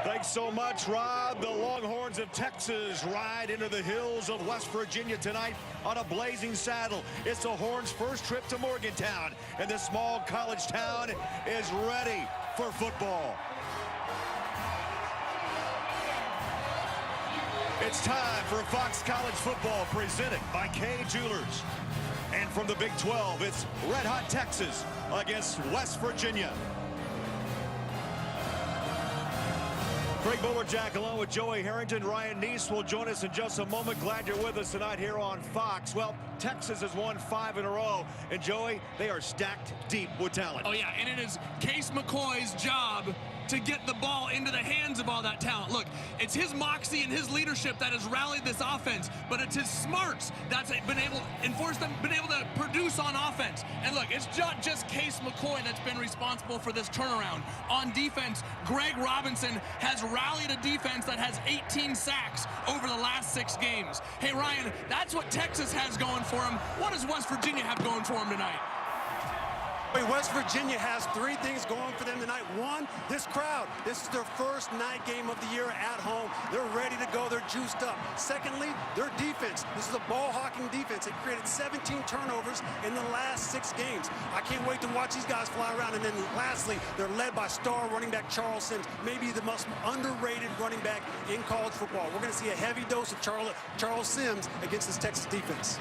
Thanks so much, Rob. The Longhorns of Texas ride into the hills of West Virginia tonight on a blazing saddle. It's the Horns' first trip to Morgantown, and this small college town is ready for football. It's time for Fox College Football presented by Kay Jewelers. And from the Big 12, it's Red Hot Texas against West Virginia. Craig Bolerjack along with Joey Harrington. Ryan Neese will join us in just a moment. Glad you're with us tonight here on Fox. Well, Texas has won 5 in a row. And Joey, they are stacked deep with talent. Oh, yeah, and it is Case McCoy's job to get the ball into the hands of all that talent. Look, it's his moxie and his leadership that has rallied this offense, but it's his smarts that's been able to produce on offense. And look, it's not just Case McCoy that's been responsible for this turnaround. On defense, Greg Robinson has rallied a defense that has 18 sacks over the last 6 games. Hey, Ryan, that's what Texas has going for him. What does West Virginia have going for him tonight? West Virginia has 3 things going for them tonight. 1, this crowd. This is their first night game of the year at home. They're ready to go. They're juiced up. Secondly, their defense. This is a ball-hawking defense. It created 17 turnovers in the last 6 games. I can't wait to watch these guys fly around. And then lastly, they're led by star running back Charles Sims, maybe the most underrated running back in college football. We're going to see a heavy dose of Charles Sims against this Texas defense.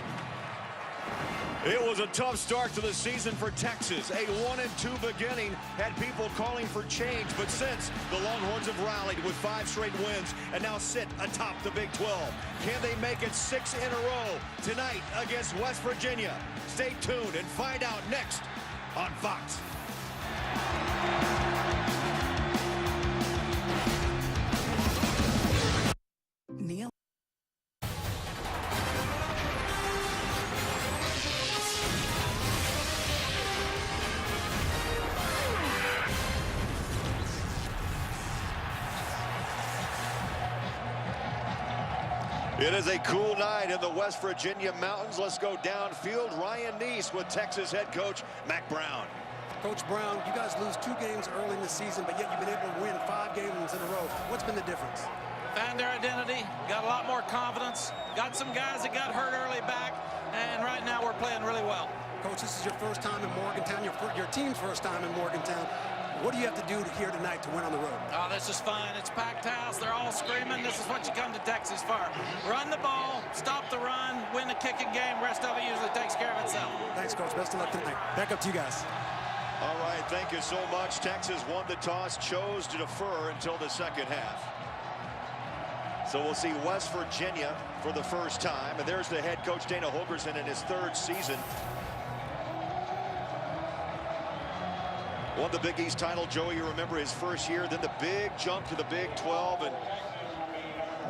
It was a tough start to the season for Texas. A 1-2 beginning had people calling for change, but since the Longhorns have rallied with 5 straight wins and now sit atop the Big 12. Can they make it 6 in a row tonight against West Virginia? Stay tuned and find out next on Fox. Neil. It is a cool night in the West Virginia mountains. Let's go downfield. Ryan Neese with Texas head coach Mack Brown. Coach Brown, you guys lose 2 games early in the season, but yet you've been able to win 5 games in a row. What's been the difference? Found their identity, got a lot more confidence, got some guys that got hurt early back, and right now we're playing really well. Coach, this is your first time in Morgantown, your team's first time in Morgantown. What do you have to do here tonight to win on the road? Oh, this is fun. It's packed house. They're all screaming. This is what you come to Texas for. Run the ball, stop the run, win the kicking game. Rest of it usually takes care of itself. Thanks, Coach. Best of luck tonight. Back up to you guys. All right, thank you so much. Texas won the toss, chose to defer until the second half. So we'll see West Virginia for the first time. And there's the head coach, Dana Holgorsen, in his 3rd season. Won the Big East title, Joey, you remember his first year, then the big jump to the Big 12, and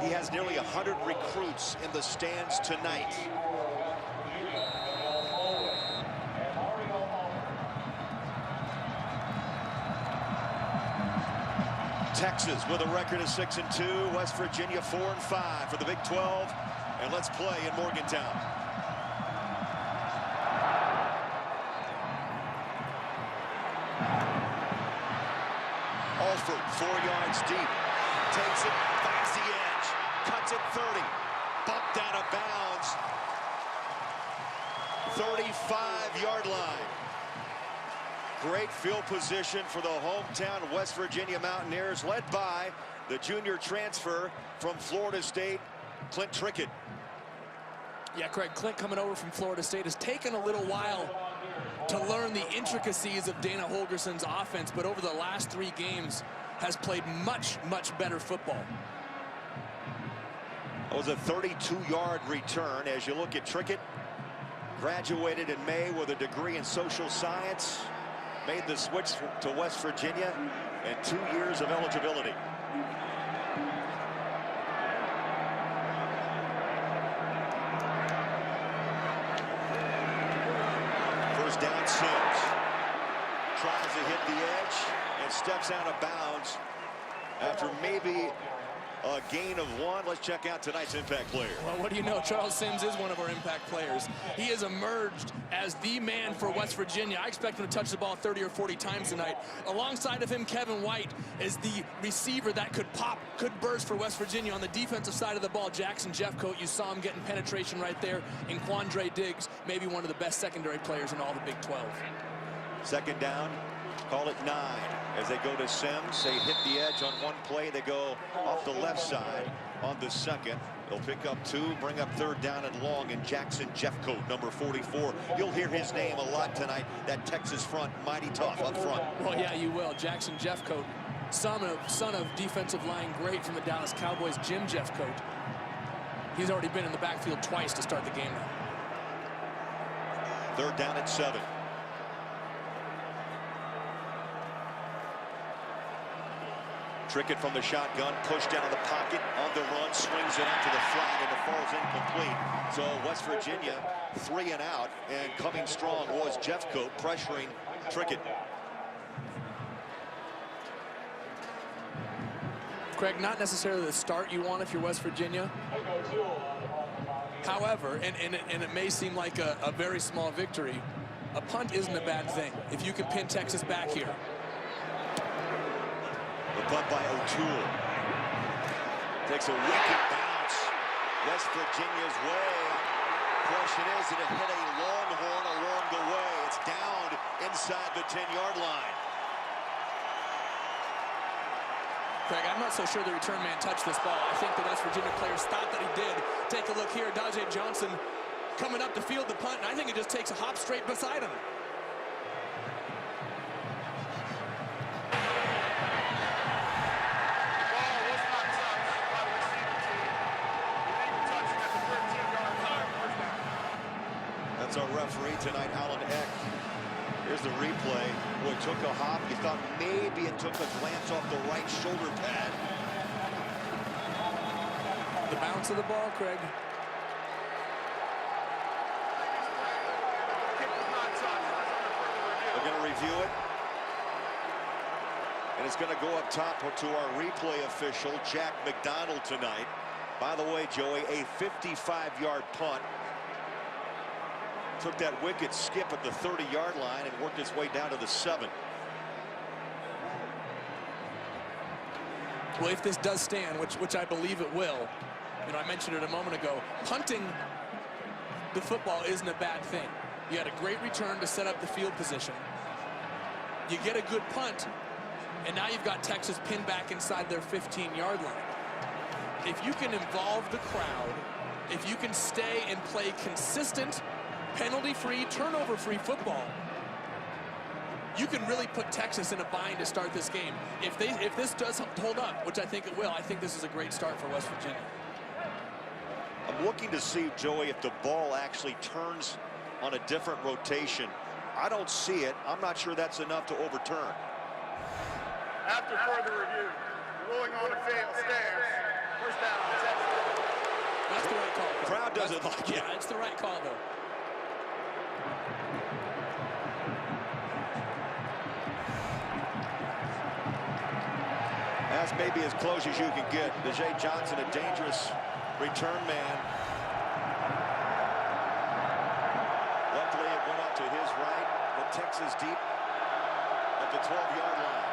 he has nearly 100 recruits in the stands tonight. Texas with a record of 6-2, West Virginia 4-5 for the Big 12, and let's play in Morgantown. Alford, 4 yards deep, takes it, finds the edge, cuts it 30, bumped out of bounds, 35-yard line. Great field position for the hometown West Virginia Mountaineers, led by the junior transfer from Florida State, Clint Trickett. Yeah, Craig, Clint coming over from Florida State has taken a little while to learn the intricacies of Dana Holgorsen's offense, but over the last 3 games has played much, much better football. It was a 32-yard return. As you look at Trickett, graduated in May with a degree in social science, made the switch to West Virginia, and 2 years of eligibility. First down, Sims tries to hit the edge and steps out of bounds after maybe a gain of 1. Let's check out tonight's impact player. Well, what do you know? Charles Sims is one of our impact players. He has emerged as the man for West Virginia. I expect him to touch the ball 30 or 40 times tonight. Alongside of him, Kevin White is the receiver that could pop, could burst for West Virginia. On the defensive side of the ball, Jackson Jeffcoat, you saw him getting penetration right there. And Quandre Diggs, maybe one of the best secondary players in all the Big 12. Second down, call it 9. As they go to Sims, they hit the edge on one play. They go off the left side on the second. They'll pick up 2, bring up 3rd down and long, and Jackson Jeffcoat, number 44. You'll hear his name a lot tonight. That Texas front, mighty tough up front. Well, yeah, you will. Jackson Jeffcoat, son of defensive line great from the Dallas Cowboys, Jim Jeffcoat. He's already been in the backfield twice to start the game now. 3rd down and 7. Trickett from the shotgun, pushed down in the pocket, on the run, swings it out to the flat, and it falls incomplete. So West Virginia 3 and out, and coming strong was Jeffcoat pressuring Trickett. Craig, not necessarily the start you want if you're West Virginia. However, and it may seem like a very small victory, a punt isn't a bad thing if you can pin Texas back here. The punt by O'Toole. Takes a wicked bounce. West Virginia's way. Question is, did it hit a longhorn along the way? It's down inside the 10-yard line. Craig, I'm not so sure the return man touched this ball. I think the West Virginia players thought that he did. Take a look here. Dajay Johnson coming up to field the punt, and I think it just takes a hop straight beside him. That's our referee tonight, Alan Eck. Here's the replay. Boy, took a hop. You thought maybe it took a glance off the right shoulder pad. The bounce of the ball, Craig. We're going to review it. And it's going to go up top to our replay official, Jack McDonald, tonight. By the way, Joey, a 55-yard punt. Took that wicked skip at the 30-yard line and worked its way down to the 7. Well, if this does stand, which I believe it will, you know, I mentioned it a moment ago, punting the football isn't a bad thing. You had a great return to set up the field position. You get a good punt, and now you've got Texas pinned back inside their 15-yard line. If you can involve the crowd, if you can stay and play consistent, penalty-free, turnover-free football, you can really put Texas in a bind to start this game. If this does hold up, which I think it will, I think this is a great start for West Virginia. I'm looking to see, Joey, if the ball actually turns on a different rotation. I don't see it. I'm not sure that's enough to overturn. After further review, ruling on the field stands. First down, Texas. That's the right call. Crowd doesn't like it. Yeah, it's the right call, though. That's maybe as close as you can get. Dajay Johnson, a dangerous return man. Luckily, it went out to his right, but Texas deep at the 12-yard line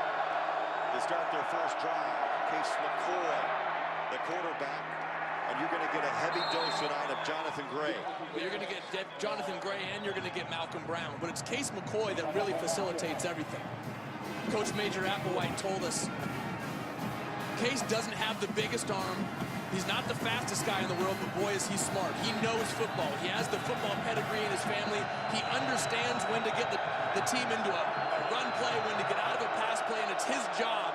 to start their first drive. Case McCoy, the quarterback, and you're going to get a heavy dose tonight of Jonathan Gray. Well, you're going to get Jonathan Gray and you're going to get Malcolm Brown, but it's Case McCoy that really facilitates everything. Coach Major Applewhite told us Case doesn't have the biggest arm. He's not the fastest guy in the world, but boy, is he smart. He knows football. He has the football pedigree in his family. He understands when to get the team into a run play, when to get out of a pass play, and it's his job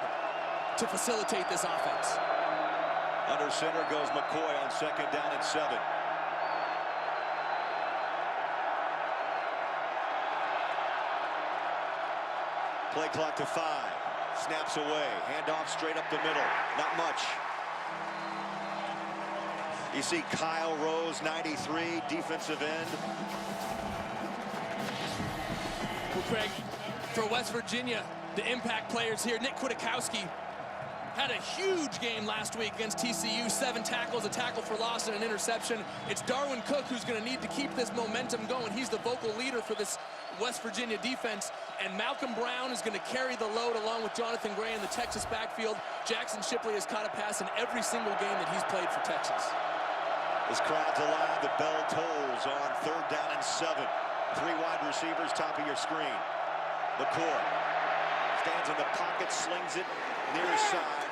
to facilitate this offense. Under center goes McCoy on 2nd down and 7. Play clock to 5. Snaps away. Handoff straight up the middle. Not much. You see Kyle Rose, 93, defensive end. Well, Craig, for West Virginia, the impact players here, Nick Kwiatkowski, had a huge game last week against TCU. 7 tackles, a tackle for loss, and an interception. It's Darwin Cook who's going to need to keep this momentum going. He's the vocal leader for this West Virginia defense, and Malcolm Brown is going to carry the load along with Jonathan Gray in the Texas backfield. Jackson Shipley has caught a pass in every single game that he's played for Texas. This crowd's alive. The bell tolls on 3rd down and 7. 3 wide receivers, top of your screen. McCoy stands in the pocket, slings it near side.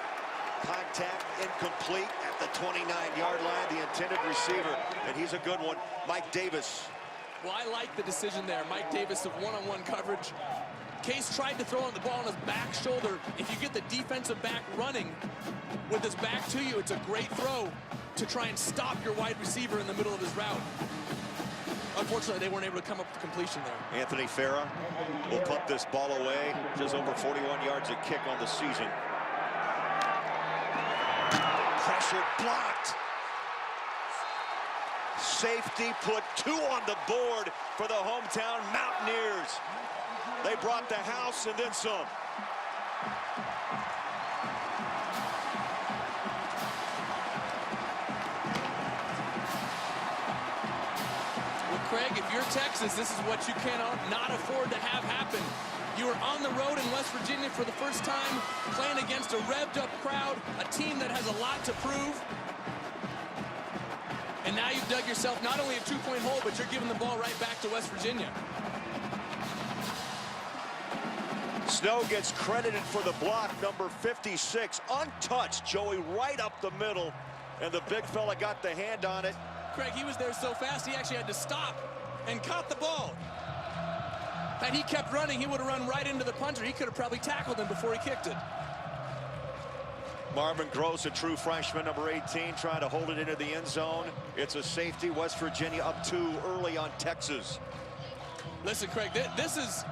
Contact incomplete at the 29-yard line. The intended receiver, and he's a good one, Mike Davis. Well, I like the decision there. Mike Davis of one-on-one coverage. Case tried to throw on the ball on his back shoulder. If you get the defensive back running with his back to you, it's a great throw to try and stop your wide receiver in the middle of his route. Unfortunately, they weren't able to come up with completion there. Anthony Farah will pump this ball away. Just over 41 yards a kick on the season. Pressure blocked. Safety put 2 on the board for the hometown Mountaineers. They brought the house and then some. Well, Craig, if you're Texas, this is what you cannot afford to have happen. You are on the road in West Virginia for the first time, playing against a revved-up crowd, a team that has a lot to prove. And now you've dug yourself not only a 2-point hole, but you're giving the ball right back to West Virginia. Snow gets credited for the block, number 56, untouched. Joey right up the middle, and the big fella got the hand on it. Craig, he was there so fast, he actually had to stop and caught the ball. Had he kept running, he would have run right into the punter. He could have probably tackled him before he kicked it. Marvin Gross, a true freshman, number 18, trying to hold it into the end zone. It's a safety. West Virginia up 2 early on Texas. Listen, Craig, this is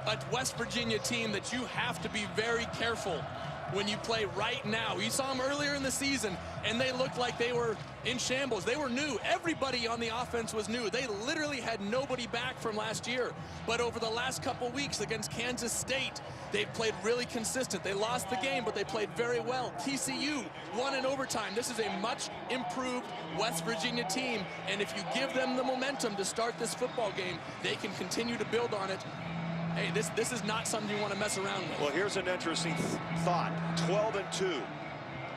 a West Virginia team that you have to be very careful when you play right now. You saw them earlier in the season, and they looked like they were in shambles. They were new. Everybody on the offense was new. They literally had nobody back from last year. But over the last couple weeks against Kansas State, they've played really consistent. They lost the game, but they played very well. TCU won in overtime. This is a much improved West Virginia team, and if you give them the momentum to start this football game, they can continue to build on it. Hey, this is not something you want to mess around with. Well, here's an interesting thought. 12-2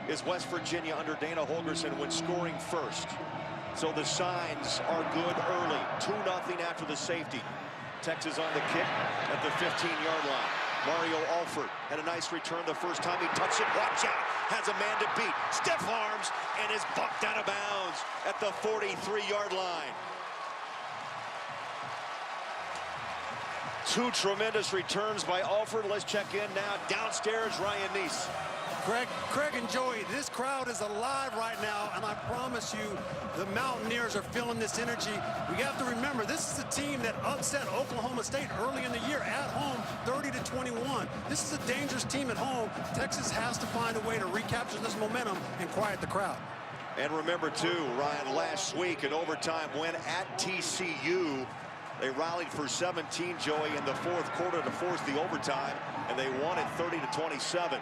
is West Virginia under Dana Holgorsen when scoring first. So the signs are good early. 2-0 after the safety. Texas on the kick at the 15-yard line. Mario Alford had a nice return the first time he touched it. Watch out. Has a man to beat. Stiff arms and is bumped out of bounds at the 43-yard line. 2 tremendous returns by Alford. Let's check in now. Downstairs, Ryan Neese. Craig and Joey, this crowd is alive right now, and I promise you, the Mountaineers are feeling this energy. We have to remember, this is a team that upset Oklahoma State early in the year at home, 30-21. This is a dangerous team at home. Texas has to find a way to recapture this momentum and quiet the crowd. And remember, too, Ryan, last week in overtime when at TCU, they rallied for 17, Joey, in the 4th quarter to force the overtime, and they won it 30-27.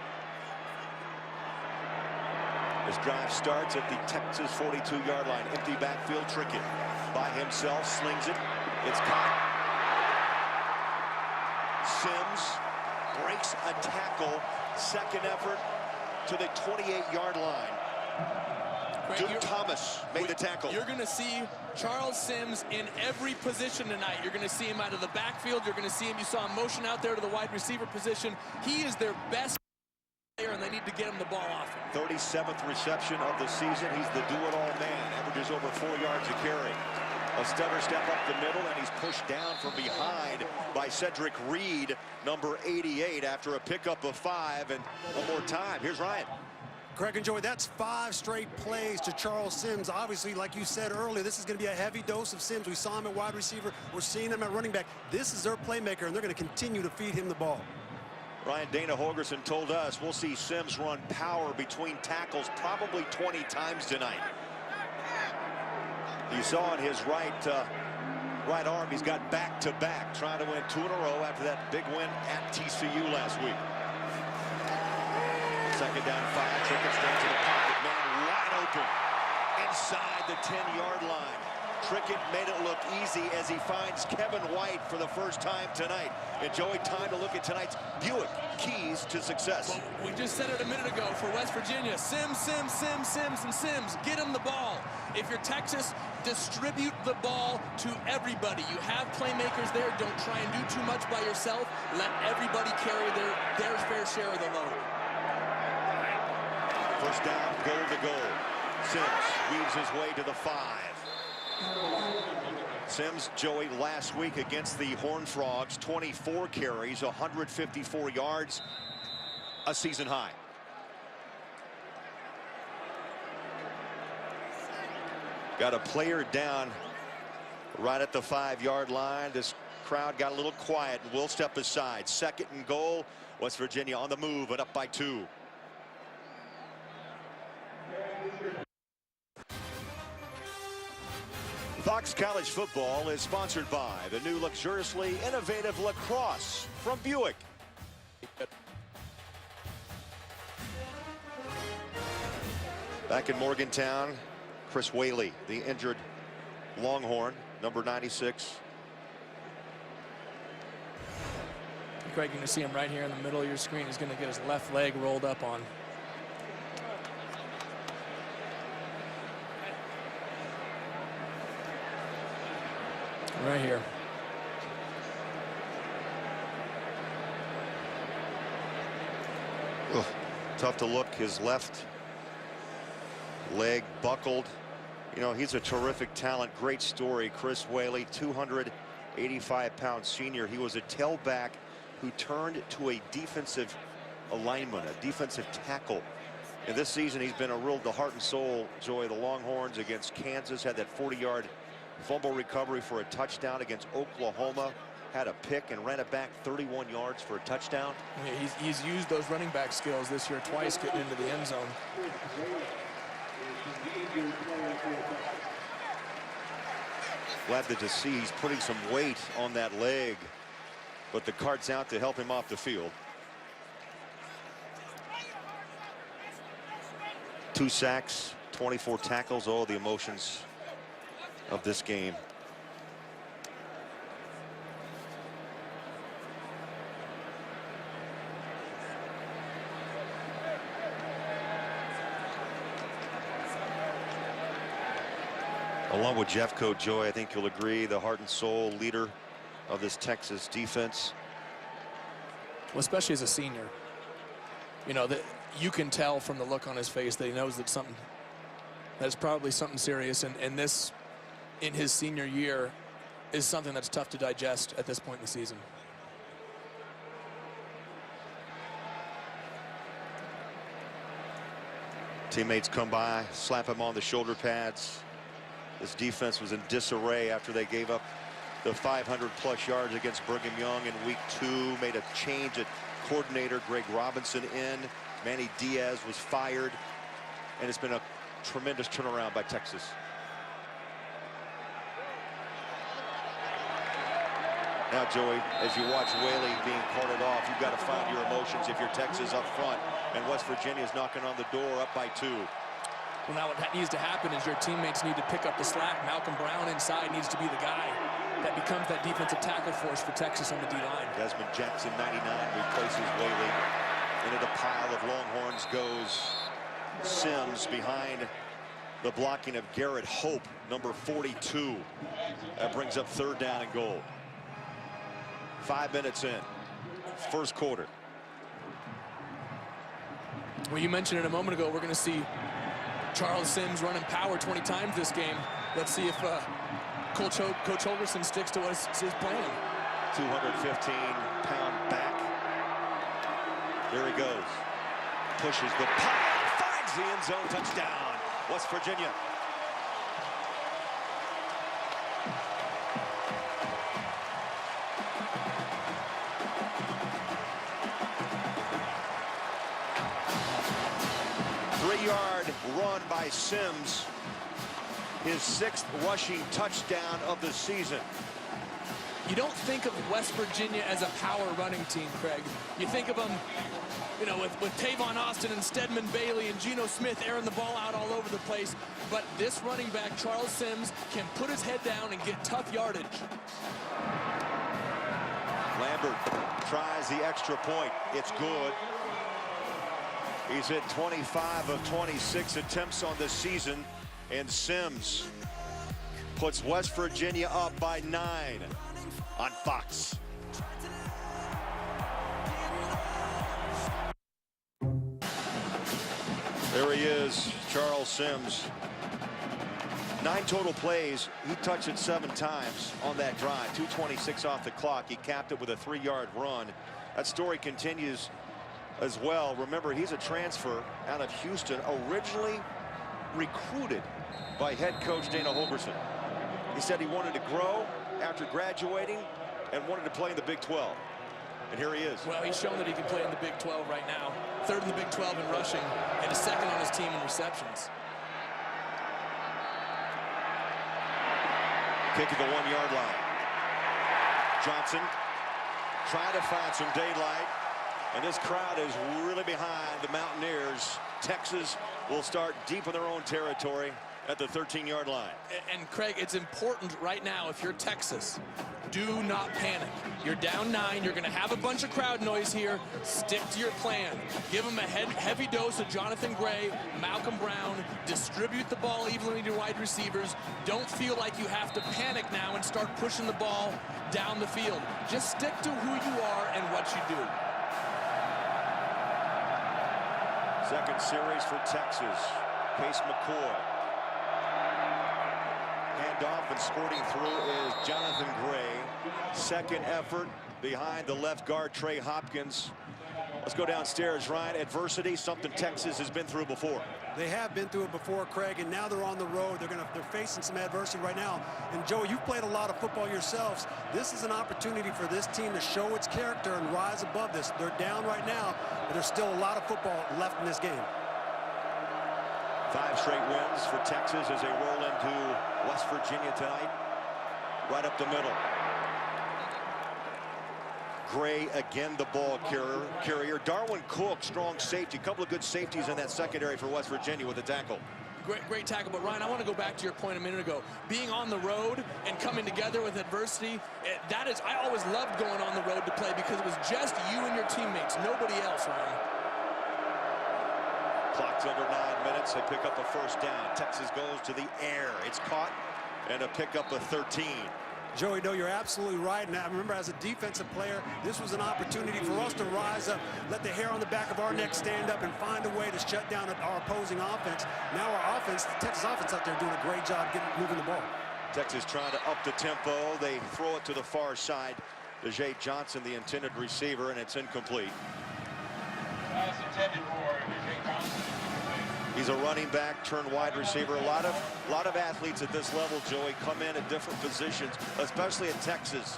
This drive starts at the Texas 42-yard line. Empty backfield, Trickett by himself, slings it. It's caught. Sims breaks a tackle. Second effort to the 28-yard line. Duke Thomas made the tackle. You're going to see Charles Sims in every position tonight. You're going to see him out of the backfield. You're going to see him. You saw him motion out there to the wide receiver position. He is their best player, and they need to get him the ball off him. 37th reception of the season. He's the do-it-all man. Averages over 4 yards a carry. A stutter step up the middle, and he's pushed down from behind by Cedric Reed, number 88, after a pickup of 5. And one more time. Here's Ryan. Craig and Joey, that's 5 straight plays to Charles Sims. Obviously, like you said earlier, this is going to be a heavy dose of Sims. We saw him at wide receiver. We're seeing him at running back. This is their playmaker, and they're going to continue to feed him the ball. Ryan, Dana Holgorsen told us we'll see Sims run power between tackles probably 20 times tonight. You saw on his right arm, he's got back-to-back, trying to win 2 in a row after that big win at TCU last week. Second down 5. Trickett stands in the pocket. Man wide open inside the 10-yard line. Trickett made it look easy as he finds Kevin White for the first time tonight. And Joey, time to look at tonight's Buick keys to success. Well, we just said it a minute ago for West Virginia. Sims, Sims, Sims, Sims, and Sims. Get him the ball. If you're Texas, distribute the ball to everybody. You have playmakers there. Don't try and do too much by yourself. Let everybody carry their fair share of the load. First down, goal to goal. Sims weaves his way to the 5. Sims, Joey, last week against the Horned Frogs, 24 carries, 154 yards, a season high. Got a player down right at the 5-yard line. This crowd got a little quiet and will step aside. Second and goal. West Virginia on the move and up by 2. Fox College Football is sponsored by the new luxuriously innovative lacrosse from Buick. Back in Morgantown, Chris Whaley, the injured Longhorn, number 96. Craig, you're going to see him right here in the middle of your screen. He's going to get his left leg rolled up on. Right here. Ugh, tough to look. His left leg buckled. You know, he's a terrific talent. Great story. Chris Whaley, 285-pound senior. He was a tailback who turned to a defensive alignment, a defensive tackle. And this season, he's been the heart and soul, Joey, the Longhorns against Kansas. Had that 40-yard fumble recovery for a touchdown against Oklahoma. Had a pick and ran it back 31 yards for a touchdown. Yeah, he's used those running back skills this year twice getting into the end zone. Glad to see he's putting some weight on that leg, but the card's out to help him off the field. 2 sacks, 24 tackles, all the emotions of this game. Along with Jeffcoat, Joey, I think you'll agree, the heart and soul leader of this Texas defense. Well, especially as a senior. You know, that you can tell from the look on his face that he knows that that's probably something serious, and this in his senior year is something that's tough to digest at this point in the season. Teammates come by, slap him on the shoulder pads. This defense was in disarray after they gave up the 500-plus yards against Brigham Young in week 2. Made a change at coordinator. Greg Robinson in. Manny Diaz was fired. And it's been a tremendous turnaround by Texas. Now, Joey, as you watch Whaley being carted off, you've got to find your emotions if you're Texas up front. And West Virginia's knocking on the door up by 2. Well, now what needs to happen is your teammates need to pick up the slack. Malcolm Brown inside needs to be the guy that becomes that defensive tackle force for Texas on the D-line. Desmond Jackson, 99, replaces Whaley. Into the pile of Longhorns goes Sims behind the blocking of Garrett Hope, number 42. That brings up 3rd down and goal. 5 minutes in, first quarter. Well, you mentioned it a moment ago, we're going to see Charles Sims running power 20 times this game. Let's see if Coach Holgorsen sticks to his plan. 215-pound back. There he goes. Pushes the pile, finds the end zone, touchdown, West Virginia. Three-yard run by Sims, his 6th rushing touchdown of the season. you don't think of West Virginia as a power running team, Craig. You think of them, you know, with Tavon Austin and Stedman Bailey and Geno Smith airing the ball out all over the place. But this running back, Charles Sims, can put his head down and get tough yardage. Lambert tries the extra point. It's good. He's hit 25 of 26 attempts on the season, and Sims puts West Virginia up by 9 on Fox. There he is, Charles Sims. 9 total plays. He touched it 7 times on that drive. 2:26 off the clock. He capped it with a 3-yard run. That story continues as well. Remember, he's a transfer out of Houston, originally recruited by head coach Dana Holgorsen. He said he wanted to grow after graduating and wanted to play in the Big 12. And here he is. Well, he's shown that he can play in the Big 12 right now. 3rd in the Big 12 in rushing and is 2nd on his team in receptions. Kick at the 1-yard line. Johnson trying to find some daylight. And this crowd is really behind the Mountaineers. Texas will start deep in their own territory at the 13-yard line. And Craig, it's important right now, if you're Texas, do not panic. You're down 9. You're going to have a bunch of crowd noise here. Stick to your plan. Give them a heavy dose of Jonathan Gray, Malcolm Brown. Distribute the ball evenly to wide receivers. Don't feel like you have to panic now and start pushing the ball down the field. Just stick to who you are and what you do. Second series for Texas. Case McCoy. Handoff and squirting through is Jonathan Gray. Second effort behind the left guard, Trey Hopkins. Let's go downstairs, Ryan. Adversity, something Texas has been through before. They have been through it before, Craig, and now they're on the road. They're facing some adversity right now. And Joe, you've played a lot of football yourselves. This is an opportunity for this team to show its character and rise above this. They're down right now, but there's still a lot of football left in this game. 5 straight wins for Texas as they roll into West Virginia tonight. Right up the middle. Gray again the ball carrier. Darwin Cook, strong safety. A couple of good safeties in that secondary for West Virginia with the tackle. Great tackle. But Ryan, I want to go back to your point a minute ago. Being on the road and coming together with adversity, I always loved going on the road to play because it was just you and your teammates, nobody else, Ryan. Clock's under 9 minutes. They pick up a first down. Texas goes to the air. It's caught and a pickup of 13. Joey, no, you're absolutely right. And I remember as a defensive player, this was an opportunity for us to rise up, let the hair on the back of our neck stand up and find a way to shut down our opposing offense. Now our offense, the Texas offense out there doing a great job moving the ball. Texas trying to up the tempo. They throw it to the far side. Dejay Johnson, the intended receiver, and it's incomplete. He's a running back turned wide receiver. A lot of athletes at this level, Joey, come in at different positions, especially at Texas.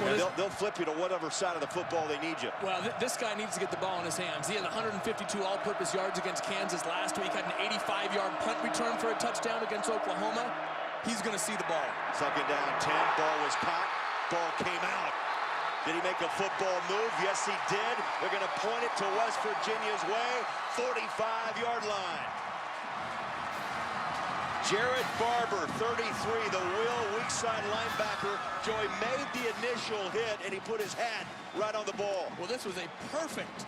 Well, they'll flip you to whatever side of the football they need you. Well, this guy needs to get the ball in his hands. He had 152 all-purpose yards against Kansas last week. Had an 85-yard punt return for a touchdown against Oklahoma. He's going to see the ball. Second down, 10. Ball was caught. Ball came out. Did he make a football move? Yes, he did. They're going to point it to West Virginia's way. 45-yard line. Jared Barber, 33, the real weak side linebacker. Joey made the initial hit, and he put his hat right on the ball. Well, this was a perfect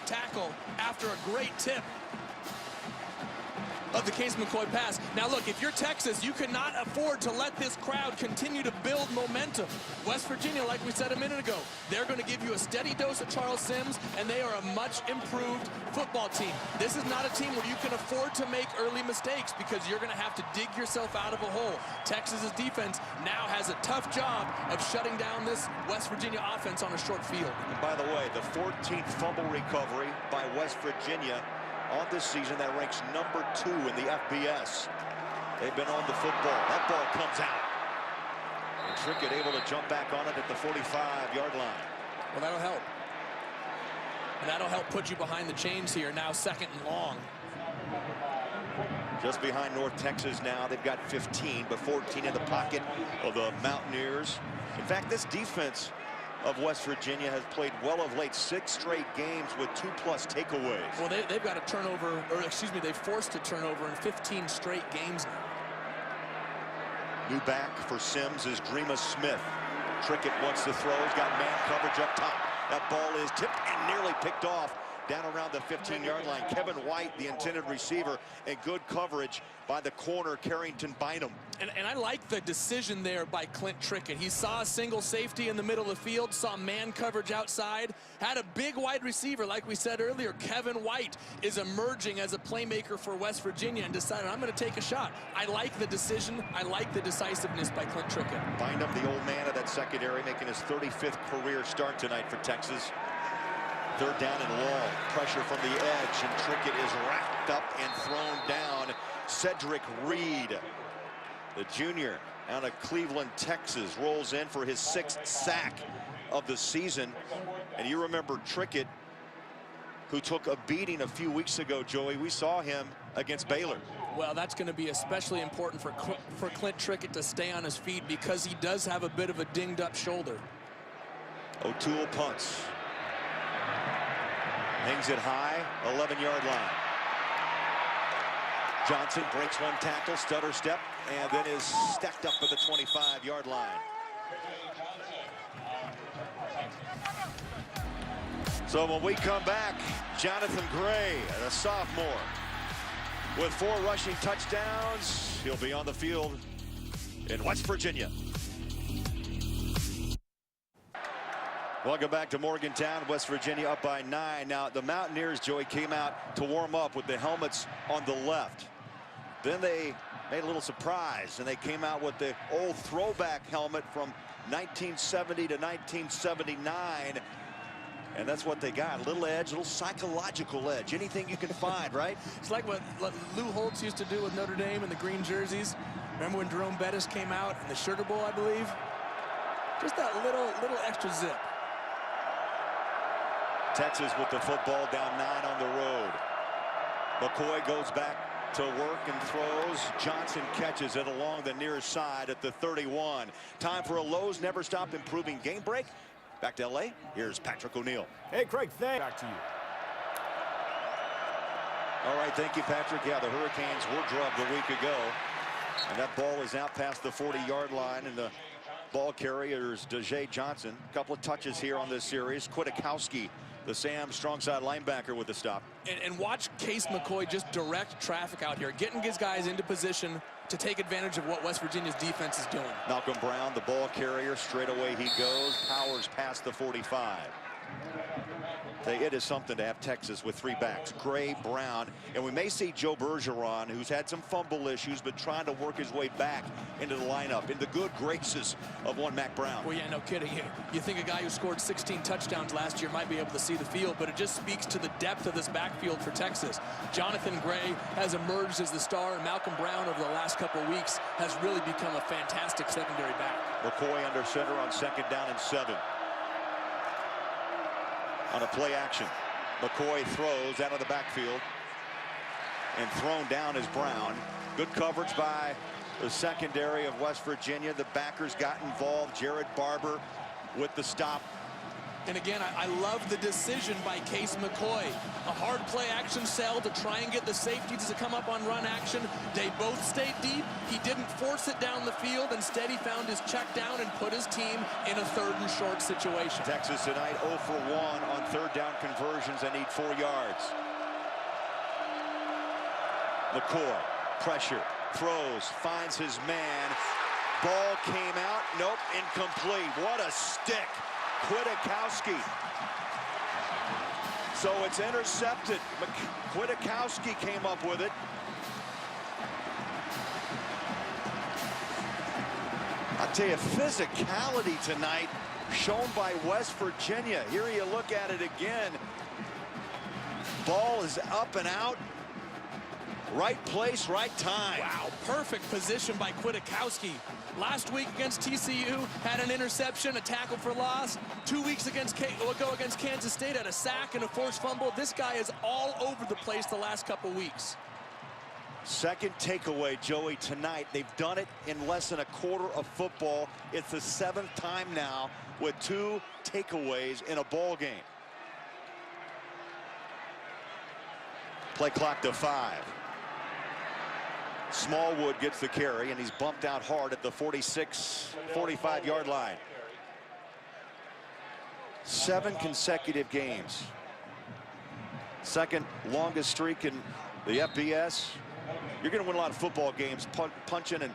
tackle after a great tip of the Case McCoy pass. Now look, if you're Texas, you cannot afford to let this crowd continue to build momentum. West Virginia, like we said a minute ago, they're going to give you a steady dose of Charles Sims, and they are a much improved football team. This is not a team where you can afford to make early mistakes because you're going to have to dig yourself out of a hole. Texas's defense now has a tough job of shutting down this West Virginia offense on a short field. And by the way, the 14th fumble recovery by West Virginia on this season. That ranks number 2 in the FBS. They've been on the football. That ball comes out. And Trickett able to jump back on it at the 45-yard line. Well, that'll help. And that'll help put you behind the chains here. Now 2nd and long. Just behind North Texas now. They've got 15, but 14 in the pocket of the Mountaineers. In fact, this defense of West Virginia has played well of late. 6 straight games with 2+ takeaways. Well, they've got a turnover, or excuse me, they've forced a turnover in 15 straight games now. New back for Sims is Dreama Smith. Trickett wants to throw. He's got man coverage up top. That ball is tipped and nearly picked off down around the 15-yard line. Kevin White, the intended receiver, and good coverage by the corner, Carrington Bynum. And I like the decision there by Clint Trickett. He saw a single safety in the middle of the field, saw man coverage outside, had a big wide receiver, like we said earlier. Kevin White is emerging as a playmaker for West Virginia and decided, I'm going to take a shot. I like the decision. I like the decisiveness by Clint Trickett. Bynum, the old man of that secondary, making his 35th career start tonight for Texas. 3rd down and long. Pressure from the edge, and Trickett is wrapped up and thrown down. Cedric Reed, the junior out of Cleveland, Texas, rolls in for his 6th sack of the season. And you remember Trickett, who took a beating a few weeks ago, Joey. We saw him against Baylor. Well, that's going to be especially important for Clint Trickett to stay on his feet because he does have a bit of a dinged-up shoulder. O'Toole punts. Hangs it high, 11-yard line. Johnson breaks one tackle, stutter step, and then is stacked up at the 25-yard line. So when we come back, Jonathan Gray, a sophomore, with 4 rushing touchdowns. He'll be on the field in West Virginia. Welcome back to Morgantown, West Virginia, up by 9. Now, the Mountaineers, Joey, came out to warm up with the helmets on the left. Then they made a little surprise, and they came out with the old throwback helmet from 1970 to 1979. And that's what they got. A little edge, a little psychological edge. Anything you can find, right? It's like what Lou Holtz used to do with Notre Dame and the green jerseys. Remember when Jerome Bettis came out in the Sugar Bowl, I believe? Just that little extra zip. Texas with the football, down 9 on the road. McCoy goes back to work and throws. Johnson catches it along the near side at the 31. Time for a Lowe's Never Stop Improving game break. Back to L.A., here's Patrick O'Neill. Hey, Craig, thanks. Back to you. All right, thank you, Patrick. Yeah, the Hurricanes were drubbed a week ago. And that ball is out past the 40-yard line, and the ball carrier is Dejae Johnson. A couple of touches here on this series. Kwiatkowski, the Sam strong side linebacker, with the stop. And watch Case McCoy just direct traffic out here, getting his guys into position to take advantage of what West Virginia's defense is doing. Malcolm Brown, the ball carrier, straight away he goes. Powers past the 45. It is something to have Texas with 3 backs, Gray, Brown, and we may see Joe Bergeron, who's had some fumble issues, but trying to work his way back into the lineup, in the good graces of one Mack Brown. Well, yeah, no kidding. You think a guy who scored 16 touchdowns last year might be able to see the field, but it just speaks to the depth of this backfield for Texas. Jonathan Gray has emerged as the star, and Malcolm Brown over the last couple of weeks has really become a fantastic secondary back. McCoy under center on 2nd down and 7. On a play action, McCoy throws out of the backfield, and thrown down is Brown. Good coverage by the secondary of West Virginia. The backers got involved. Jared Barber with the stop. And again, I love the decision by Case McCoy. A hard play action sell to try and get the safeties to come up on run action. They both stayed deep. He didn't force it down the field. Instead, he found his check down and put his team in a 3rd and short situation. Texas tonight 0 for 1 on 3rd down conversions. They need 4 yards. McCoy, pressure, throws, finds his man. Ball came out. Nope, incomplete. What a stick. Kwiatkowski. So it's intercepted. Kwiatkowski came up with it. I'll tell you, physicality tonight shown by West Virginia. Here you look at it again. Ball is up and out. Right place, right time. Wow, perfect position by Kwiatkowski. Last week against TCU, had an interception, a tackle for loss. 2 weeks ago against Kansas State, had a sack and a forced fumble. This guy is all over the place the last couple weeks. Second takeaway, Joey, tonight. They've done it in less than a quarter of football. It's the 7th time now with 2 takeaways in a ball game. Play clock to 5. Smallwood gets the carry, and he's bumped out hard at the 45-yard line. 7 consecutive games. Second longest streak in the FBS. You're going to win a lot of football games punching and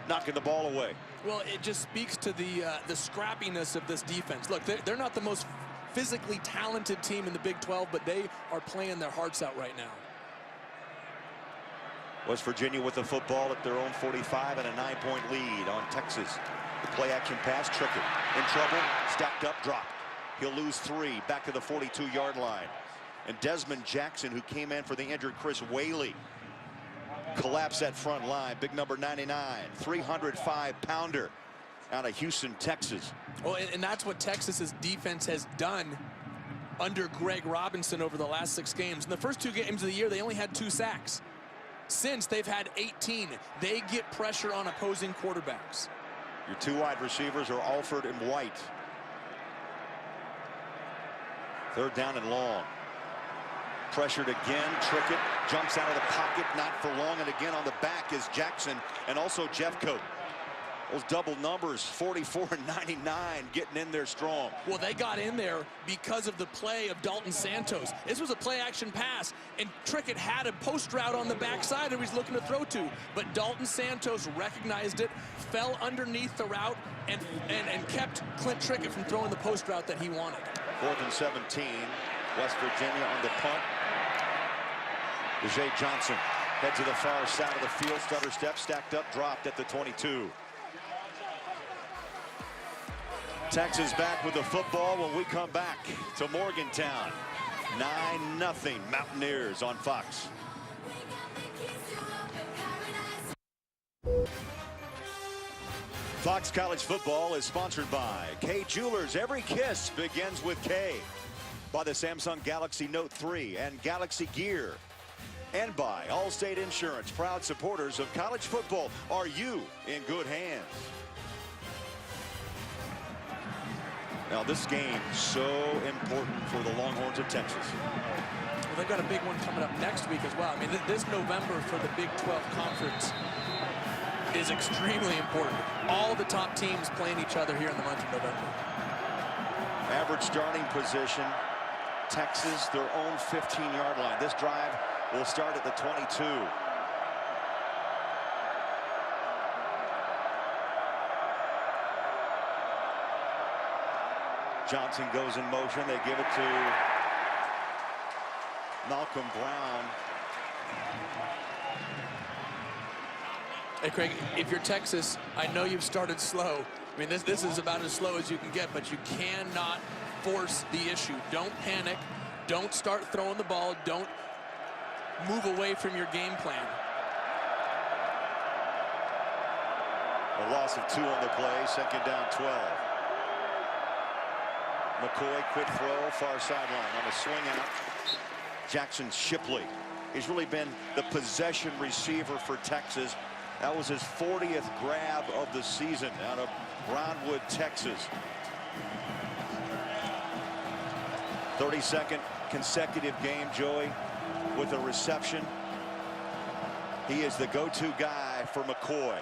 knocking the ball away. Well, it just speaks to the scrappiness of this defense. Look, they're not the most physically talented team in the Big 12, but they are playing their hearts out right now. West Virginia with the football at their own 45 and a 9-point lead on Texas. The play action pass, Trickett in trouble, stacked up, dropped. He'll lose 3 back to the 42-yard line. And Desmond Jackson, who came in for the injured Chris Whaley, collapsed that front line. Big number 99, 305-pounder out of Houston, Texas. Well, and that's what Texas's defense has done under Greg Robinson over the last 6 games. In the first 2 games of the year, they only had 2 sacks. Since, they've had 18. They get pressure on opposing quarterbacks. Your 2 wide receivers are Alford and White. 3rd down and long. Pressured again. Trickett jumps out of the pocket, not for long, and again on the back is Jackson and also Jeffcoat. Those double numbers, 44 and 99, getting in there strong. Well, they got in there because of the play of Dalton Santos. This was a play-action pass, and Trickett had a post route on the backside that he's looking to throw to. But Dalton Santos recognized it, fell underneath the route, and kept Clint Trickett from throwing the post route that he wanted. 4th and 17. West Virginia on the punt. Deshae Johnson head to the far side of the field. Stutter step, stacked up, dropped at the 22. Texas back with the football when we come back to Morgantown. 9-0 Mountaineers on Fox. Fox College Football is sponsored by Kay Jewelers. Every kiss begins with K. By the Samsung Galaxy Note 3 and Galaxy Gear. And by Allstate Insurance, proud supporters of college football. Are you in good hands? Now this game so important for the Longhorns of Texas. Well, they've got a big one coming up next week as well. I mean, this November for the Big 12 Conference is extremely important. All the top teams playing each other here in the month of November. Average starting position, Texas, their own 15-yard line. This drive will start at the 22. Johnson goes in motion. They give it to Malcolm Brown. Hey, Craig, if you're Texas, I know you've started slow. I mean, this is about as slow as you can get, but you cannot force the issue. Don't panic. Don't start throwing the ball. Don't move away from your game plan. A loss of 2 on the play. 2nd down, 12. McCoy, quick throw, far sideline on a swing out. Jackson Shipley. He's really been the possession receiver for Texas. That was his 40th grab of the season out of Brownwood, Texas. 32nd consecutive game, Joey, with a reception. He is the go-to guy for McCoy.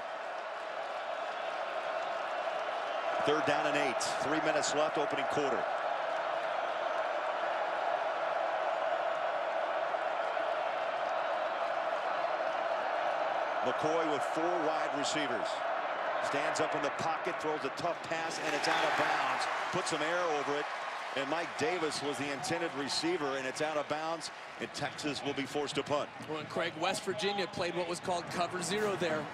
3rd down and 8. 3 minutes left, opening quarter. McCoy with 4 wide receivers. Stands up in the pocket, throws a tough pass, and it's out of bounds. Puts some air over it. And Mike Davis was the intended receiver, and it's out of bounds, and Texas will be forced to punt. Well, and Craig, West Virginia played what was called cover 0 there.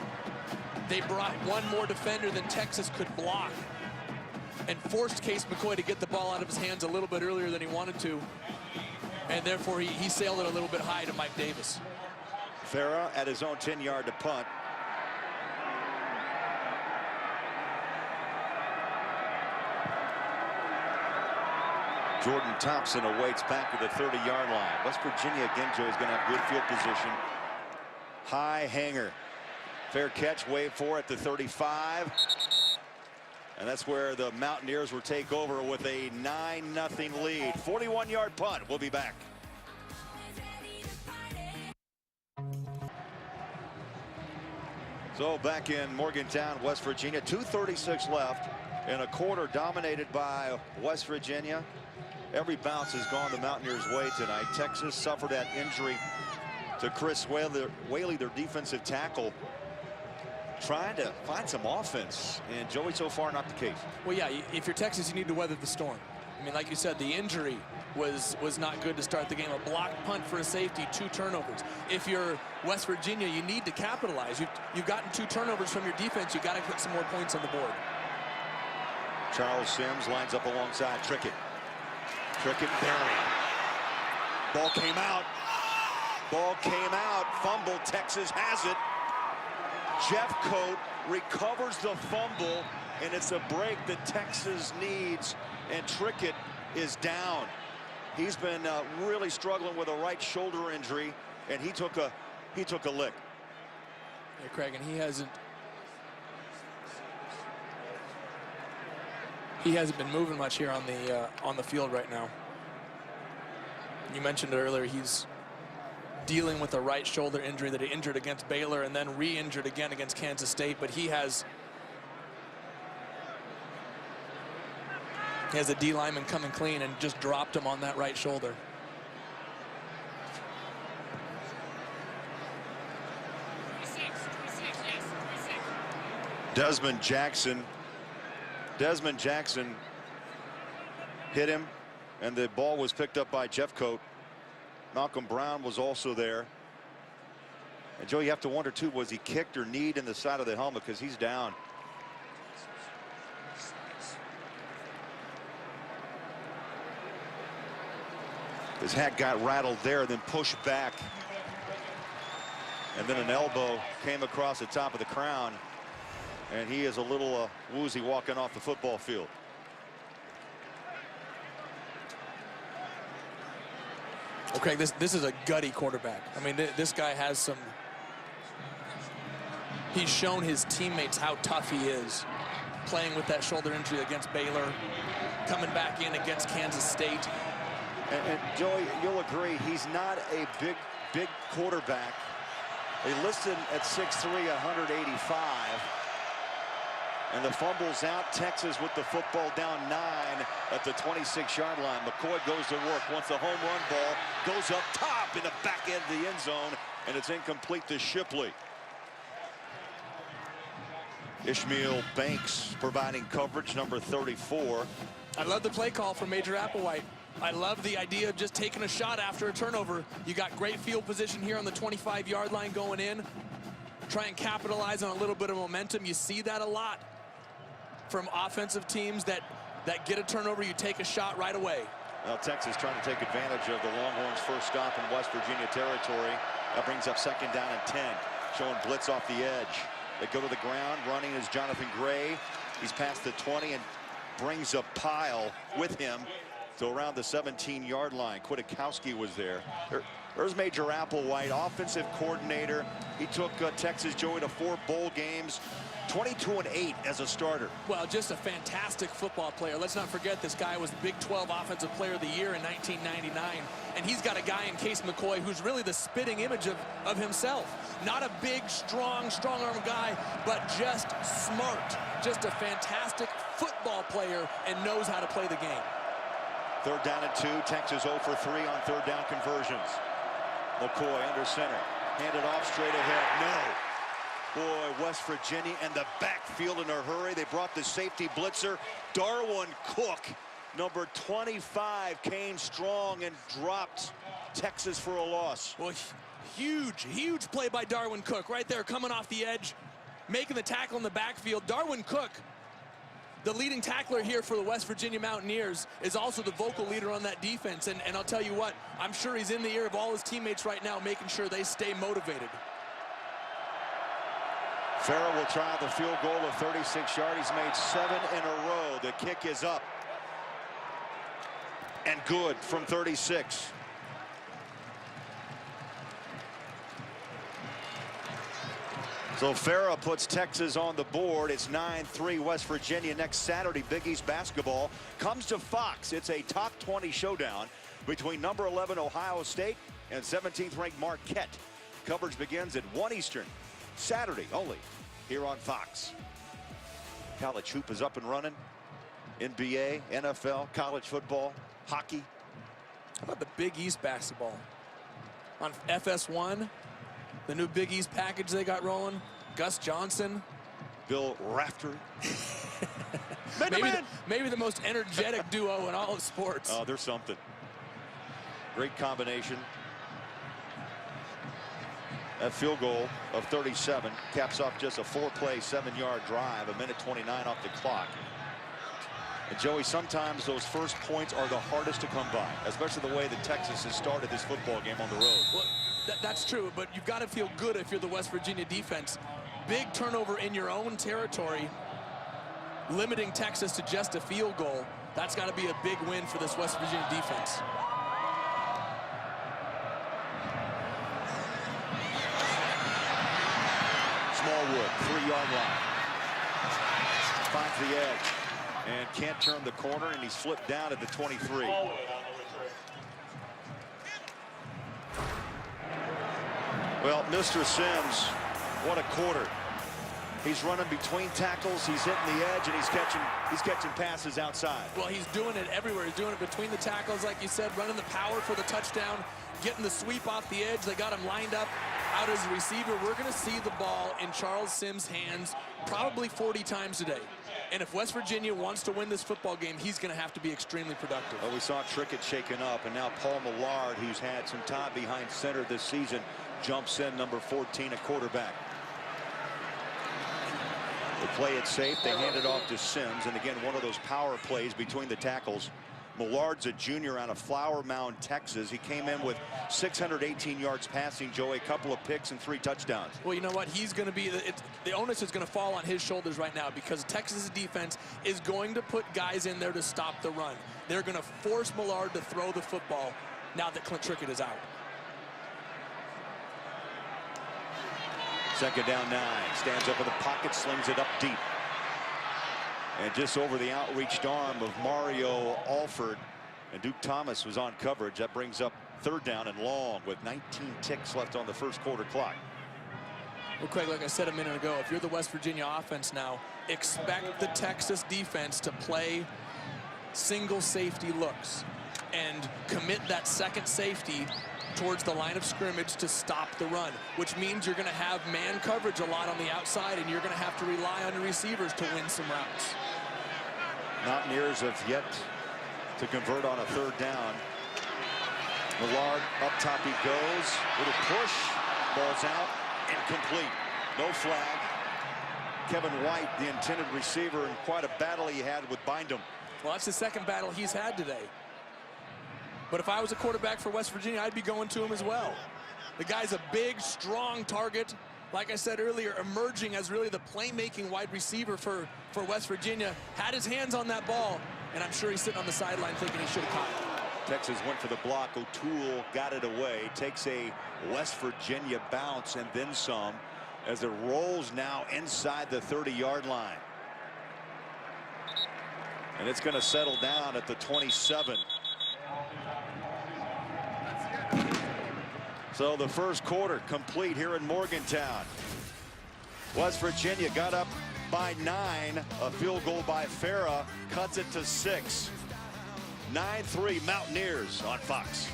They brought 1 more defender than Texas could block and forced Case McCoy to get the ball out of his hands a little bit earlier than he wanted to. And therefore, he sailed it a little bit high to Mike Davis. Farah at his own 10-yard to punt. Jordan Thompson awaits back at the 30-yard line. West Virginia, again, Joe, is going to have good field position. high hanger. Fair catch, wave for it to 35. And that's where the Mountaineers will take over with a 9-0 lead. 41-yard punt. We'll be back. So back in Morgantown, West Virginia, 2:36 left in a quarter dominated by West Virginia. Every bounce has gone the Mountaineers' way tonight. Texas suffered that injury to Chris Whaley, their defensive tackle, trying to find some offense. And Joey, so far not the case. Well, yeah, if you're Texas, you need to weather the storm. I mean, like you said, the injury was not good to start the game. A blocked punt for a safety, 2 turnovers. If you're West Virginia, you need to capitalize. You've gotten 2 turnovers from your defense. You've got to put some more points on the board. Charles Sims lines up alongside Trickett. Trickett buried. Ball came out. Ball came out. Fumble. Texas has it. Jeffcoat recovers the fumble, and it's a break that Texas needs, and Trickett is down. He's been really struggling with a right shoulder injury, and he took a lick. Yeah, Craig, and he hasn't been moving much here on the field right now. You mentioned it earlier, he's dealing with a right shoulder injury that he injured against Baylor and then re-injured again against Kansas State, but he has a D lineman coming clean and just dropped him on that right shoulder. Desmond Jackson hit him, and the ball was picked up by Jeffcoat. Malcolm Brown was also there. And Joe, you have to wonder too, was he kicked or kneed in the side of the helmet, because he's down. His hat got rattled there, then pushed back. And then an elbow came across the top of the crown. And he is a little woozy walking off the football field. Okay, this is a gutty quarterback. I mean, this guy has some. He's shown his teammates how tough he is, playing with that shoulder injury against Baylor, coming back in against Kansas State. And Joey, you'll agree, he's not a big quarterback. They listed at 6'3", 185. And the fumble's out. Texas with the football down 9 at the 26-yard line. McCoy goes to work. Once the home run ball goes up top in the back end of the end zone, and it's incomplete to Shipley. Ishmael Banks providing coverage, number 34. I love the play call from Major Applewhite. I love the idea of just taking a shot after a turnover. You got great field position here on the 25-yard line going in. Try and capitalize on a little bit of momentum. You see that a lot from offensive teams that get a turnover. You take a shot right away. Well, Texas trying to take advantage of the Longhorns' first stop in West Virginia territory. That brings up 2nd down and 10. Showing blitz off the edge. They go to the ground. Running is Jonathan Gray. He's past the 20 and brings a pile with him to around the 17-yard line. Kwiatkowski was there. There's Major Applewhite, offensive coordinator. He took Texas, Joey, to 4 bowl games, 22-8 as a starter. Well, just a fantastic football player. Let's not forget this guy was the Big 12 Offensive Player of the Year in 1999. And he's got a guy in Case McCoy who's really the spitting image of himself. Not a big, strong-arm guy, but just smart. Just a fantastic football player and knows how to play the game. 3rd down and 2. Texas 0 for 3 on 3rd down conversions. McCoy under center. Handed off straight ahead. No. Boy, West Virginia and the backfield in a hurry. They brought the safety blitzer. Darwin Cook, number 25, came strong and dropped Texas for a loss. Well, huge play by Darwin Cook right there, coming off the edge, making the tackle in the backfield. Darwin Cook, the leading tackler here for the West Virginia Mountaineers, is also the vocal leader on that defense. And I'll tell you what, I'm sure he's in the ear of all his teammates right now, making sure they stay motivated. Farrell will try the field goal of 36 yards. He's made 7 in a row. The kick is up. And good from 36. So Farah puts Texas on the board. It's 9-3 West Virginia. Next Saturday, Big East basketball comes to Fox. It's a top 20 showdown between number 11 Ohio State and 17th ranked Marquette. Coverage begins at 1 Eastern, Saturday only, here on Fox. College hoop is up and running. NBA, NFL, college football, hockey. How about the Big East basketball? On FS1, the new Big East package they got rolling. Gus Johnson. Bill Rafter. maybe the most energetic duo in all of sports. Oh, there's something. Great combination. That field goal of 37 caps off just a 4-play, 7-yard drive, 1:29 off the clock. And Joey, sometimes those first points are the hardest to come by, especially the way that Texas has started this football game on the road. Well, that's true, but you've got to feel good if you're the West Virginia defense. Big turnover in your own territory, limiting Texas to just a field goal. That's got to be a big win for this West Virginia defense. Smallwood, 3-yard line. Finds the edge and can't turn the corner, and he's flipped down at the 23. Well, Mr. Sims, what a quarter. He's running between tackles, he's hitting the edge, and he's catching passes outside. Well, he's doing it everywhere. He's doing it between the tackles, like you said, running the power for the touchdown, getting the sweep off the edge. They got him lined up out as a receiver. We're going to see the ball in Charles Sims' hands probably 40 times today. And if West Virginia wants to win this football game, he's going to have to be extremely productive. Well, we saw Trickett shaken up, and now Paul Millard, who's had some time behind center this season, jumps in, number 14 at quarterback. They play it safe. They hand it off to Sims. And again, one of those power plays between the tackles. Millard's a junior out of Flower Mound, Texas. He came in with 618 yards passing, Joey, a couple of picks and 3 touchdowns. Well, you know what? He's going to be the onus is going to fall on his shoulders right now, because Texas' defense is going to put guys in there to stop the run. They're going to force Millard to throw the football now that Clint Trickett is out. Second down 9. Stands up in the pocket, slings it up deep. And just over the outreached arm of Mario Alford. And Duke Thomas was on coverage. That brings up 3rd down and long with 19 ticks left on the first quarter clock. Well, Craig, like I said a minute ago, if you're the West Virginia offense now, expect the Texas defense to play single safety looks and commit that second safety towards the line of scrimmage to stop the run, which means you're going to have man coverage a lot on the outside, and you're going to have to rely on your receivers to win some routes. Mountaineers have yet to convert on a 3rd down. Millard up top he goes. Little push. Ball's out. Incomplete. No flag. Kevin White, the intended receiver, and quite a battle he had with Bindum. Well, that's the second battle he's had today. But if I was a quarterback for West Virginia, I'd be going to him as well. The guy's a big, strong target. Like I said earlier, emerging as really the playmaking wide receiver for West Virginia. Had his hands on that ball, and I'm sure he's sitting on the sideline thinking he should have caught it. Texas went for the block. O'Toole got it away. Takes a West Virginia bounce and then some as it rolls now inside the 30-yard line. And it's going to settle down at the 27. So the first quarter complete here in Morgantown. West Virginia got up by 9. A field goal by Farah cuts it to 6. 9-3 Mountaineers on Fox.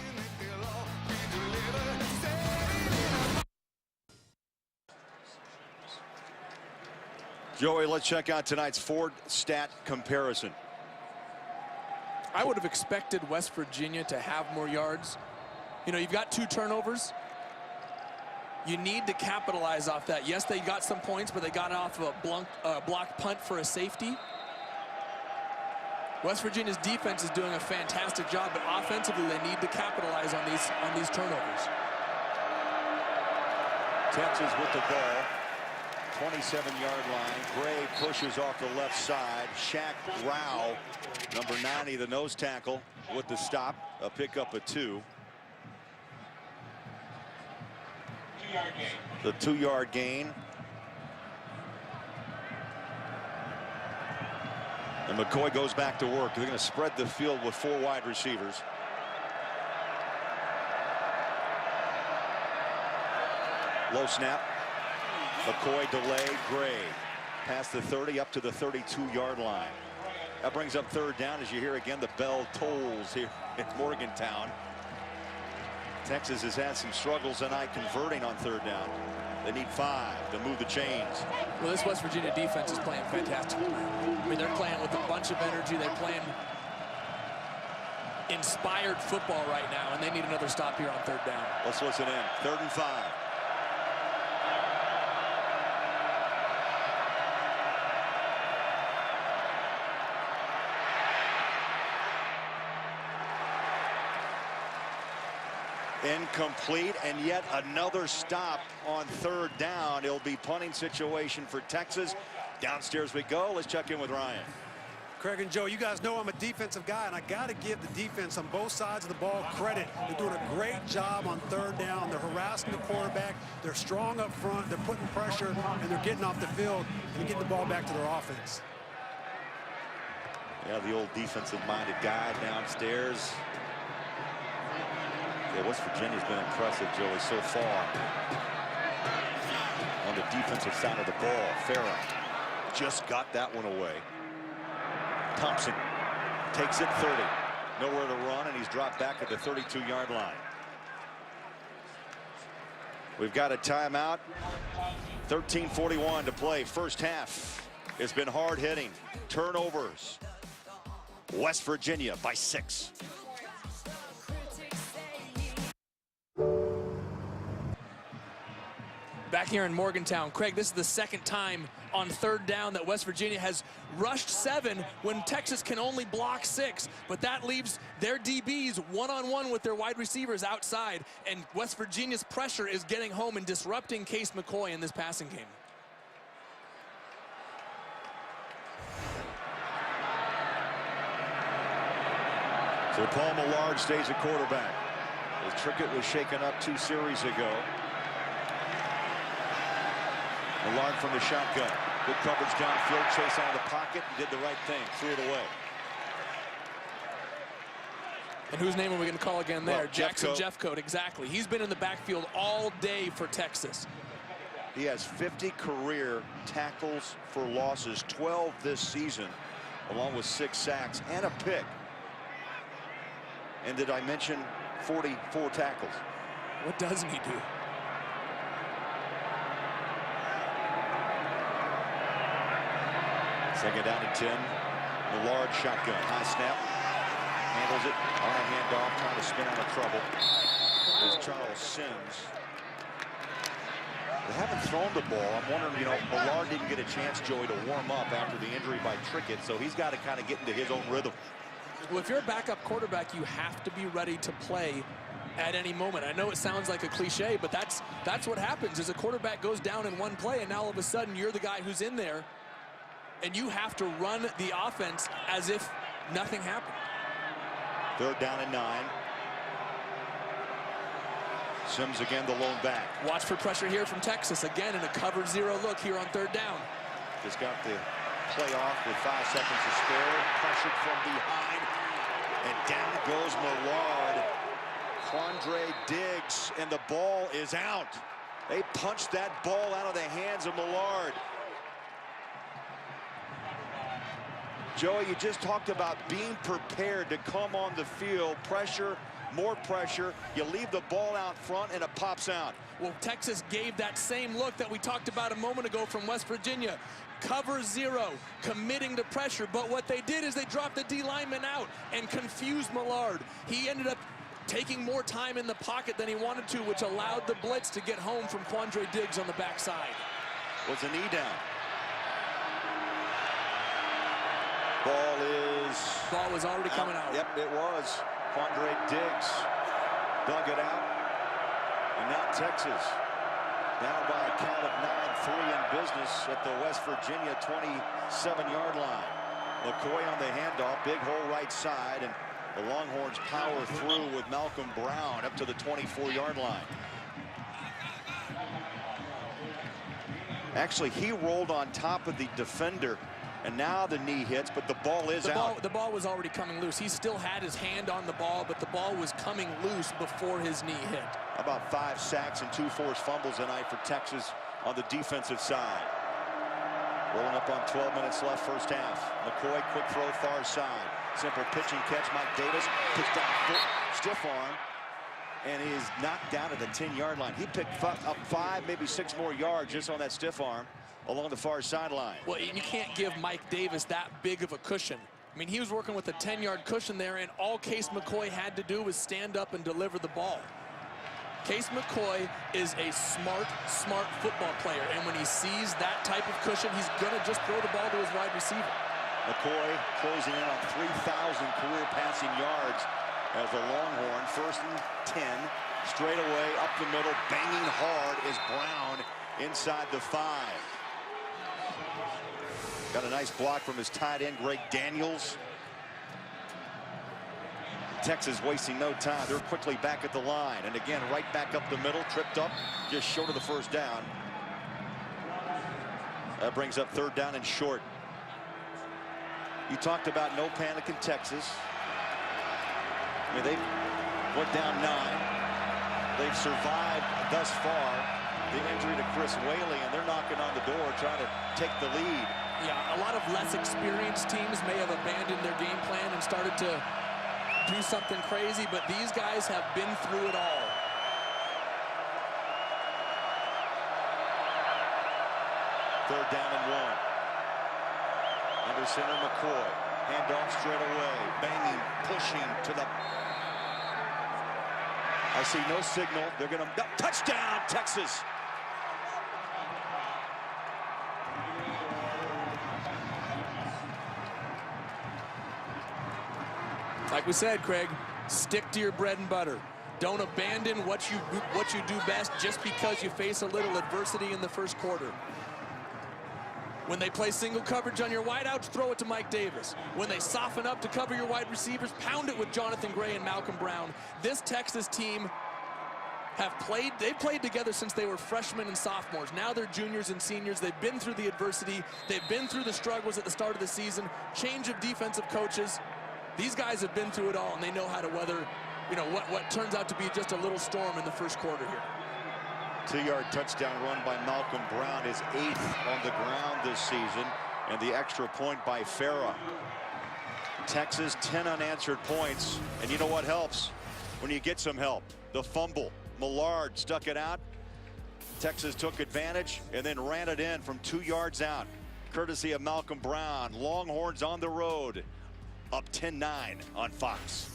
Joey, let's check out tonight's Ford stat comparison. I would have expected West Virginia to have more yards. You know, you've got 2 turnovers. You need to capitalize off that. Yes, they got some points, but they got off of a blocked punt for a safety. West Virginia's defense is doing a fantastic job, but offensively they need to capitalize on these turnovers. Texas with the ball. 27-yard line. Gray pushes off the left side. Shaq Rao, number 90, the nose tackle, with the stop. A pickup of 2. The 2-yard gain. And McCoy goes back to work. They're going to spread the field with 4 wide receivers. Low snap. McCoy delay. Gray past the 30 up to the 32-yard line. That brings up 3rd down. As you hear again, the bell tolls here at Morgantown. Texas has had some struggles tonight converting on 3rd down. They need 5 to move the chains. Well, this West Virginia defense is playing fantastic. I mean, they're playing with a bunch of energy. They're playing inspired football right now, and they need another stop here on 3rd down. Let's listen in. 3rd and 5. Incomplete, and yet another stop on 3rd down. It'll be punting situation for Texas. Downstairs we go. Let's check in with Ryan. Craig and Joe, you guys know I'm a defensive guy, and I got to give the defense on both sides of the ball credit. They're doing a great job on 3rd down. They're harassing the quarterback. They're strong up front. They're putting pressure, and they're getting off the field and getting the ball back to their offense. Yeah, the old defensive-minded guy downstairs. Yeah, West Virginia's been impressive, Joey, so far. On the defensive side of the ball, Farah just got that one away. Thompson takes it 30. Nowhere to run, and he's dropped back at the 32-yard line. We've got a timeout. 13:41 to play. First half. It's been hard hitting. Turnovers. West Virginia by 6. Back here in Morgantown, Craig, this is the 2nd time on 3rd down that West Virginia has rushed 7 when Texas can only block 6. But that leaves their DBs one-on-one with their wide receivers outside. And West Virginia's pressure is getting home and disrupting Case McCoy in this passing game. So Paul Millard stays at quarterback. As Trickett was shaken up 2 series ago. Millard from the shotgun. Good coverage downfield. Chase out of the pocket. Did the right thing. Threw it away. And whose name are we going to call again there? Well, Jackson Jeffcoat, exactly. He's been in the backfield all day for Texas. He has 50 career tackles for losses, 12 this season, along with 6 sacks and a pick. And did I mention 44 tackles? What doesn't he do? Second down and 10. Millard shotgun. High snap. Handles it on a handoff, trying to spin out of trouble. Is Charles Sims. They haven't thrown the ball. I'm wondering, you know, Millard didn't get a chance, Joey, to warm up after the injury by Trickett, so he's got to kind of get into his own rhythm. Well, if you're a backup quarterback, you have to be ready to play at any moment. I know it sounds like a cliche, but that's what happens is a quarterback goes down in one play, and now all of a sudden you're the guy who's in there, and you have to run the offense as if nothing happened. 3rd down and 9. Sims again, the lone back. Watch for pressure here from Texas. Again, in a covered 0 look here on 3rd down. Just got the play off with 5 seconds to spare. Pressured from behind. And down goes Millard. Quandre Diggs, and the ball is out. They punched that ball out of the hands of Millard. Joey, you just talked about being prepared to come on the field. Pressure, more pressure. You leave the ball out front, and it pops out. Well, Texas gave that same look that we talked about a moment ago from West Virginia. Cover 0, committing to pressure. But what they did is they dropped the D lineman out and confused Millard. He ended up taking more time in the pocket than he wanted to, which allowed the blitz to get home from Quandre Diggs on the backside. Was a knee down. Ball was already coming out. Yep, it was. Quandre Diggs dug it out. And now Texas down by a count of 9-3 in business at the West Virginia 27-yard line. McCoy on the handoff, big hole right side, and the Longhorns power through with Malcolm Brown up to the 24-yard line. Actually, he rolled on top of the defender And now the knee hits, but the ball is out. The ball was already coming loose. He still had his hand on the ball, but the ball was coming loose before his knee hit. About 5 sacks and 2 forced fumbles tonight for Texas on the defensive side. Rolling up on 12 minutes left, first half. McCoy, quick throw, far side. Simple pitch and catch. Mike Davis puts down foot, stiff arm, and he is knocked down at the 10-yard line. He picked up 5, maybe 6 more yards just on that stiff arm along the far sideline. Well, you can't give Mike Davis that big of a cushion. I mean, he was working with a 10-yard cushion there, and all Case McCoy had to do was stand up and deliver the ball. Case McCoy is a smart football player, and when he sees that type of cushion, he's going to just throw the ball to his wide receiver. McCoy closing in on 3,000 career passing yards as the Longhorn, 1st and 10, straight away up the middle, banging hard is Brown inside the 5. Got a nice block from his tight end, Greg Daniels. Texas wasting no time. They're quickly back at the line. And again, right back up the middle, tripped up, just short of the first down. That brings up 3rd down and short. You talked about no panic in Texas. I mean, they went down 9. They've survived thus far the injury to Chris Whaley, and they're knocking on the door trying to take the lead. Yeah, a lot of less experienced teams may have abandoned their game plan and started to do something crazy, but these guys have been through it all. Third down and 1. Under center, McCoy. Handoff straight away. Banging, pushing to the... I see no signal. They're going to... Touchdown, Texas! Like we said, Craig, stick to your bread and butter. Don't abandon what you do best just because you face a little adversity in the first quarter. When they play single coverage on your wideouts, throw it to Mike Davis. When they soften up to cover your wide receivers, pound it with Jonathan Gray and Malcolm Brown. This Texas team they've played together since they were freshmen and sophomores. Now they're juniors and seniors. They've been through the adversity. They've been through the struggles at the start of the season. Change of defensive coaches. These guys have been through it all, and they know how to weather, what turns out to be just a little storm in the first quarter here. 2-yard touchdown run by Malcolm Brown, his 8th on the ground this season, and the extra point by Farah. Texas, 10 unanswered points, and you know what helps? When you get some help. The fumble. Millard stuck it out. Texas took advantage and then ran it in from 2 yards out, courtesy of Malcolm Brown. Longhorns on the road, up 10-9 on Fox.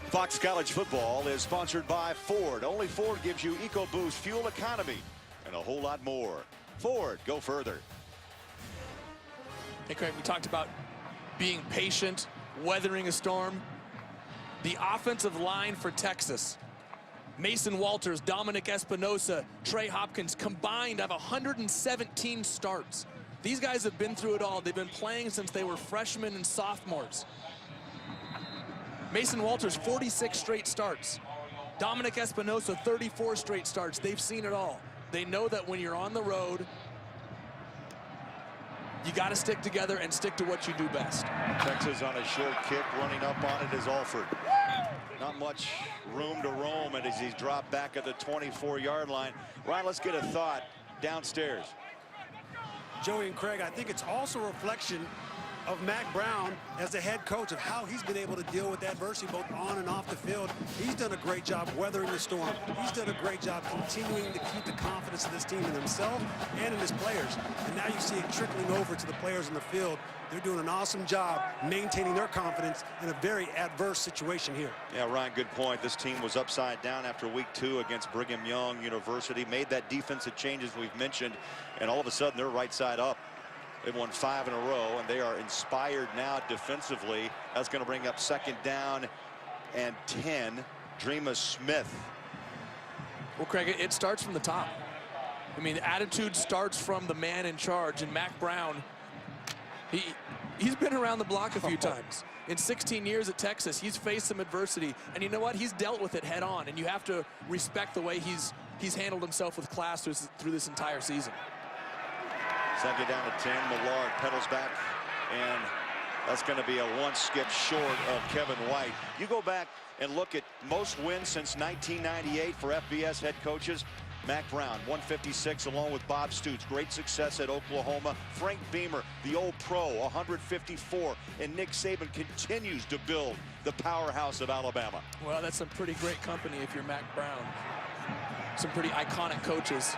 Fox College Football is sponsored by Ford. Only Ford gives you EcoBoost fuel economy and a whole lot more. Ford, go further. Hey, Craig, we talked about being patient, weathering a storm. The offensive line for Texas, Mason Walters, Dominic Espinosa, Trey Hopkins, combined have 117 starts. These guys have been through it all. They've been playing since they were freshmen and sophomores. Mason Walters, 46 straight starts. Dominic Espinosa, 34 straight starts. They've seen it all. They know that when you're on the road, you got to stick together and stick to what you do best. Texas on a short kick, running up on it is Alford. Not much room to roam, and as he's dropped back at the 24-yard line. Ryan, let's get a thought downstairs. Joey and Craig, I think it's also a reflection of Mack Brown as the head coach, of how he's been able to deal with adversity both on and off the field. He's done a great job weathering the storm. He's done a great job continuing to keep the confidence of this team in himself and in his players. And now you see it trickling over to the players in the field. They're doing an awesome job maintaining their confidence in a very adverse situation here. Yeah, Ryan, good point. This team was upside down after week 2 against Brigham Young University. Made that defensive changes we've mentioned, and all of a sudden they're right side up. They've won 5 in a row, and they are inspired now defensively. That's going to bring up 2nd down and 10. Dreama Smith. Well, Craig, it starts from the top. I mean, the attitude starts from the man in charge, and Mack Brown, he's been around the block a few times. In 16 years at Texas, he's faced some adversity, and you know what? He's dealt with it head on, and you have to respect the way he's handled himself with class through this entire season. Second down at 10. Millard pedals back, and that's going to be a one skip short of Kevin White. You go back and look at most wins since 1998 for FBS head coaches. Mack Brown, 156, along with Bob Stoops. Great success at Oklahoma. Frank Beamer, the old pro, 154. And Nick Saban continues to build the powerhouse of Alabama. Well, that's some pretty great company if you're Mack Brown. Some pretty iconic coaches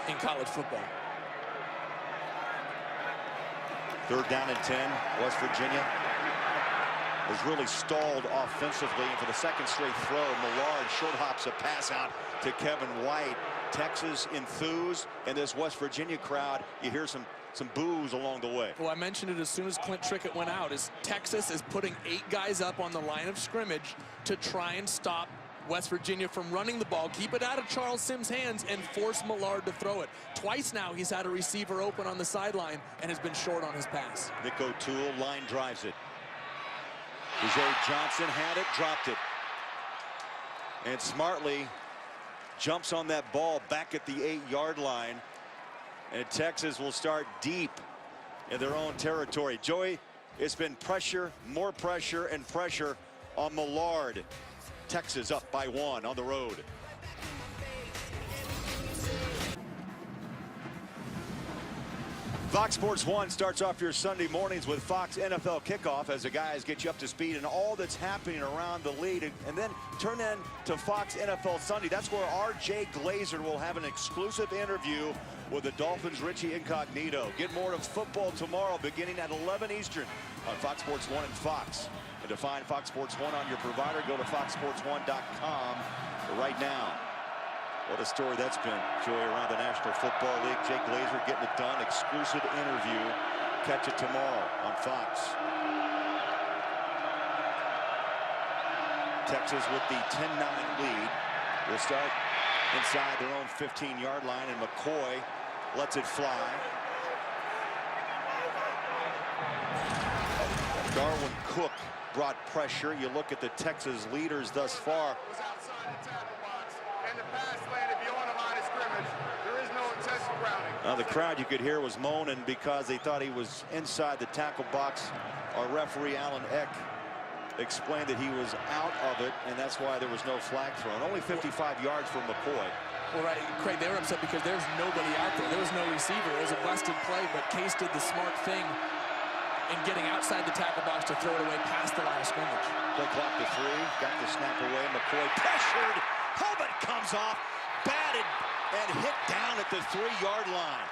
in college football. Third down and 10. West Virginia has really stalled offensively. And for the second straight throw, Millard short hops a pass out to Kevin White. Texas enthused, and this West Virginia crowd, you hear some boos along the way. Well, I mentioned it as soon as Clint Trickett went out. Texas is putting 8 guys up on the line of scrimmage to try and stop West Virginia from running the ball, keep it out of Charles Sims' hands, and force Millard to throw it. Twice now he's had a receiver open on the sideline and has been short on his pass. Nick O'Toole line drives it. Jay Johnson had it, dropped it. And smartly jumps on that ball back at the 8-yard line. And Texas will start deep in their own territory. Joey, it's been pressure, more pressure, and pressure on Millard. Texas up by 1 on the road. Fox Sports 1 starts off your Sunday mornings with Fox NFL Kickoff as the guys get you up to speed and all that's happening around the league. And then turn in to Fox NFL Sunday. That's where R.J. Glazer will have an exclusive interview with the Dolphins' Richie Incognito. Get more of football tomorrow beginning at 11 Eastern on Fox Sports 1 and Fox. And to find Fox Sports 1 on your provider, go to foxsports1.com right now. What a story that's been, Joey, around the National Football League. Jake Glazer getting it done. Exclusive interview. Catch it tomorrow on Fox. Texas with the 10-9 lead. Will start inside their own 15-yard line, and McCoy lets it fly. Darwin Cook brought pressure. You look at the Texas leaders thus far. Was outside the tackle box, and the pass landed beyond the line of scrimmage. There is no intensive grounding. The crowd, you could hear, was moaning because they thought he was inside the tackle box. Our referee, Alan Eck, explained that he was out of it, and that's why there was no flag thrown. Only 55 yards for McCoy. Well, right, Craig, they were upset because there's nobody out there. There was no receiver. It was a busted play, but Case did the smart thing in getting outside the tackle box to throw it away past the line of scrimmage. Play clock to 3. Got the snap away. McCoy pressured. Helmet comes off. Batted and hit down at the 3-yard line.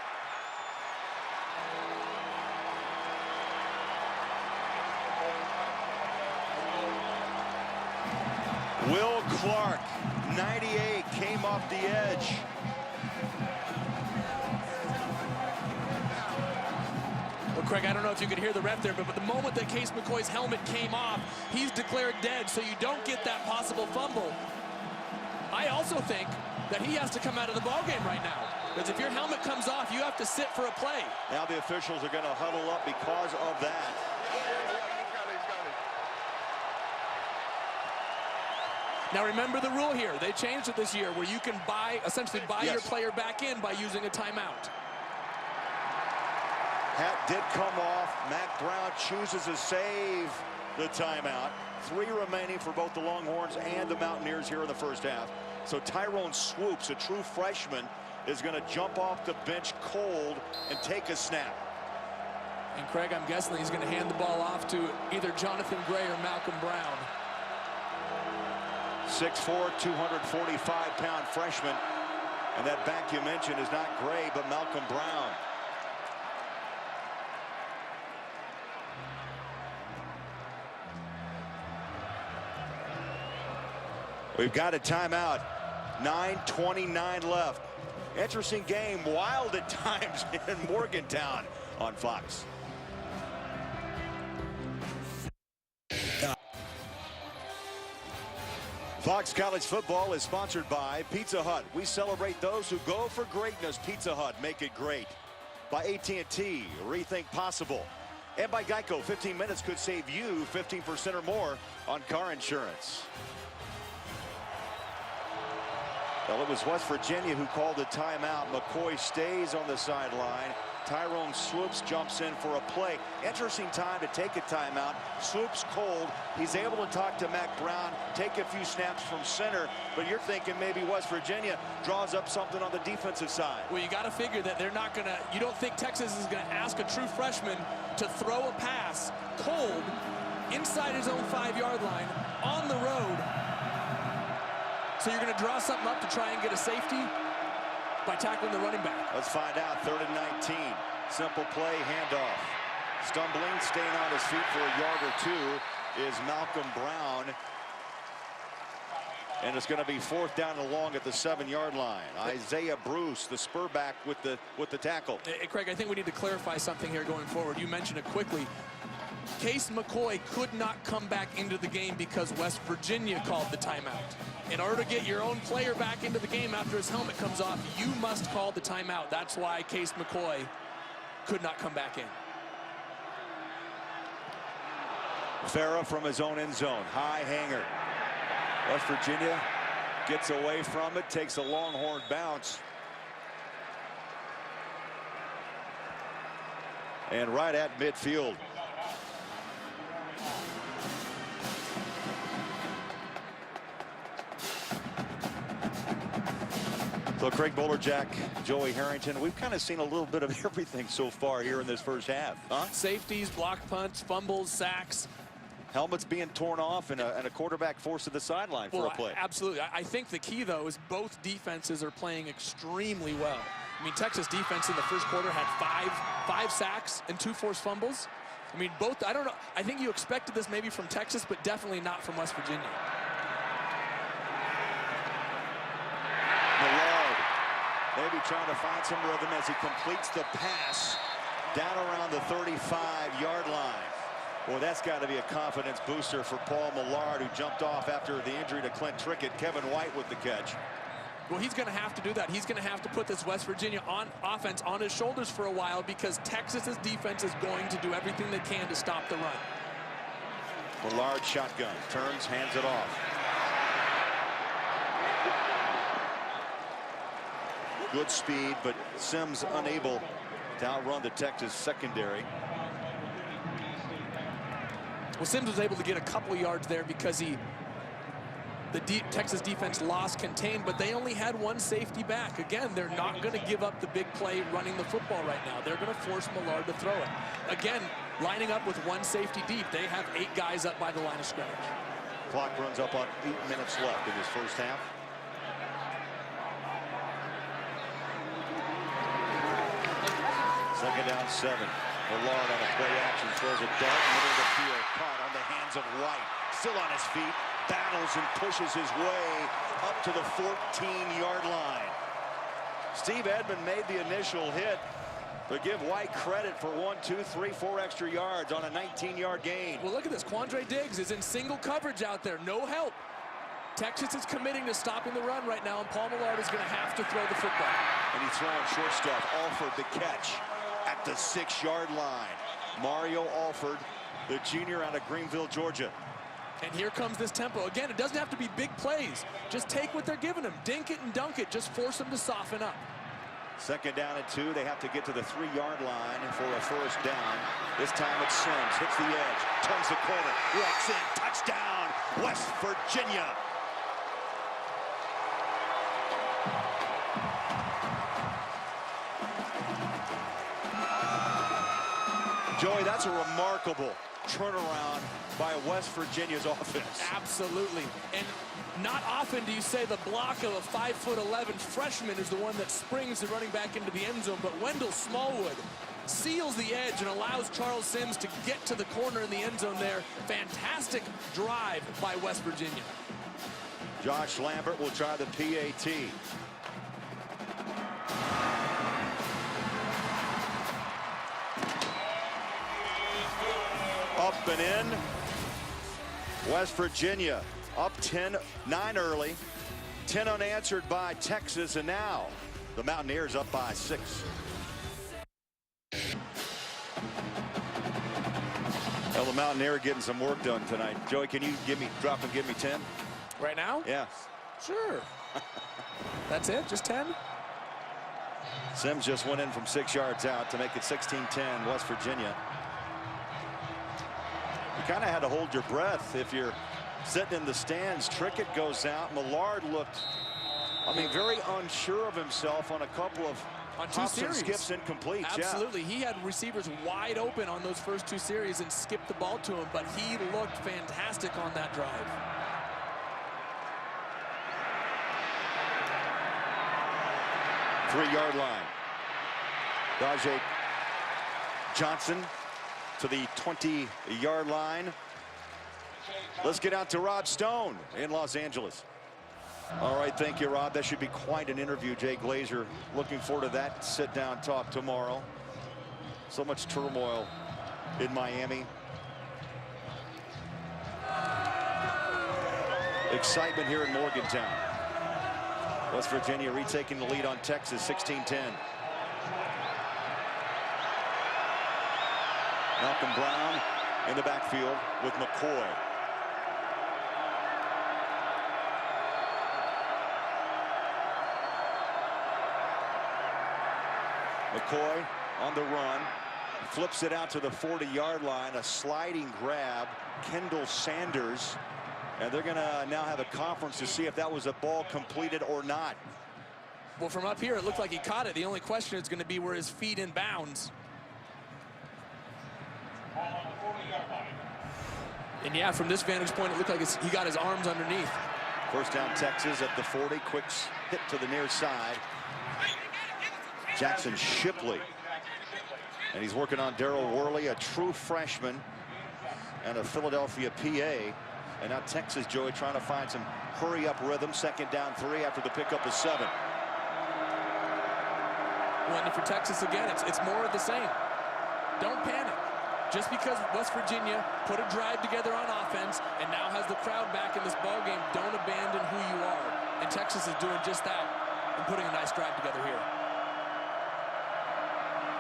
Will Clark, 98, came off the edge. Well, Craig, I don't know if you could hear the ref there, but the moment that Case McCoy's helmet came off, he's declared dead, so you don't get that possible fumble. I also think that he has to come out of the ballgame right now, because if your helmet comes off, you have to sit for a play. Now the officials are going to huddle up because of that. Now remember the rule here. They changed it this year where you can essentially buy your player back in by using a timeout. Hat did come off. Mack Brown chooses to save the timeout. 3 remaining for both the Longhorns and the Mountaineers here in the first half. So Tyrone Swoops, a true freshman, is going to jump off the bench cold and take a snap. And Craig, I'm guessing he's going to hand the ball off to either Jonathan Gray or Malcolm Brown. 6'4", 245-pound freshman. And that back you mentioned is not Gray, but Malcolm Brown. We've got a timeout. 9:29 left. Interesting game, wild at times in Morgantown on Fox. Fox College Football is sponsored by Pizza Hut. We celebrate those who go for greatness. Pizza Hut, make it great. By AT&T, rethink possible. And by Geico, 15 minutes could save you 15% or more on car insurance. Well, it was West Virginia who called the timeout. McCoy stays on the sideline. Tyrone Swoops jumps in for a play. Interesting time to take a timeout. Swoops cold. He's able to talk to Mack Brown, take a few snaps from center, but you're thinking maybe West Virginia draws up something on the defensive side. Well, you got to figure that they're not going to, you don't think Texas is going to ask a true freshman to throw a pass cold inside his own 5-yard line on the road. So you're going to draw something up to try and get a safety by tackling the running back. Let's find out. 3rd and 19. Simple play, handoff. Stumbling, staying on his feet for a yard or two is Malcolm Brown. And it's going to be 4th down and long at the 7-yard line. Isaiah Bruce, the spur back with the tackle. Hey, Craig, I think we need to clarify something here going forward. You mentioned it quickly. Case McCoy could not come back into the game because West Virginia called the timeout. In order to get your own player back into the game after his helmet comes off, you must call the timeout. That's why Case McCoy could not come back in. Farah from his own end zone. High hanger. West Virginia gets away from it, takes a Longhorn bounce. And right at midfield. So Craig Bolerjack, Joey Harrington, we've kind of seen a little bit of everything so far here in this first half, huh? Safeties, block punts, fumbles, sacks. Helmets being torn off and a quarterback forced to the sideline for a play. Absolutely. I think the key, though, is both defenses are playing extremely well. I mean, Texas defense in the first quarter had five sacks and 2 forced fumbles. I mean, both, I don't know. I think you expected this maybe from Texas, but definitely not from West Virginia. Maybe trying to find some rhythm as he completes the pass down around the 35-yard line. Boy, that's got to be a confidence booster for Paul Millard, who jumped off after the injury to Clint Trickett. Kevin White with the catch. Well, he's going to have to do that. He's going to have to put this West Virginia offense on his shoulders for a while because Texas's defense is going to do everything they can to stop the run. Millard shotgun, turns, hands it off. Good speed, but Sims unable to outrun the Texas secondary. Well, Sims was able to get a couple of yards there because the Texas defense lost contained, but they only had 1 safety back. Again, they're not going to give up the big play running the football right now. They're going to force Millard to throw it. Again, lining up with 1 safety deep. They have 8 guys up by the line of scrimmage. Clock runs up on 8 minutes left in this first half. Second down 7. Millard on a play action throws a dart middle of the field, caught on the hands of White. Still on his feet, battles and pushes his way up to the 14-yard line. Steve Edmond made the initial hit, but give White credit for 1, 2, 3, 4 extra yards on a 19-yard gain. Well, look at this. Quandre Diggs is in single coverage out there, no help. Texas is committing to stopping the run right now, and Paul Millard is going to have to throw the football. And he's throwing short stuff. Alford the catch at the 6-yard line. Mario Alford, the junior out of Greenville, Georgia. And here comes this tempo. Again, it doesn't have to be big plays. Just take what they're giving them. Dink it and dunk it. Just force them to soften up. Second down and 2. They have to get to the 3-yard line for a first down. This time it's Sims. Hits the edge. Turns the corner. Walks in. Touchdown, West Virginia. Joey, that's a remarkable turnaround by West Virginia's offense. Absolutely. And not often do you say the block of a 5'11" freshman is the one that springs the running back into the end zone, but Wendell Smallwood seals the edge and allows Charles Sims to get to the corner in the end zone there. Fantastic drive by West Virginia. Josh Lambert will try the PAT. Up and in. West Virginia up 10-9 early. 10 unanswered by Texas, and now the Mountaineers up by 6. Well, the Mountaineer getting some work done tonight. Joey, can you drop and give me 10? Right now? Yeah. Sure. That's it? Just 10? Sims just went in from 6 yards out to make it 16-10 West Virginia. You kind of had to hold your breath if you're sitting in the stands. Trickett goes out. Millard looked, I mean, very unsure of himself on a couple of hops and skips incomplete. Absolutely. He had receivers wide open on those first 2 series and skipped the ball to him, but he looked fantastic on that drive. Three-yard line. Dajay Johnson to the 20-yard line. Let's get out to Rob Stone in Los Angeles. All right, thank you, Rob. That should be quite an interview. Jay Glazer, looking forward to that sit-down talk tomorrow. So much turmoil in Miami. Excitement here in Morgantown. West Virginia retaking the lead on Texas, 16-10. Malcolm Brown in the backfield with McCoy. McCoy on the run, flips it out to the 40-yard line, a sliding grab. Kendall Sanders, and they're going to now have a conference to see if that was a ball completed or not. Well, from up here, it looked like he caught it. The only question is going to be where his feet in bounds. And yeah, from this vantage point, it looked like he got his arms underneath. First down, Texas at the 40. Quick hit to the near side. Jackson Shipley. And he's working on Daryl Worley, a true freshman and a Philadelphia PA. And now Texas, Joey, trying to find some hurry-up rhythm. Second down 3 after the pickup of 7. Well, and for Texas, again, it's more of the same. Don't panic. Just because West Virginia put a drive together on offense and now has the crowd back in this ball game, don't abandon who you are. And Texas is doing just that and putting a nice drive together here.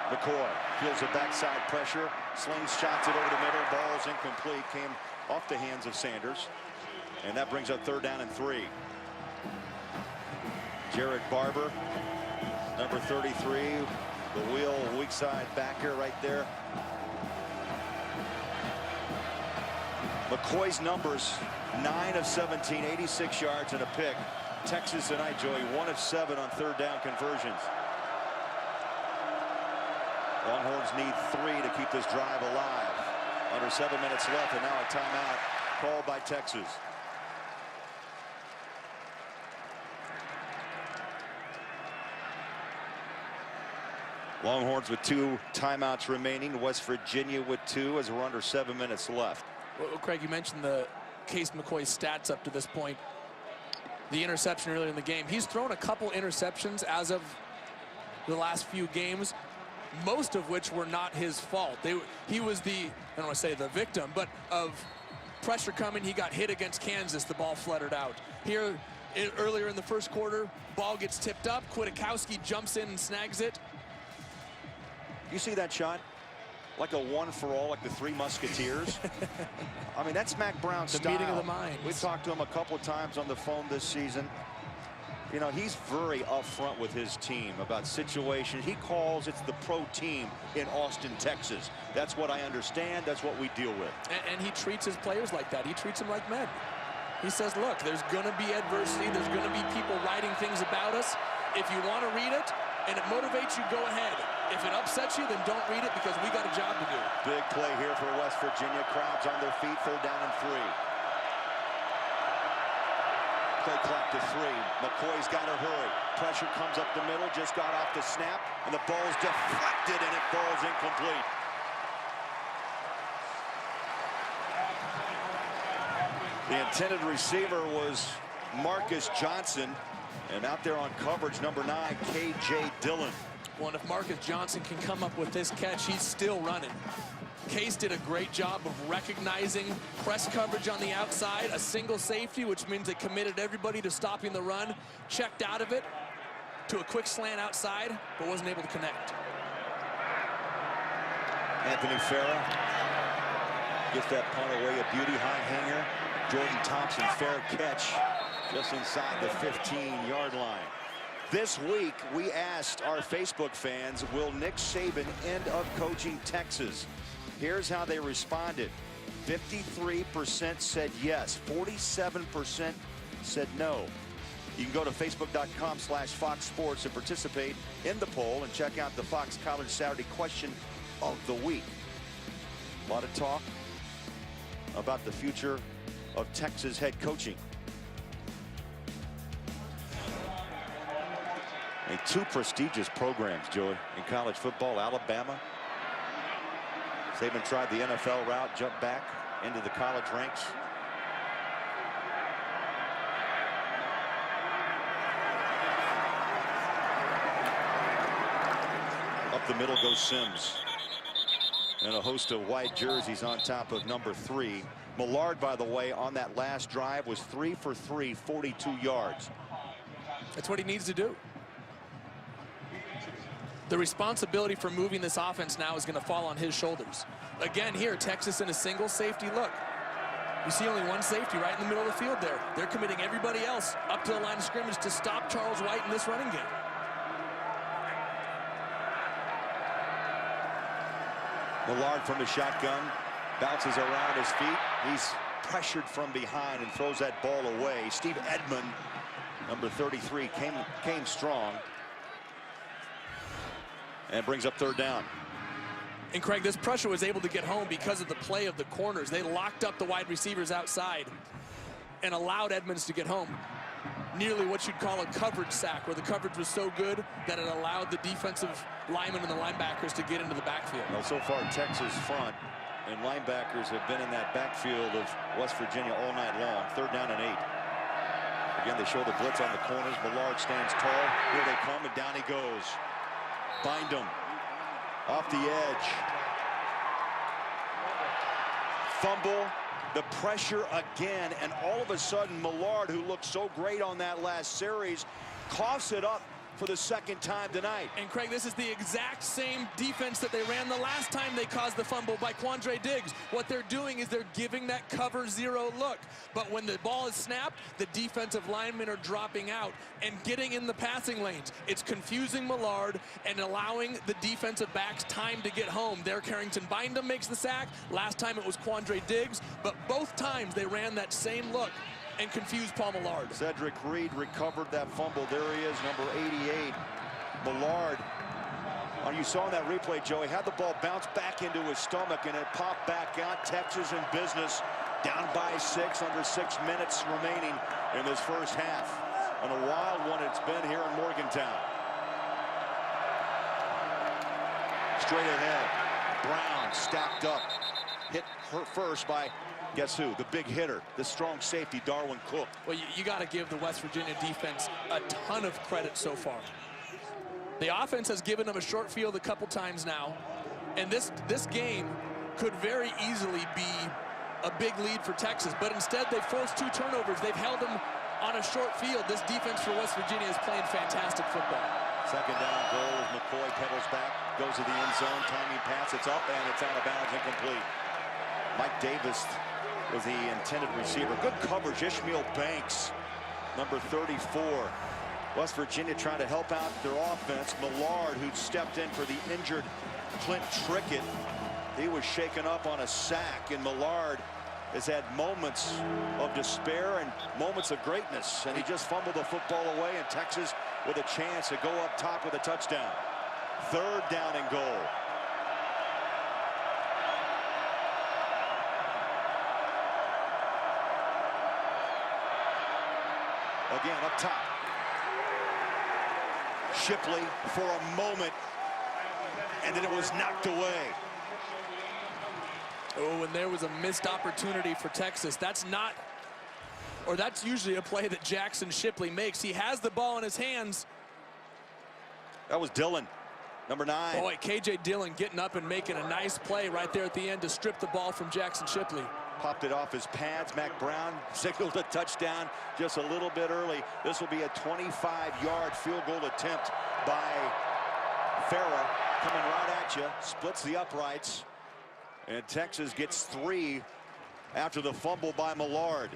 McCoy feels a backside pressure, slingshots it over the middle, ball's incomplete, came off the hands of Sanders. And that brings up 3rd down and 3. Jared Barber, number 33, the wheel weak side backer right there. McCoy's numbers, 9 of 17, 86 yards and a pick. Texas tonight, Joey, 1 of 7 on 3rd down conversions. Longhorns need 3 to keep this drive alive. Under 7 minutes left, and now a timeout called by Texas. Longhorns with 2 timeouts remaining. West Virginia with 2 as we're under 7 minutes left. Well, Craig, you mentioned the Case McCoy stats up to this point. The interception earlier in the game. He's thrown a couple interceptions as of the last few games, most of which were not his fault. He was the, I don't want to say the victim, but of pressure coming. He got hit against Kansas. The ball fluttered out. Here, earlier in the first quarter, ball gets tipped up. Kwiatkowski jumps in and snags it. You see that shot? Like a one-for-all, like the 3 Musketeers. I mean, that's Mack Brown's style. The meeting of the minds. We've talked to him a couple of times on the phone this season. You know, he's very upfront with his team about situations. He calls it's the pro team in Austin, Texas. That's what I understand. That's what we deal with. And he treats his players like that. He treats them like men. He says, look, there's going to be adversity. There's going to be people writing things about us. If you want to read it and it motivates you, go ahead. If it upsets you, then don't read it because we got a job to do. Big play here for West Virginia. Crowds on their feet. 3rd down and 3. Play clock to 3. McCoy's got to hurry. Pressure comes up the middle. Just got off the snap. And the ball's deflected and it falls incomplete. The intended receiver was Marcus Johnson. And out there on coverage, number 9, K.J. Dillon. Well, and if Marcus Johnson can come up with this catch, he's still running. Case did a great job of recognizing press coverage on the outside, a single safety, which means they committed everybody to stopping the run, checked out of it to a quick slant outside, but wasn't able to connect. Anthony Farah gets that punt away, a beauty high hanger. Jordan Thompson, fair catch just inside the 15-yard line. This week, we asked our Facebook fans, will Nick Saban end up coaching Texas? Here's how they responded. 53% said yes. 47% said no. You can go to facebook.com/Fox Sports and participate in the poll and check out the Fox College Saturday question of the week. A lot of talk about the future of Texas head coaching. Two prestigious programs, Joey, in college football. Alabama. Saban tried the NFL route, jumped back into the college ranks. Up the middle goes Sims. And a host of white jerseys on top of number 3. Millard, by the way, on that last drive was 3 for 3, 42 yards. That's what he needs to do. The responsibility for moving this offense now is going to fall on his shoulders. Again here, Texas in a single safety look. You see only one safety right in the middle of the field there. They're committing everybody else up to the line of scrimmage to stop Charles White in this running game. Millard from the shotgun, bounces around his feet. He's pressured from behind and throws that ball away. Steve Edmond, number 33, came strong. And brings up third down. And Craig, this pressure was able to get home because of the play of the corners. They locked up the wide receivers outside and allowed Edmonds to get home. Nearly what you'd call a coverage sack, where the coverage was so good that it allowed the defensive linemen and the linebackers to get into the backfield. Well, so far, Texas front and linebackers have been in that backfield of West Virginia all night long. Third down and 8. Again, they show the blitz on the corners. Millard stands tall. Here they come, and down he goes. Bind him off the edge. Fumble, the pressure again, and all of a sudden Millard, who looked so great on that last series, coughs it up for the second time tonight. And Craig, this is the exact same defense that they ran the last time they caused the fumble by Quandre Diggs. What they're doing is they're giving that cover 0 look. But when the ball is snapped, the defensive linemen are dropping out and getting in the passing lanes. It's confusing Millard and allowing the defensive backs time to get home. There, Carrington Bindum makes the sack. Last time it was Quandre Diggs, but both times they ran that same look and confused Paul Millard. Cedric Reed recovered that fumble. There he is, number 88. Millard, you saw in that replay, Joey, had the ball bounce back into his stomach and it popped back out. Texas in business, down by 6, under 6 minutes remaining in this first half. And a wild one it's been here in Morgantown. Straight ahead, Brown stacked up, hit first by, guess who? The big hitter, the strong safety, Darwin Cook. Well, you got to give the West Virginia defense a ton of credit so far. The offense has given them a short field a couple times now, and this game could very easily be a big lead for Texas, but instead they forced 2 turnovers. They've held them on a short field. This defense for West Virginia is playing fantastic football. Second down goal as McCoy pedals back, goes to the end zone, timing pass, it's up and it's out of bounds, incomplete. Mike Davis was the intended receiver. Good coverage, Ishmael Banks, number 34. West Virginia trying to help out their offense. Millard, who stepped in for the injured Clint Trickett, he was shaken up on a sack, and Millard has had moments of despair and moments of greatness, and he just fumbled the football away, and Texas with a chance to go up top with a touchdown. Third down and goal. Again, up top. Shipley for a moment, and then it was knocked away. Oh, and there was a missed opportunity for Texas. That's usually a play that Jackson Shipley makes. He has the ball in his hands. That was Dillon, number 9. Boy, KJ Dillon getting up and making a nice play right there at the end to strip the ball from Jackson Shipley. Popped it off his pads. Mack Brown signaled a touchdown just a little bit early. This will be a 25-yard field goal attempt by Farah, coming right at you, splits the uprights, and Texas gets 3 after the fumble by Millard.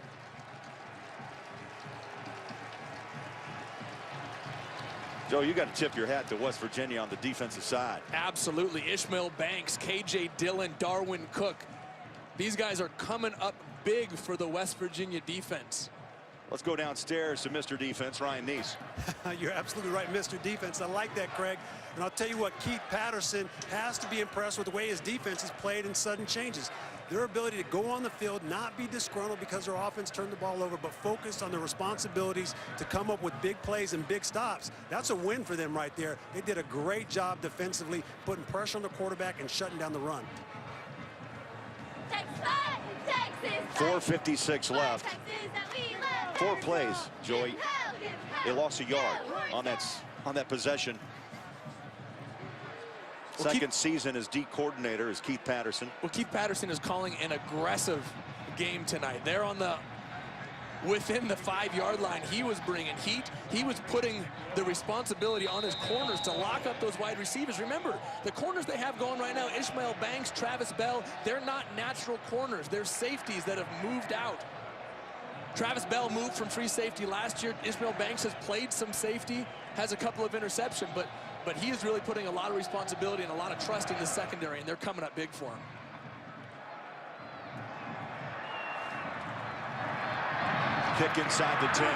Joe, you got to tip your hat to West Virginia on the defensive side. Absolutely. Ishmael Banks, KJ Dillon, Darwin Cook. These guys are coming up big for the West Virginia defense. Let's go downstairs to Mr. Defense, Ryan Neese. You're absolutely right, Mr. Defense. I like that, Craig. And I'll tell you what, Keith Patterson has to be impressed with the way his defense is played in sudden changes. Their ability to go on the field, not be disgruntled because their offense turned the ball over, but focus on their responsibilities to come up with big plays and big stops. That's a win for them right there. They did a great job defensively, putting pressure on the quarterback and shutting down the run. 4:56 left. 4 plays, Joey. They lost a yard on that possession. Second season as D coordinator is Keith Patterson. Well, Keith Patterson is calling an aggressive game tonight. They're on within the 5-yard line. He was bringing heat. He was putting the responsibility on his corners to lock up those wide receivers. Remember, the corners they have going right now, Ishmael Banks, Travis Bell, they're not natural corners. They're safeties that have moved out. Travis Bell moved from free safety last year. Ishmael Banks has played some safety, has a couple of interceptions, but he is really putting a lot of responsibility and a lot of trust in the secondary, and they're coming up big for him. Kick inside the 10.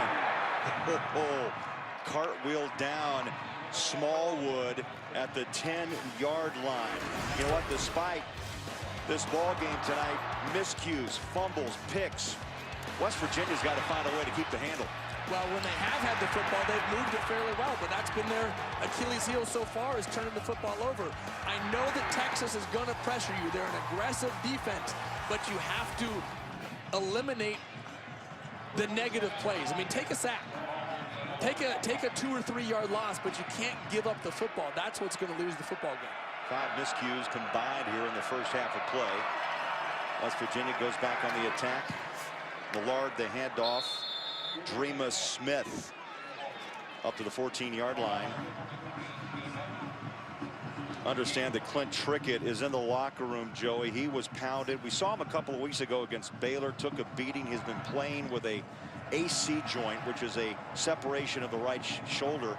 Cartwheel down Smallwood at the 10-yard line. You know what? Despite this ball game tonight, miscues, fumbles, picks, West Virginia's got to find a way to keep the handle. Well, when they have had the football, they've moved it fairly well, but that's been their Achilles heel so far, is turning the football over. I know that Texas is going to pressure you. They're an aggressive defense, but you have to eliminate the negative plays. I mean, take a sack. Take a 2 or 3 yard loss, but you can't give up the football. That's what's going to lose the football game. 5 miscues combined here in the first half of play. West Virginia goes back on the attack. Millard, the handoff. Dreama Smith up to the 14-yard line. Understand that Clint Trickett is in the locker room, Joey. He was pounded. We saw him a couple of weeks ago against Baylor, took a beating. He's been playing with a AC joint, which is a separation of the right shoulder,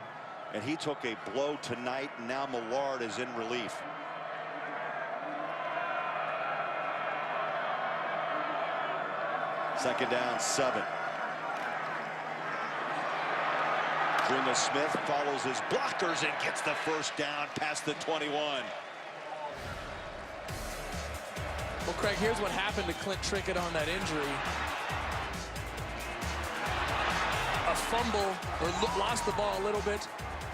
and he took a blow tonight, and now Millard is in relief. Second down, 7. Dreama Smith follows his blockers and gets the first down past the 21. Well, Craig, here's what happened to Clint Trickett on that injury. A fumble, or lost the ball a little bit.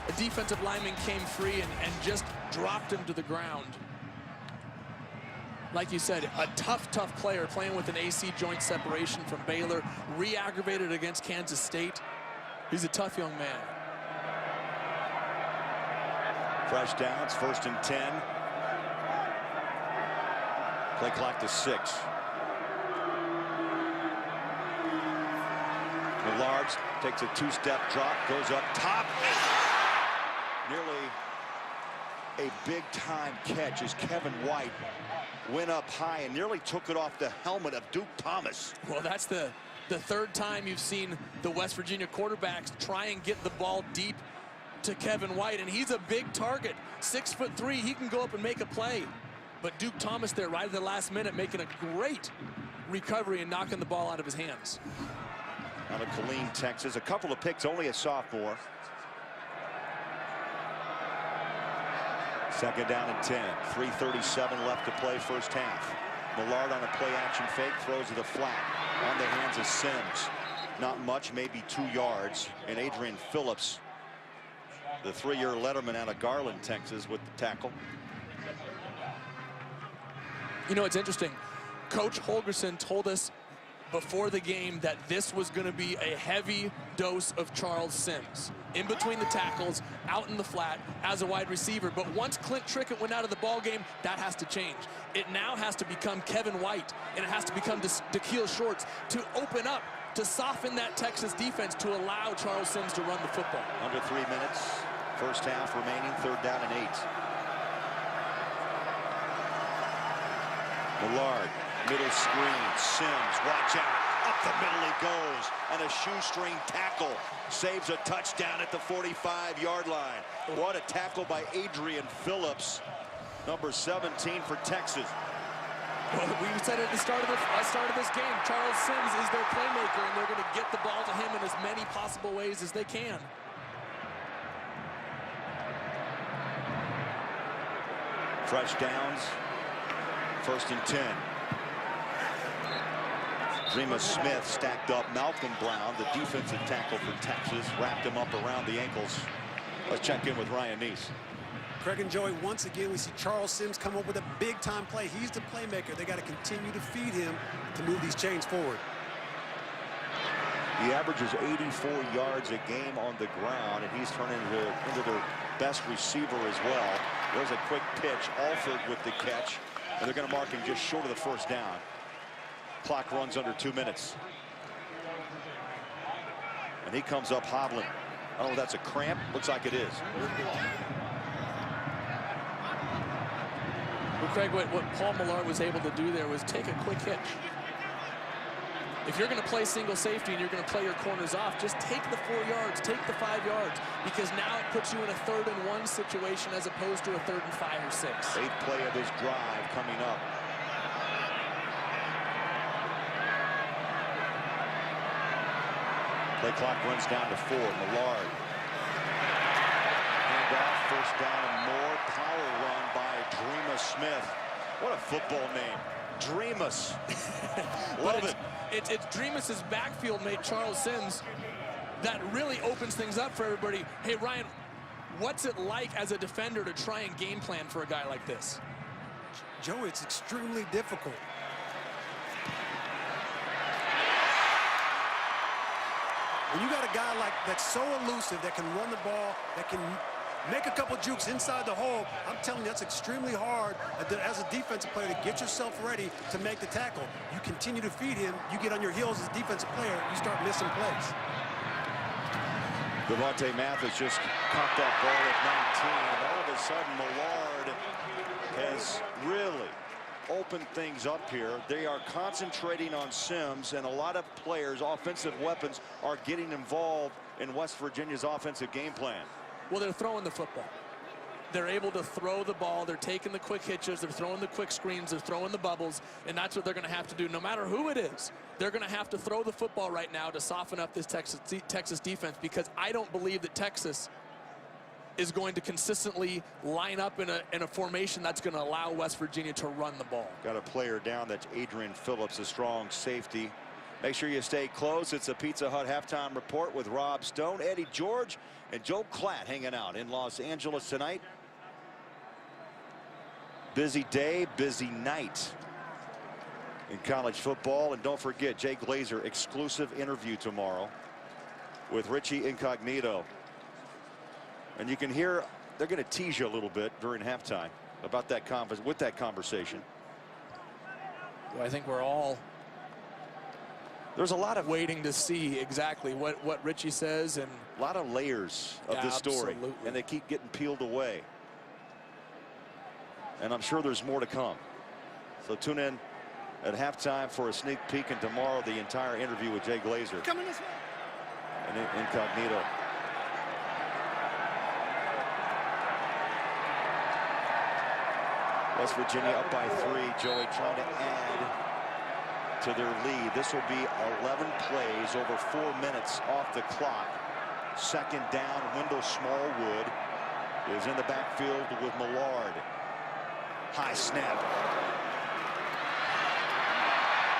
A defensive lineman came free and just dropped him to the ground. Like you said, a tough player playing with an AC joint separation from Baylor, re-aggravated against Kansas State. He's a tough young man. Fresh downs, 1st and 10. Play clock to 6. Millard takes a 2-step drop, goes up top. Nearly a big-time catch as Kevin White went up high and nearly took it off the helmet of Duke Thomas. Well, that's the 3rd time you've seen the West Virginia quarterbacks try and get the ball deep to Kevin White, and he's a big target. 6'3", he can go up and make a play. But Duke Thomas there right at the last minute making a great recovery and knocking the ball out of his hands. Out of Killeen, Texas, a couple of picks, only a sophomore. Second down and 10. 3:37 left to play first half. Millard on a play-action fake, throws it a flat on the hands of Sims. Not much, maybe 2 yards. And Adrian Phillips, the 3-year letterman out of Garland, Texas, with the tackle. You know, it's interesting. Coach Holgorsen told us before the game that this was going to be a heavy dose of Charles Sims. In between the tackles, out in the flat, as a wide receiver. But once Clint Trickett went out of the ball game, that has to change. It now has to become Kevin White, and it has to become Dakeil Shorts to open up, to soften that Texas defense, to allow Charles Sims to run the football. Under 3 minutes, first half remaining, 3rd down and 8. Millard, middle screen, Sims, watch out. Up the middle he goes, and a shoestring tackle saves a touchdown at the 45-yard line. What a tackle by Adrian Phillips, number 17 for Texas. Well, we said at the start of this game, Charles Sims is their playmaker, and they're going to get the ball to him in as many possible ways as they can. Fresh downs, 1st and 10. Dreamus Smith stacked up Malcolm Brown, the defensive tackle for Texas, wrapped him up around the ankles. Let's check in with Ryan Neese. Craig and Joey, once again, we see Charles Sims come up with a big-time play. He's the playmaker. They got to continue to feed him to move these chains forward. He averages 84 yards a game on the ground, and he's turned into their best receiver as well. There's a quick pitch, Alford with the catch, and they're going to mark him just short of the 1st down. Clock runs under 2 minutes. And he comes up hobbling. I don't know if that's a cramp. Looks like it is. Well, Craig, what Paul Millard was able to do there was take a quick hitch. If you're going to play single safety and you're going to play your corners off, just take the 4 yards, take the 5 yards, because now it puts you in a 3rd and 1 situation as opposed to a 3rd and 5 or 6. 8th play of his drive coming up. Play clock runs down to 4. Millard. Handoff, 1st down and more. Power run by Dreamus Smith. What a football name. Dreamus. Love it. It's Dreamus's backfield mate, Charles Sims, that really opens things up for everybody. Hey, Ryan, what's it like as a defender to try and game plan for a guy like this? Joey, it's extremely difficult. When you got a guy like that's so elusive, that can run the ball, that can make a couple jukes inside the hole, I'm telling you, that's extremely hard as a defensive player to get yourself ready to make the tackle. You continue to feed him, you get on your heels as a defensive player, you start missing plays. Devontae Mathis just caught that ball at 19, and all of a sudden Millard has really opened things up here. They are concentrating on Sims, and a lot of players, offensive weapons, are getting involved in West Virginia's offensive game plan. Well, they're throwing the football. They're able to throw the ball. They're taking the quick hitches. They're throwing the quick screens. They're throwing the bubbles. And that's what they're going to have to do. No matter who it is, they're going to have to throw the football right now to soften up this Texas defense, because I don't believe that Texas is going to consistently line up in a formation that's going to allow West Virginia to run the ball. Got a player down. That's Adrian Phillips, a strong safety. Make sure you stay close. It's a Pizza Hut halftime report with Rob Stone, Eddie George, and Joe Klatt hanging out in Los Angeles tonight. Busy day, busy night in college football. And don't forget, Jay Glazer, exclusive interview tomorrow with Richie Incognito. And you can hear they're going to tease you a little bit during halftime about that conversation. Well, I think we're all there's a lot of waiting to see exactly what Richie says, and a lot of layers of this story, absolutely. and they keep getting peeled away. And I'm sure there's more to come. So tune in at halftime for a sneak peek, and tomorrow the entire interview with Jay Glazer. Coming this way. And Incognito. West Virginia up by 3. Joey trying to add to their lead. This will be 11 plays over 4 minutes off the clock. 2nd down. Wendell Smallwood is in the backfield with Millard. High snap.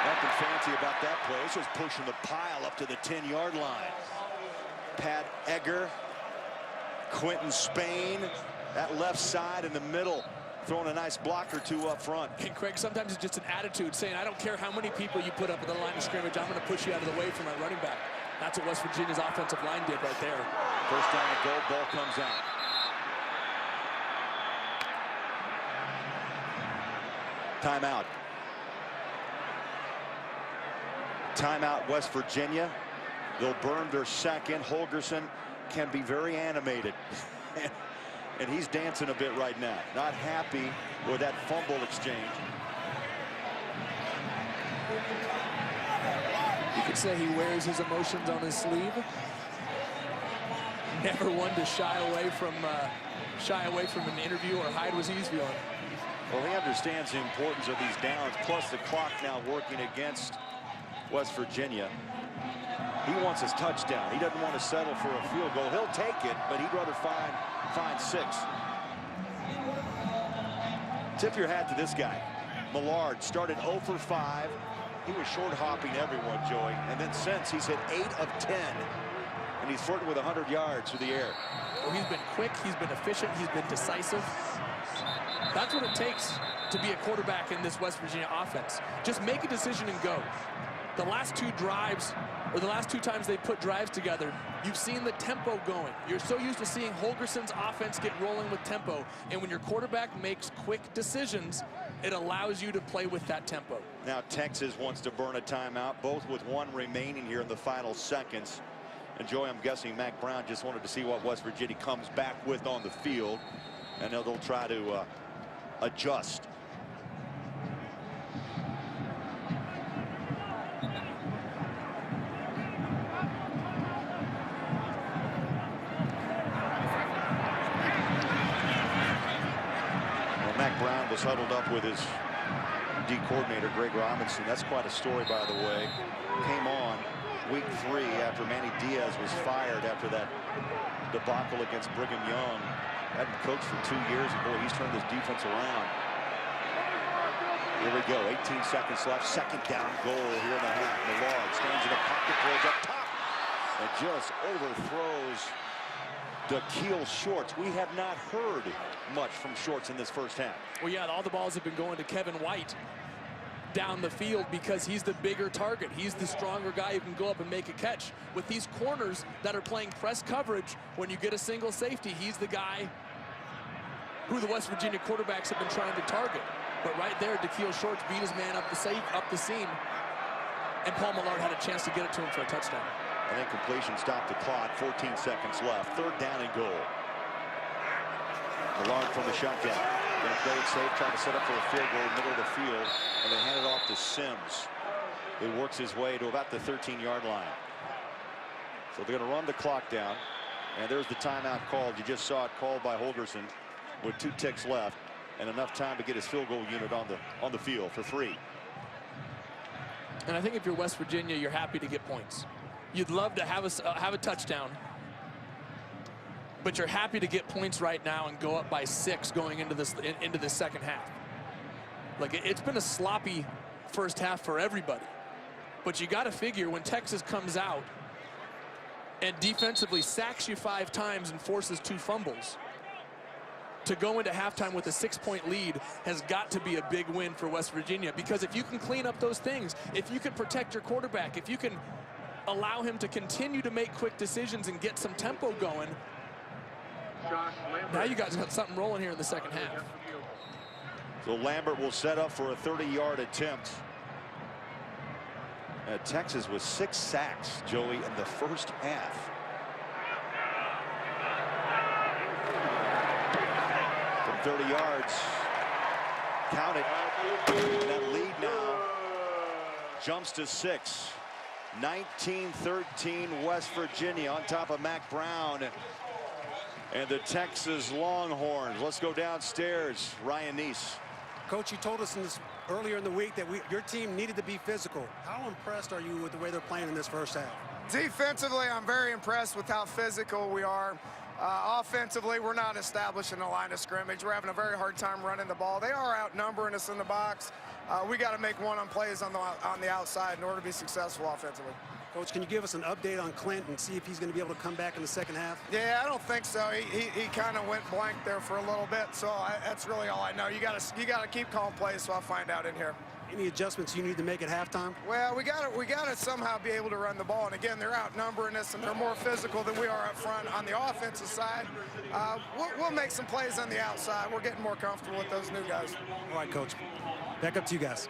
Nothing fancy about that play. It's just pushing the pile up to the 10-yard line. Pat Egger, Quentin Spain, that left side in the middle, throwing a nice block or two up front. And Craig, sometimes it's just an attitude saying, I don't care how many people you put up at the line of scrimmage, I'm going to push you out of the way for my running back. That's what West Virginia's offensive line did right there. 1st down and goal, ball comes out. Timeout. Timeout, West Virginia. They'll burn their 2nd. Holgorsen can be very animated. And he's dancing a bit right now. Not happy with that fumble exchange. He could say he wears his emotions on his sleeve. Never one to shy away from an interview or hide what he's feeling. Well, he understands the importance of these downs, plus the clock now working against West Virginia. He wants his touchdown. He doesn't want to settle for a field goal. He'll take it, but he'd rather find 6. Tip your hat to this guy. Millard started 0 for 5. He was short hopping everyone, Joey. And then since, he's hit 8 of 10. And he's flirting with 100 yards through the air. Well, he's been quick, he's been efficient, he's been decisive. That's what it takes to be a quarterback in this West Virginia offense. Just make a decision and go. The last 2 drives, or the last 2 times they put drives together, you've seen the tempo going. You're so used to seeing Holgerson's offense get rolling with tempo. And when your quarterback makes quick decisions, it allows you to play with that tempo. Now Texas wants to burn a timeout, both with 1 remaining here in the final seconds. And Joey, I'm guessing Mack Brown just wanted to see what West Virginia comes back with on the field. And they'll try to adjust. Mack Brown was huddled up with his D coordinator, Greg Robinson. That's quite a story, by the way. Came on week 3 after Manny Diaz was fired after that debacle against Brigham Young. Hadn't coached for 2 years, and boy, he's turned this defense around. Here we go, 18 seconds left. 2nd down goal here in the half. Millard stands in the pocket, throws up top, and just overthrows Da'Keil Shorts. We have not heard much from Shorts in this first half. Well, yeah, all the balls have been going to Kevin White down the field because he's the bigger target. He's the stronger guy who can go up and make a catch. With these corners that are playing press coverage, when you get a single safety, he's the guy who the West Virginia quarterbacks have been trying to target. But right there, Da'Keil Shorts beat his man up the seam, and Paul Millard had a chance to get it to him for a touchdown. I think completion stopped the clock. 14 seconds left. 3rd down and goal. Millard from the shotgun. Going to play it safe, trying to set up for a field goal in the middle of the field, and they hand it off to Sims. He works his way to about the 13-yard line. So they're going to run the clock down, and there's the timeout called. You just saw it called by Holgerson with 2 ticks left and enough time to get his field goal unit on the field for 3. And I think if you're West Virginia, you're happy to get points. You'd love to have a touchdown, but you're happy to get points right now and go up by 6 going into this second half. Like, it's been a sloppy first half for everybody, but you got to figure when Texas comes out and defensively sacks you 5 times and forces 2 fumbles, to go into halftime with a 6-point lead has got to be a big win for West Virginia, because if you can clean up those things, if you can protect your quarterback, if you can allow him to continue to make quick decisions and get some tempo going, now you guys got something rolling here in the second half. So Lambert will set up for a 30-yard attempt. Texas with 6 sacks, Joey, in the first half. From 30 yards, count it. And that lead now jumps to 6. 19-13 West Virginia on top of Mack Brown and the Texas Longhorns. Let's go downstairs. Ryan Neese. Coach, you told us earlier in the week that your team needed to be physical. How impressed are you with the way they're playing in this first half? Defensively, I'm very impressed with how physical we are. Offensively, we're not establishing a line of scrimmage. We're having a very hard time running the ball. They are outnumbering us in the box. We got to make one-on plays on the outside in order to be successful offensively. Coach, can you give us an update on Clint and see if he's going to be able to come back in the second half? Yeah, I don't think so. He kind of went blank there for a little bit, so that's really all I know. You got to keep calling plays, so I'll find out in here. Any adjustments you need to make at halftime? Well, we got to somehow be able to run the ball, and again, they're outnumbering us, and they're more physical than we are up front. On the offensive side, we'll make some plays on the outside. We're getting more comfortable with those new guys. All right, Coach. Back up to you guys.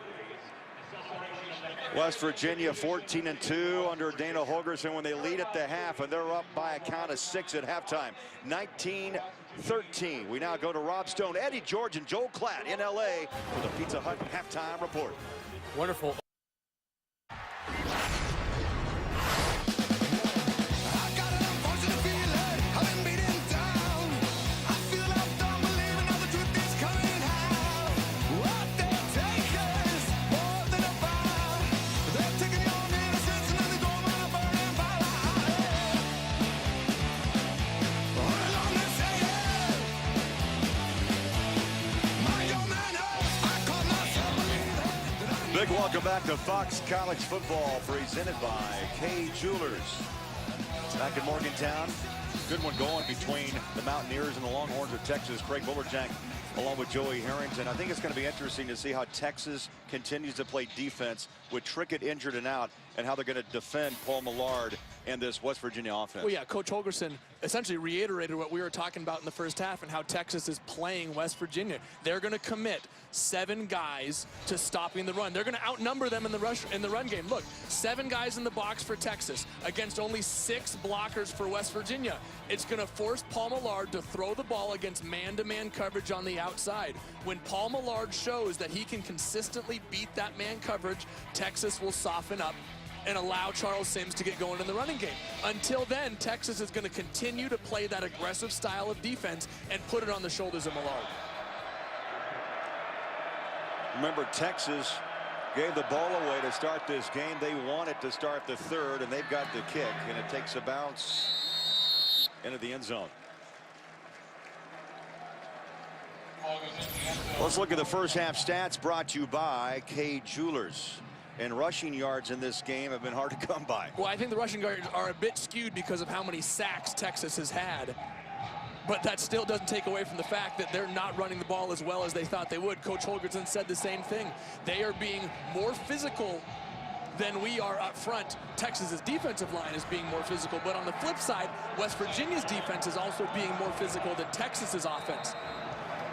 West Virginia 14-2 under Dana Holgerson when they lead at the half, and they're up by a count of 6 at halftime. 19-13. We now go to Rob Stone, Eddie George, and Joel Klatt in LA with a Pizza Hut halftime report. Wonderful. Welcome back to Fox College Football, presented by Kay Jewelers. Back in Morgantown, good one going between the Mountaineers and the Longhorns of Texas. Craig Bolerjack along with Joey Harrington. I think it's going to be interesting to see how Texas continues to play defense with Trickett injured and out, and how they're going to defend Paul Millard and this West Virginia offense. Well, yeah, Coach Holgorsen essentially reiterated what we were talking about in the first half and how Texas is playing West Virginia. They're going to commit 7 guys to stopping the run. They're going to outnumber them in the run game. Look, 7 guys in the box for Texas against only 6 blockers for West Virginia. It's going to force Paul Millard to throw the ball against man-to-man coverage on the outside. When Paul Millard shows that he can consistently beat that man coverage, Texas will soften up and allow Charles Sims to get going in the running game. Until then, Texas is going to continue to play that aggressive style of defense and put it on the shoulders of Millard. Remember, Texas gave the ball away to start this game. They wanted to start the third, and they've got the kick, and it takes a bounce into the end zone. Let's look at the first half stats brought to you by Kay Jewelers. And rushing yards in this game have been hard to come by. Well, I think the rushing yards are a bit skewed because of how many sacks Texas has had. But that still doesn't take away from the fact that they're not running the ball as well as they thought they would. Coach Holgorsen said the same thing. They are being more physical than we are up front. Texas's defensive line is being more physical. But on the flip side, West Virginia's defense is also being more physical than Texas's offense.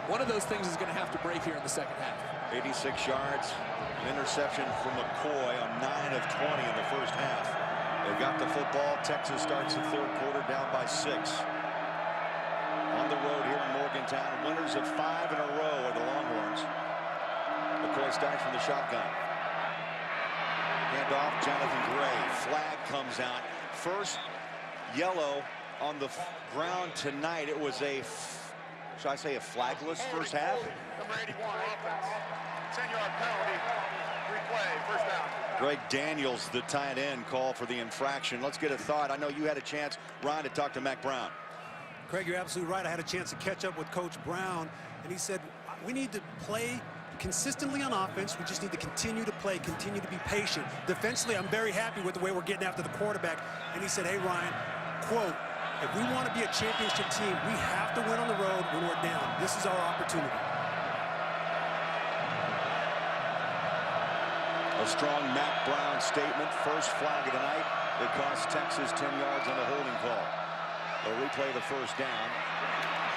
One of those things is going to have to break here in the second half. 86 yards, an interception from McCoy on 9 of 20 in the first half. They've got the football. Texas starts the third quarter down by 6. On the road here in Morgantown, winners of 5 in a row are the Longhorns. McCoy starts from the shotgun. Hand off, Jonathan Gray. Flag comes out. First yellow on the ground tonight. It was a, should I say, a flagless first half? Number 81, offense. 10-yard penalty. Replay, first down. Greg Daniels, the tight end, call for the infraction. Let's get a thought. I know you had a chance, Ryan, to talk to Mack Brown. Craig, you're absolutely right. I had a chance to catch up with Coach Brown, and he said, we need to play consistently on offense. We just need to continue to play, continue to be patient. Defensively, I'm very happy with the way we're getting after the quarterback. And he said, hey, Ryan, quote, if we want to be a championship team, we have to win on the road when we're down. This is our opportunity. A strong Mack Brown statement. First flag of the night. It cost Texas 10 yards on the holding call. They'll replay the first down.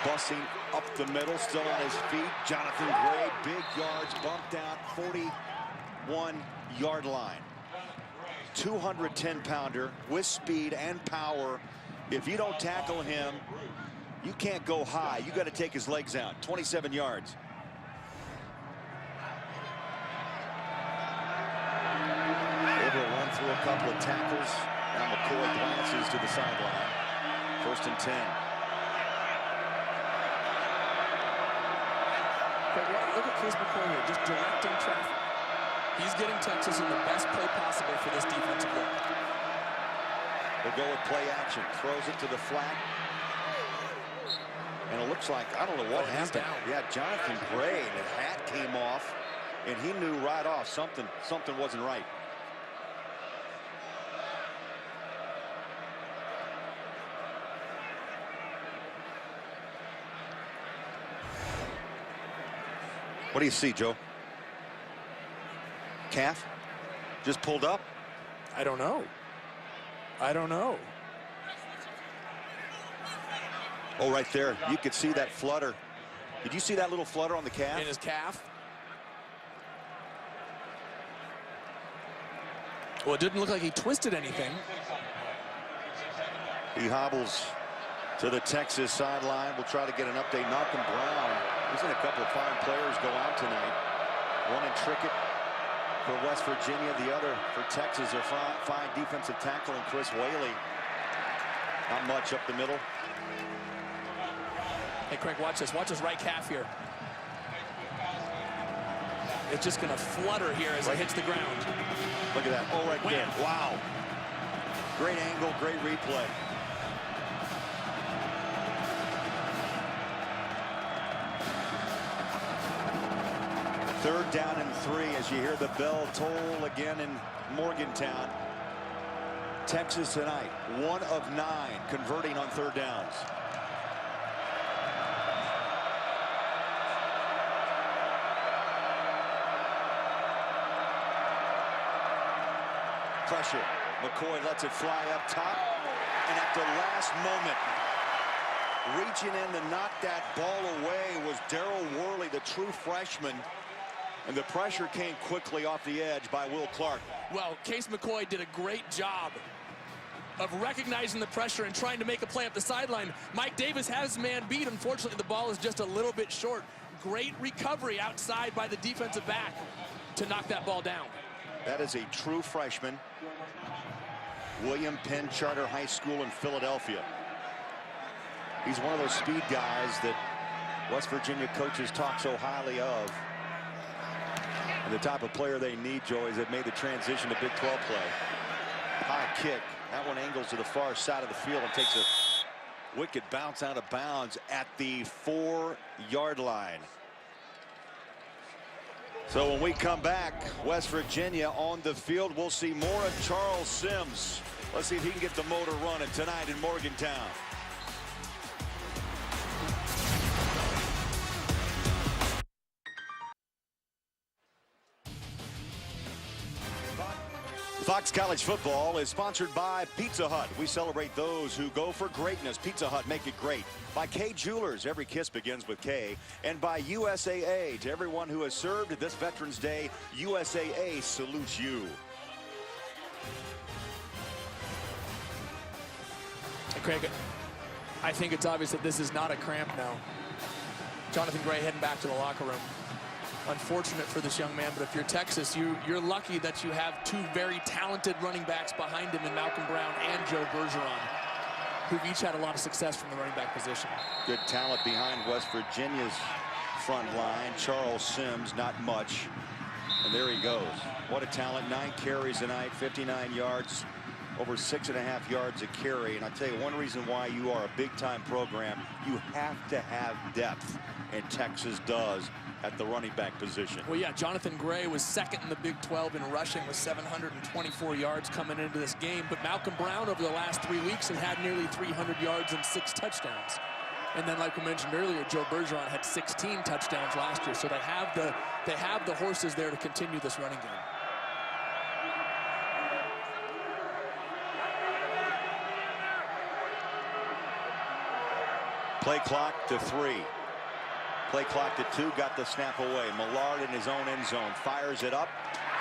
Bussing up the middle, still on his feet. Jonathan Gray, big yards, bumped out, 41-yard line. 210-pounder with speed and power. If you don't tackle him, you can't go high. You got to take his legs out. 27 yards. Able to run through a couple of tackles. Now McCoy glances to the sideline. First and 10. Look at Case McCoy here, just directing traffic. He's getting Texas in the best play possible for this defensive look. They'll go with play action. Throws it to the flat. And it looks like, I don't know what happened. Yeah, Jonathan Gray, and his hat came off. And he knew right off something wasn't right. What do you see, Joe? Calf? Just pulled up? I don't know. I don't know. Oh, right there. You could see that flutter. Did you see that little flutter on the calf? In his calf? Well, it didn't look like he twisted anything. He hobbles to the Texas sideline. We'll try to get an update. Malcolm Brown. We've seen a couple of fine players go out tonight. One in Trickett for West Virginia, the other for Texas. Their fine defensive tackle, and Chris Whaley. Not much up the middle. Hey, Craig, watch this. Watch his right calf here. It's just going to flutter here as it hits the ground. Look at that. Oh, right there. Wow. Great angle, great replay. 3rd down and 3 as you hear the bell toll again in Morgantown. Texas tonight, 1 of 9 converting on 3rd downs. Pressure. McCoy lets it fly up top, and at the last moment, reaching in to knock that ball away was Daryl Worley, the true freshman, and the pressure came quickly off the edge by Will Clark. Well, Case McCoy did a great job of recognizing the pressure and trying to make a play up the sideline. Mike Davis has man beat. Unfortunately, the ball is just a little bit short. Great recovery outside by the defensive back to knock that ball down. That is a true freshman. William Penn Charter High School in Philadelphia. He's one of those speed guys that West Virginia coaches talk so highly of. And the type of player they need, Joey, is that made the transition to Big 12 play. High kick. That one angles to the far side of the field and takes a wicked bounce out of bounds at the 4-yard line. So when we come back, West Virginia on the field, we'll see more of Charles Sims. Let's see if he can get the motor running tonight in Morgantown. Fox College Football is sponsored by Pizza Hut. We celebrate those who go for greatness. Pizza Hut, make it great. By Kay Jewelers, every kiss begins with K. And by USAA, to everyone who has served this Veterans Day, USAA salutes you. Craig, I think it's obvious that this is not a cramp now. Jonathan Gray heading back to the locker room. Unfortunate for this young man, but if you're Texas, you're lucky that you have 2 very talented running backs behind him in Malcolm Brown and Joe Bergeron, who've each had a lot of success from the running back position. Good talent behind West Virginia's front line. Charles Sims, not much. And there he goes. What a talent. 9 carries tonight, 59 yards, over 6.5 yards a carry. And I'll tell you, one reason why you are a big-time program, you have to have depth, and Texas does at the running back position. Well, yeah, Jonathan Gray was 2nd in the Big 12 in rushing with 724 yards coming into this game. But Malcolm Brown over the last 3 weeks has had nearly 300 yards and 6 touchdowns. And then, like we mentioned earlier, Joe Bergeron had 16 touchdowns last year. So they have the horses there to continue this running game. Play clock to 3. Play clock to 2, got the snap away. Millard in his own end zone, fires it up.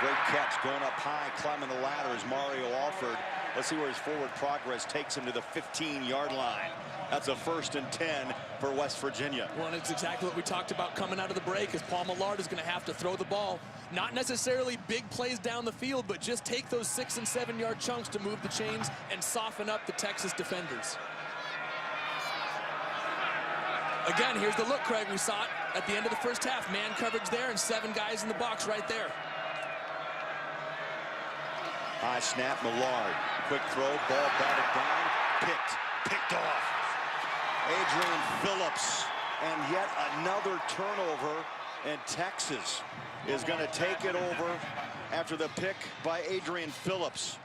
Great catch, going up high, climbing the ladder is Mario Alford. Let's see where his forward progress takes him to the 15-yard line. That's a 1st and 10 for West Virginia. Well, and it's exactly what we talked about coming out of the break, as Paul Millard is going to have to throw the ball. Not necessarily big plays down the field, but just take those 6- and 7-yard chunks to move the chains and soften up the Texas defenders. Again, here's the look, Craig. We saw it at the end of the first half. Man coverage there and 7 guys in the box right there. High snap, Millard. Quick throw, ball batted down, picked off. Adrian Phillips, and yet another turnover, and Texas is going to take it over after the pick by Adrian Phillips.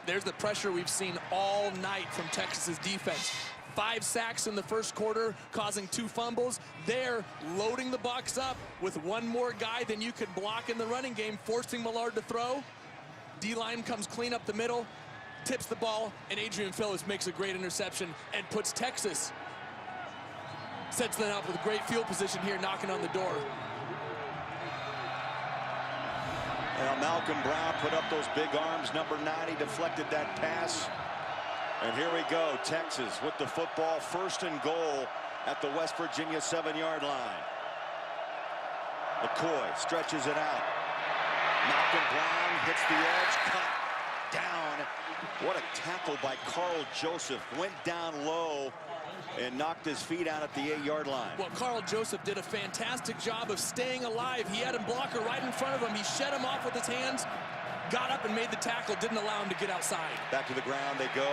There's the pressure we've seen all night from Texas's defense. 5 sacks in the first quarter, causing 2 fumbles. They're loading the box up with 1 more guy than you could block in the running game, forcing Millard to throw. D-line comes clean up the middle, tips the ball, and Adrian Phillips makes a great interception and puts Texas, sets them up with a great field position here, knocking on the door. Now Malcolm Brown put up those big arms. Number 90 deflected that pass. And here we go, Texas with the football, 1st and goal at the West Virginia 7-yard line. McCoy stretches it out. Malcolm Brown hits the edge, cut down. What a tackle by Carl Joseph. Went down low and knocked his feet out at the 8-yard line. Well, Carl Joseph did a fantastic job of staying alive. He had a blocker right in front of him. He shed him off with his hands, got up and made the tackle, didn't allow him to get outside. Back to the ground they go.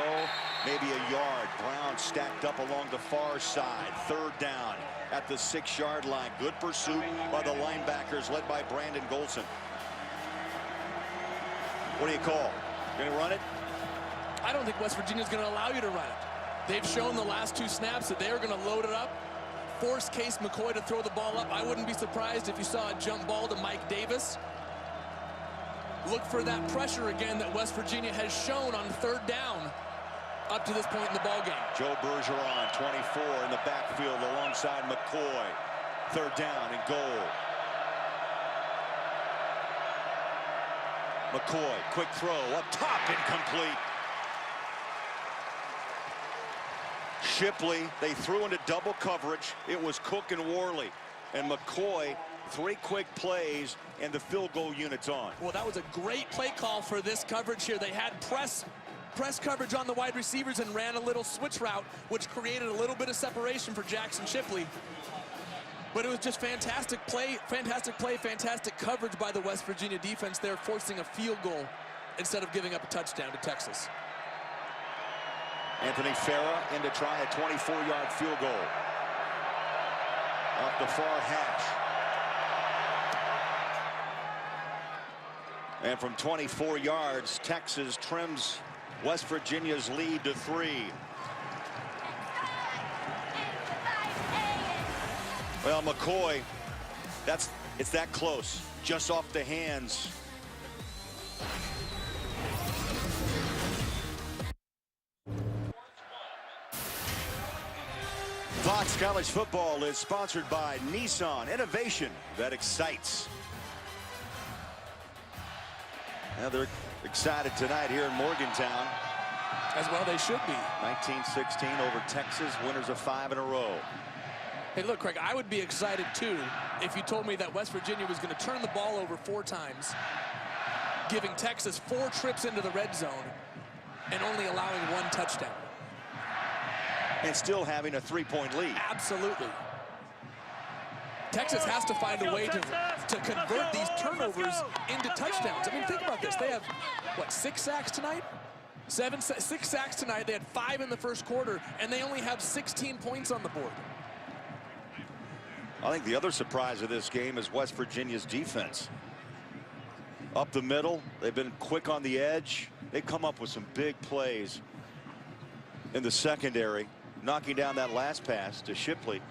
maybe a yard. Brown stacked up along the far side. 3rd down at the 6-yard line. Good pursuit by the linebackers led by Brandon Golson. What do you call? Going to run it? I don't think West Virginia's going to allow you to run it. They've shown the last 2 snaps that they're going to load it up, force Case McCoy to throw the ball up. I wouldn't be surprised if you saw a jump ball to Mike Davis. Look for that pressure again that West Virginia has shown on 3rd down up to this point in the ball game. Joe Bergeron, 24 in the backfield alongside McCoy. 3rd down and goal. McCoy, quick throw up top, incomplete. Shipley, they threw into double coverage. It was Cook and Worley. And McCoy, 3 quick plays, and the field goal unit's on. Well, that was a great play call for this coverage here. They had press coverage on the wide receivers and ran a little switch route, which created a little bit of separation for Jackson Shipley. But it was just fantastic fantastic coverage by the West Virginia defense there, forcing a field goal instead of giving up a touchdown to Texas. Anthony Farah in to try a 24-yard field goal. Off the far hash. And from 24 yards, Texas trims West Virginia's lead to 3. Well, McCoy, it's that close, just off the hands. Fox College Football is sponsored by Nissan, innovation that excites. Now they're excited tonight here in Morgantown. As well they should be. 19-16 over Texas, winners of 5 in a row. Hey, look, Craig, I would be excited, too, if you told me that West Virginia was going to turn the ball over 4 times, giving Texas 4 trips into the red zone, and only allowing 1 touchdown. And still having a 3-point lead. Absolutely. Texas has to find a way to convert these turnovers into touchdowns. I mean, think about this. They have, what, 6 sacks tonight? 6 sacks tonight. They had 5 in the first quarter, and they only have 16 points on the board. I think the other surprise of this game is West Virginia's defense. Up the middle, they've been quick on the edge. They come up with some big plays in the secondary, knocking down that last pass to Shipley.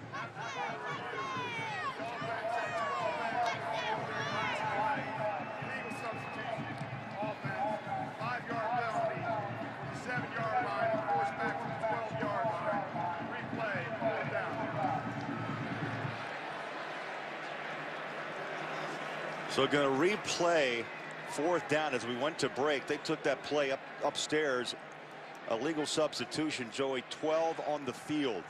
So going to replay 4th down as we went to break. They took that play upstairs. A legal substitution, Joey, 12 on the field.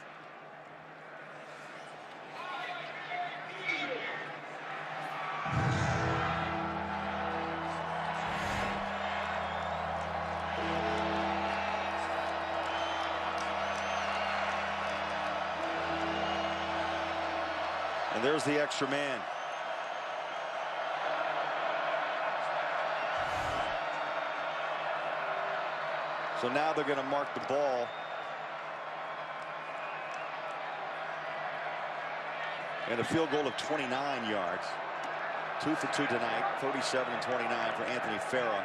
And there's the extra man. So now they're going to mark the ball. And a field goal of 29 yards. 2 for 2 tonight, 37-29 for Anthony Farah.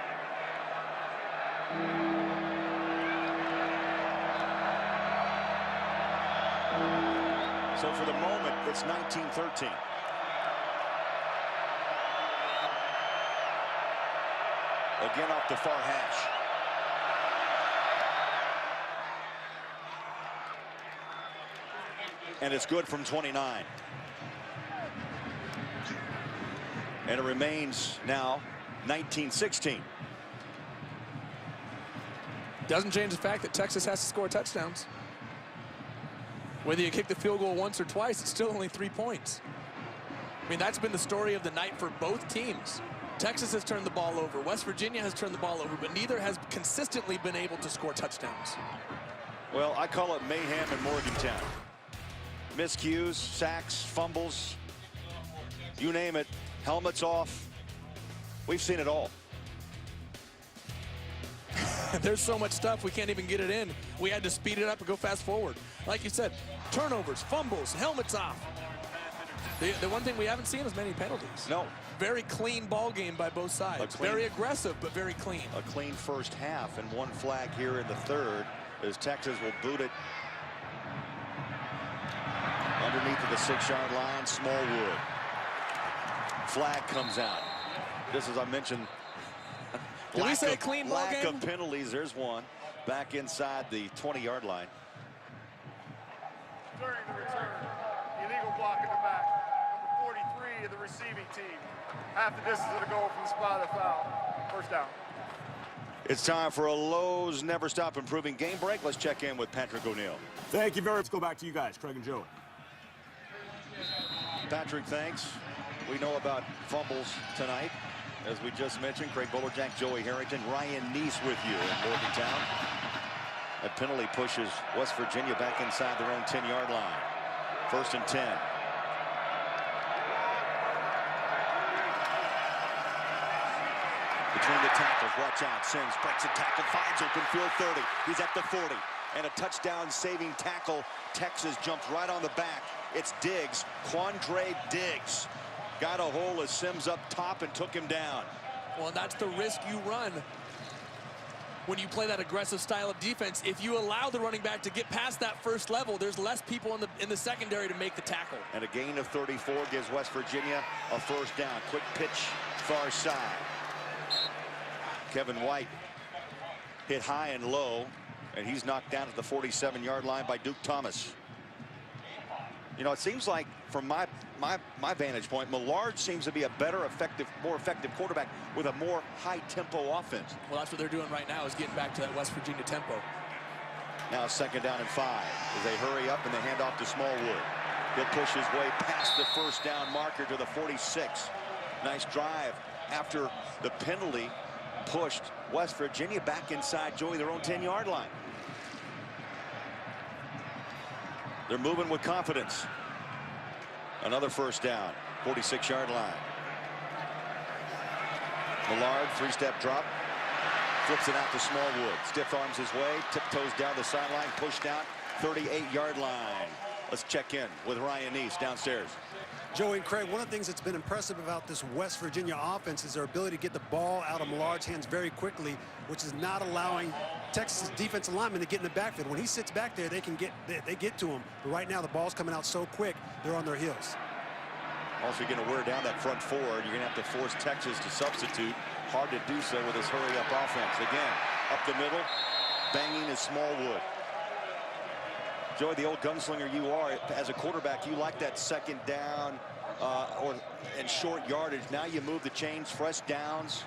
So for the moment, it's 19-13. Again off the far hash. And it's good from 29. And it remains now 19-16. Doesn't change the fact that Texas has to score touchdowns. Whether you kick the field goal once or twice, it's still only 3 points. I mean, that's been the story of the night for both teams. Texas has turned the ball over. West Virginia has turned the ball over, but neither has consistently been able to score touchdowns. Well, I call it mayhem in Morgantown. Miscues, sacks, fumbles, you name it, helmets off. We've seen it all. There's so much stuff, we can't even get it in. We had to speed it up and go fast forward. Like you said, turnovers, fumbles, helmets off. The one thing we haven't seen is many penalties. No. Very clean ball game by both sides. Very aggressive, but very clean. A clean first half, and one flag here in the third as Texas will boot it underneath of the 6-yard line. Smallwood. Flag comes out. Just as I mentioned, Did we say a clean ball lack game? of penalties. There's one back inside the 20-yard line. During the return, illegal block in the back. Number 43 of the receiving team. Half the distance of the goal from the spot of the foul. First down. It's time for a Lowe's Never Stop Improving game break. Let's check in with Patrick O'Neill. Thank you very much. Let's go back to you guys, Craig and Joey. Patrick, thanks. We know about fumbles tonight. As we just mentioned, Craig Bolerjack, Joey Harrington, Ryan Neese with you in Morgantown. A penalty pushes West Virginia back inside their own 10-yard line. 1st and 10. Between the tackles, watch out. Sims breaks a tackle, finds open field 30. He's at the 40. And a touchdown-saving tackle. Texas jumps right on the back. It's Diggs, Quandre Diggs. Got a hole as Sims up top and took him down. Well, that's the risk you run when you play that aggressive style of defense. If you allow the running back to get past that first level, there's less people in the secondary to make the tackle. And a gain of 34 gives West Virginia a first down. Quick pitch, far side. Kevin White hit high and low, and he's knocked down at the 47-yard line by Duke Thomas. You know, it seems like from my vantage point, Millard seems to be a better, more effective quarterback with a more high-tempo offense. Well, that's what they're doing right now, is getting back to that West Virginia tempo. Now 2nd down and 5 as they hurry up and they hand off to Smallwood. He'll push his way past the first down marker to the 46. Nice drive after the penalty pushed West Virginia back inside, Joey, their own 10-yard line. They're moving with confidence. Another first down, 46-yard line. Millard, 3-step drop. Flips it out to Smallwood. Stiff arms his way, tiptoes down the sideline, pushed out, 38-yard line. Let's check in with Ryan Neese downstairs. Joey and Craig, one of the things that's been impressive about this West Virginia offense is their ability to get the ball out of Millard's hands very quickly, which is not allowing Texas defensive linemen to get in the backfield. When he sits back there, they get to him. But right now, the ball's coming out so quick, they're on their heels. Also, you're going to wear down that front four. You're going to have to force Texas to substitute. Hard to do so with this hurry-up offense. Again, up the middle, banging is Smallwood. Joey, the old gunslinger you are, as a quarterback, you like that 2nd down and short yardage. Now you move the chains, fresh downs.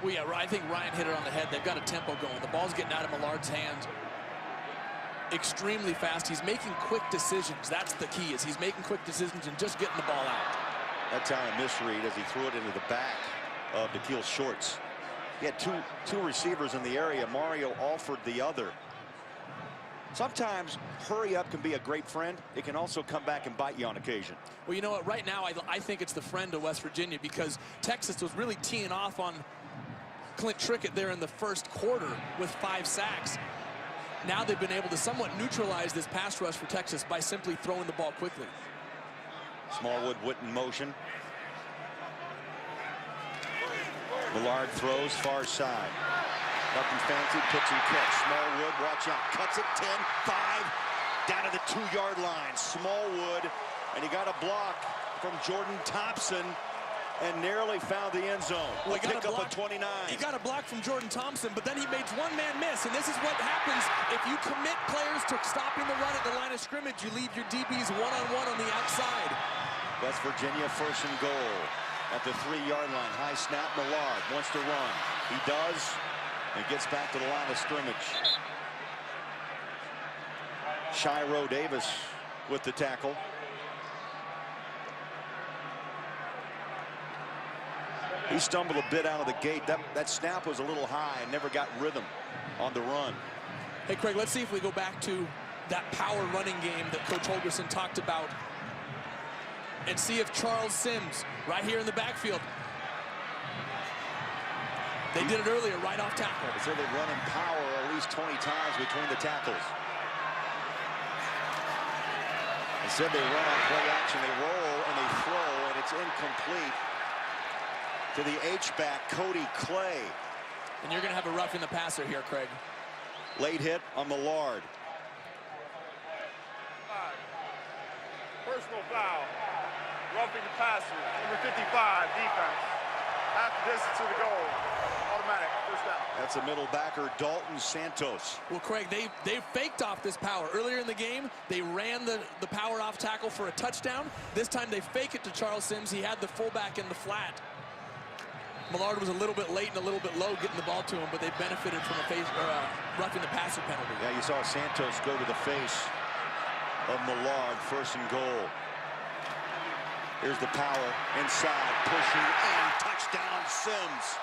Well, yeah, I think Ryan hit it on the head. They've got a tempo going. The ball's getting out of Millard's hands extremely fast. He's making quick decisions. That's the key, is he's making quick decisions and just getting the ball out. That time a misread as he threw it into the back of Nikhil Shorts. He had two receivers in the area. Mario Alford the other. Sometimes hurry up can be a great friend. It can also come back and bite you on occasion. Well, you know what? Right now, I think it's the friend of West Virginia, because Texas was really teeing off on Clint Trickett there in the first quarter with 5 sacks. Now they've been able to somewhat neutralize this pass rush for Texas by simply throwing the ball quickly. Smallwood, Witten motion. Millard throws far side. Nothing fancy, pitch and catch. Smallwood, watch out, cuts it, 10, 5, down to the 2-yard line. Smallwood, and he got a block from Jordan Thompson and nearly found the end zone. Well, Pick up a 29. He got a block from Jordan Thompson, but then he makes one-man miss, and this is what happens if you commit players to stopping the run at the line of scrimmage. You leave your DBs one-on-one on the outside. West Virginia 1st and goal at the 3-yard line. High snap, Millard wants to run. He does. And gets back to the line of scrimmage. Shiro Davis with the tackle. He stumbled a bit out of the gate. That snap was a little high and never got rhythm on the run. Hey, Craig, let's see if we go back to that power running game that Coach Holgorsen talked about and see if Charles Sims, right here in the backfield, They did it earlier, right off tackle. They said they'd run in power at least 20 times between the tackles. Instead, they run on play action. They roll and they throw, and it's incomplete to the H-back, Cody Clay. And you're going to have a roughing the passer here, Craig. Late hit on Millard. Personal foul. Roughing the passer. Number 55, defense. Half the distance to the goal. Automatic, first down. That's a middle backer, Dalton Santos. Well, Craig, they faked off this power. Earlier in the game, they ran the power off tackle for a touchdown. This time they fake it to Charles Sims. He had the fullback in the flat. Millard was a little bit late and a little bit low getting the ball to him, but they benefited from a roughing the passer penalty. Yeah, you saw Santos go to the face of Millard, first and goal. Here's the power inside, pushing in, touchdown Sims.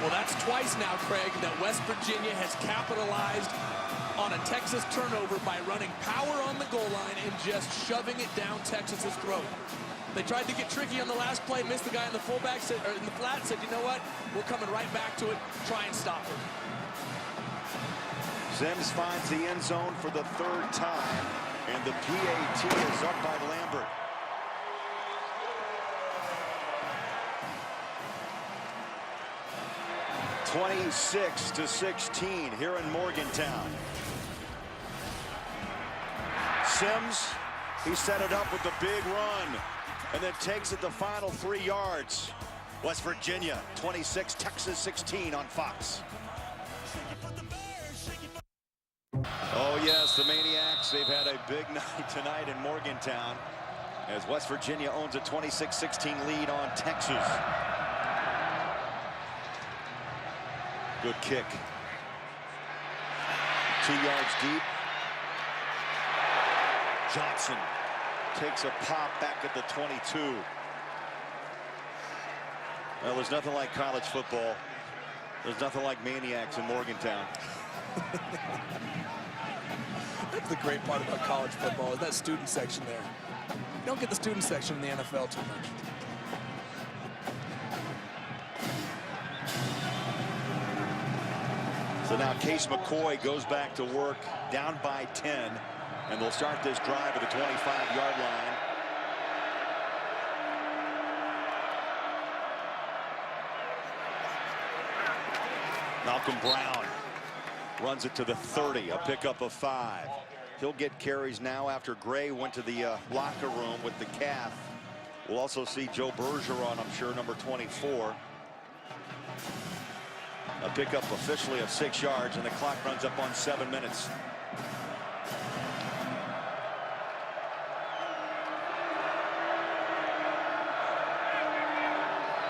Well, that's twice now, Craig, that West Virginia has capitalized on a Texas turnover by running power on the goal line and just shoving it down Texas's throat. They tried to get tricky on the last play, missed the guy in the fullback, or in the flat, said, you know what, we're coming right back to it, try and stop it. Sims finds the end zone for the third time, and the PAT is up by Lambert. (26-16) here in Morgantown. Sims, he set it up with the big run and then takes it the final 3 yards. West Virginia 26, Texas 16 on Fox. Oh yes, the Maniacs, they've had a big night tonight in Morgantown as West Virginia owns a 26-16 lead on Texas. Good kick. 2 yards deep. Johnson takes a pop back at the 22. Well, there's nothing like college football. There's nothing like Maniacs in Morgantown. That's the great part about college football, is that student section there. You don't get the student section in the NFL too much. So now Case McCoy goes back to work, down by 10, and they'll start this drive at the 25-yard line. Malcolm Brown runs it to the 30, a pickup of 5. He'll get carries now after Gray went to the locker room with the calf. We'll also see Joe Bergeron, I'm sure, number 24. A pickup officially of 6 yards, and the clock runs up on 7 minutes.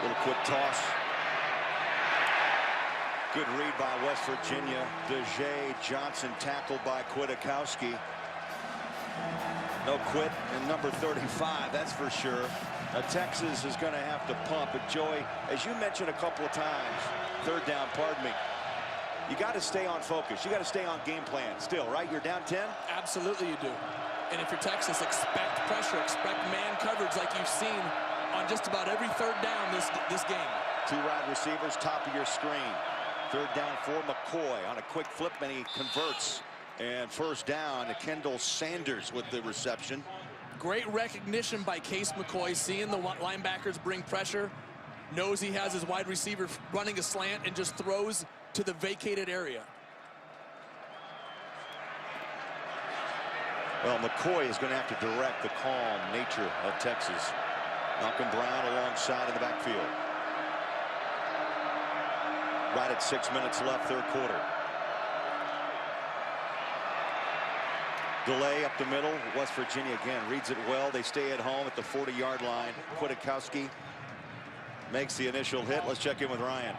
Little quick toss. Good read by West Virginia. DeJay Johnson tackled by Kwiatkowski. No quit in number 35, that's for sure. Now, Texas is going to have to pump. But Joey, as you mentioned a couple of times, third down, pardon me, you got to stay on focus. You got to stay on game plan still, right? You're down 10? Absolutely you do. And if you're Texas, expect pressure, expect man coverage like you've seen on just about every third down this game. 2 wide receivers, top of your screen. Third down for McCoy on a quick flip, and he converts. And first down to Kendall Sanders with the reception. Great recognition by Case McCoy, seeing the linebackers bring pressure, knows he has his wide receiver running a slant, and just throws to the vacated area. Well, McCoy is going to have to direct the calm nature of Texas. Malcolm Brown alongside in the backfield. Right at 6 minutes left, third quarter. Delay up the middle. West Virginia again reads it well. They stay at home at the 40-yard line. Kwiatkowski makes the initial hit. Let's check in with Ryan.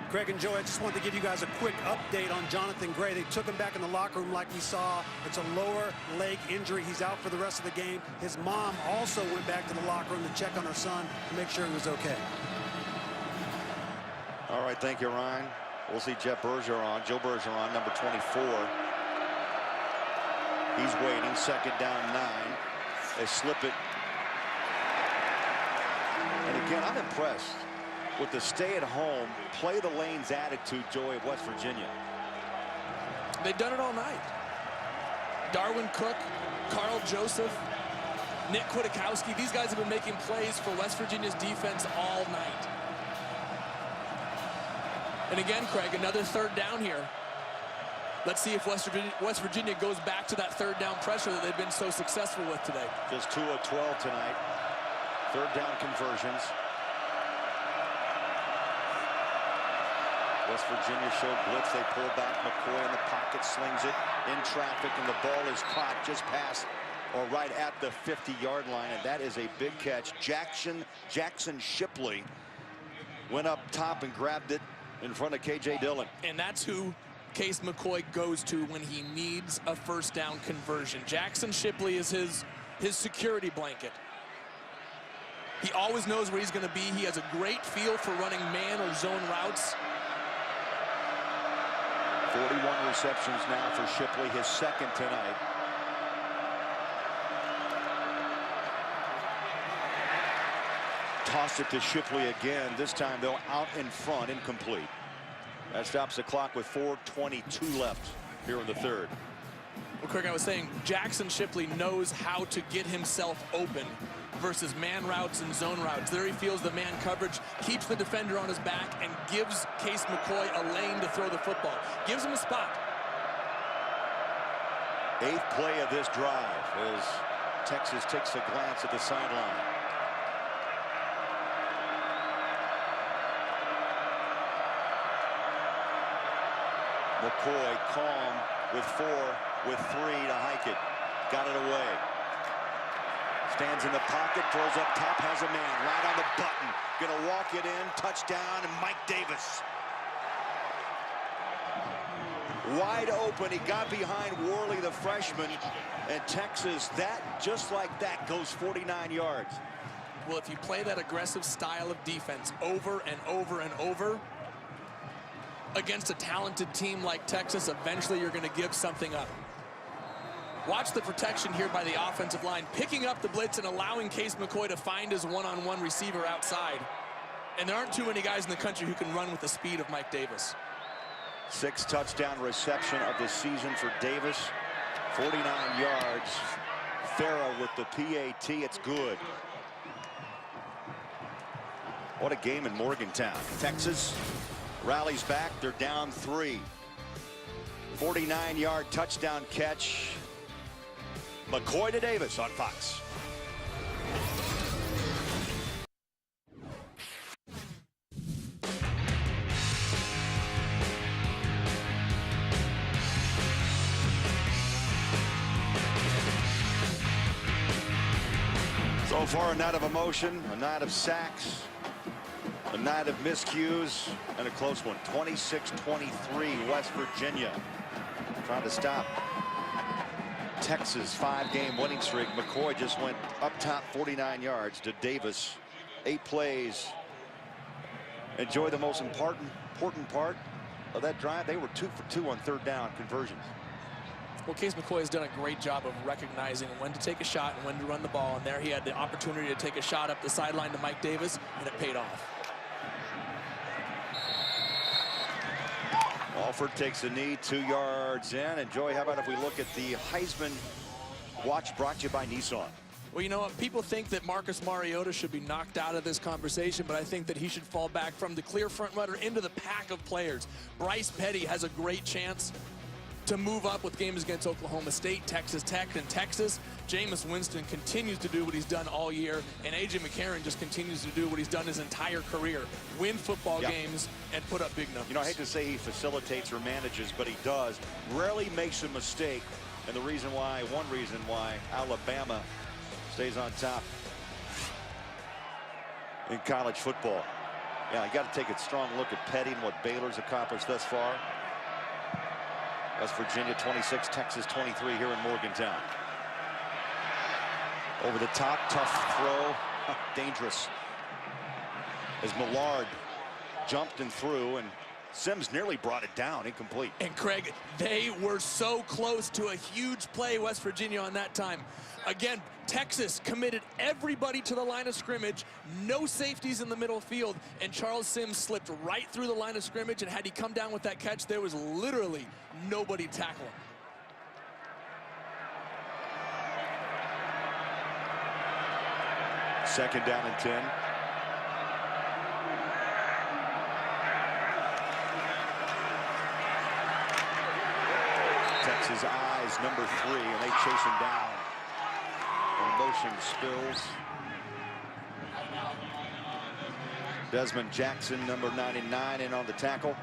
Craig and Joe, I just wanted to give you guys a quick update on Jonathan Gray. They took him back in the locker room like we saw. It's a lower leg injury. He's out for the rest of the game. His mom also went back to the locker room to check on her son to make sure he was okay. All right, thank you, Ryan. We'll see Joe Bergeron, number 24. He's waiting, 2nd down 9. They slip it. And again, I'm impressed with the stay-at-home, play-the-lanes attitude, Joey, of West Virginia. They've done it all night. Darwin Cook, Carl Joseph, Nick Kwiatkowski, these guys have been making plays for West Virginia's defense all night. And again, Craig, another 3rd down here. Let's see if West Virginia goes back to that 3rd down pressure that they've been so successful with today. Just 2 of 12 tonight. 3rd down conversions. West Virginia showed blitz. They pull back. McCoy in the pocket, slings it in traffic, and the ball is caught just past or right at the 50-yard line, and that is a big catch. Jackson Shipley went up top and grabbed it in front of K.J. Dillon. And that's who Case McCoy goes to when he needs a 1st down conversion. Jackson Shipley is his security blanket. He always knows where he's going to be. He has a great feel for running man or zone routes. 41 receptions now for Shipley, his 2nd tonight. Toss it to Shipley again. This time, though, out in front, incomplete. That stops the clock with 4:22 left here in the 3rd. Well, Craig, I was saying Jackson Shipley knows how to get himself open versus man routes and zone routes. There he feels the man coverage, keeps the defender on his back, and gives Case McCoy a lane to throw the football. Gives him a spot. 8th play of this drive as Texas takes a glance at the sideline. McCoy calm with 4, with 3 to hike it. Got it away. Stands in the pocket, throws up top, has a man right on the button. Gonna walk it in, touchdown, and Mike Davis. Wide open, he got behind Worley, the freshman, and Texas, just like that, goes 49 yards. Well, if you play that aggressive style of defense over and over and over against a talented team like Texas, eventually you're going to give something up. Watch the protection here by the offensive line, picking up the blitz and allowing Case McCoy to find his one-on-one receiver outside. And there aren't too many guys in the country who can run with the speed of Mike Davis. 6th touchdown reception of the season for Davis. 49 yards. Farrell with the PAT. It's good. What a game in Morgantown. Texas rallies back. They're down 3. 49-yard touchdown catch. McCoy to Davis on Fox. So far, a night of emotion, a night of sacks, a night of miscues, and a close one. 26-23, West Virginia trying to stop Texas' 5-game winning streak. McCoy just went up top 49 yards to Davis. 8 plays. Enjoy the most important part of that drive. They were 2 for 2 on 3rd down conversions. Well, Case McCoy has done a great job of recognizing when to take a shot and when to run the ball. And there he had the opportunity to take a shot up the sideline to Mike Davis, and it paid off. Alford takes a knee 2 yards in. And Joey, how about if we look at the Heisman watch brought to you by Nissan? Well, you know what? People think that Marcus Mariota should be knocked out of this conversation, but I think that he should fall back from the clear front runner into the pack of players. Bryce Petty has a great chance to move up with games against Oklahoma State, Texas Tech, and Texas. Jameis Winston continues to do what he's done all year, and A.J. McCarron just continues to do what he's done his entire career. Win football games and put up big numbers. You know, I hate to say he facilitates or manages, but he does. Rarely makes a mistake, and one reason why Alabama stays on top in college football. Yeah, you got to take a strong look at Petty and what Baylor's accomplished thus far. West Virginia 26, Texas 23 here in Morgantown. Over the top, tough throw, dangerous. As Millard jumped and threw, and Sims nearly brought it down, incomplete. And Craig, they were so close to a huge play, West Virginia, on that time. Again, Texas committed everybody to the line of scrimmage, no safeties in the middle field, and Charles Sims slipped right through the line of scrimmage, and had he come down with that catch, there was literally nobody to tackle him. Second down and 10. Texas eyes number 3, and they chase him down. Motion spills. Desmond Jackson, number 99, in on the tackle.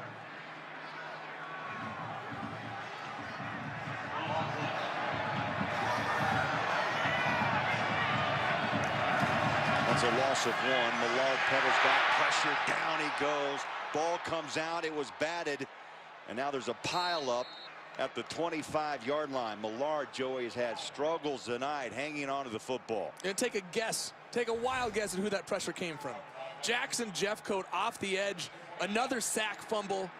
That's a loss of 1. Millard pedals back, pressure, down he goes. Ball comes out, it was batted, and now there's a pile up at the 25-yard line. Millard, Joey, has had struggles tonight hanging on to the football. And take a guess, take a wild guess at who that pressure came from. Jackson Jeffcoat off the edge, another sack fumble.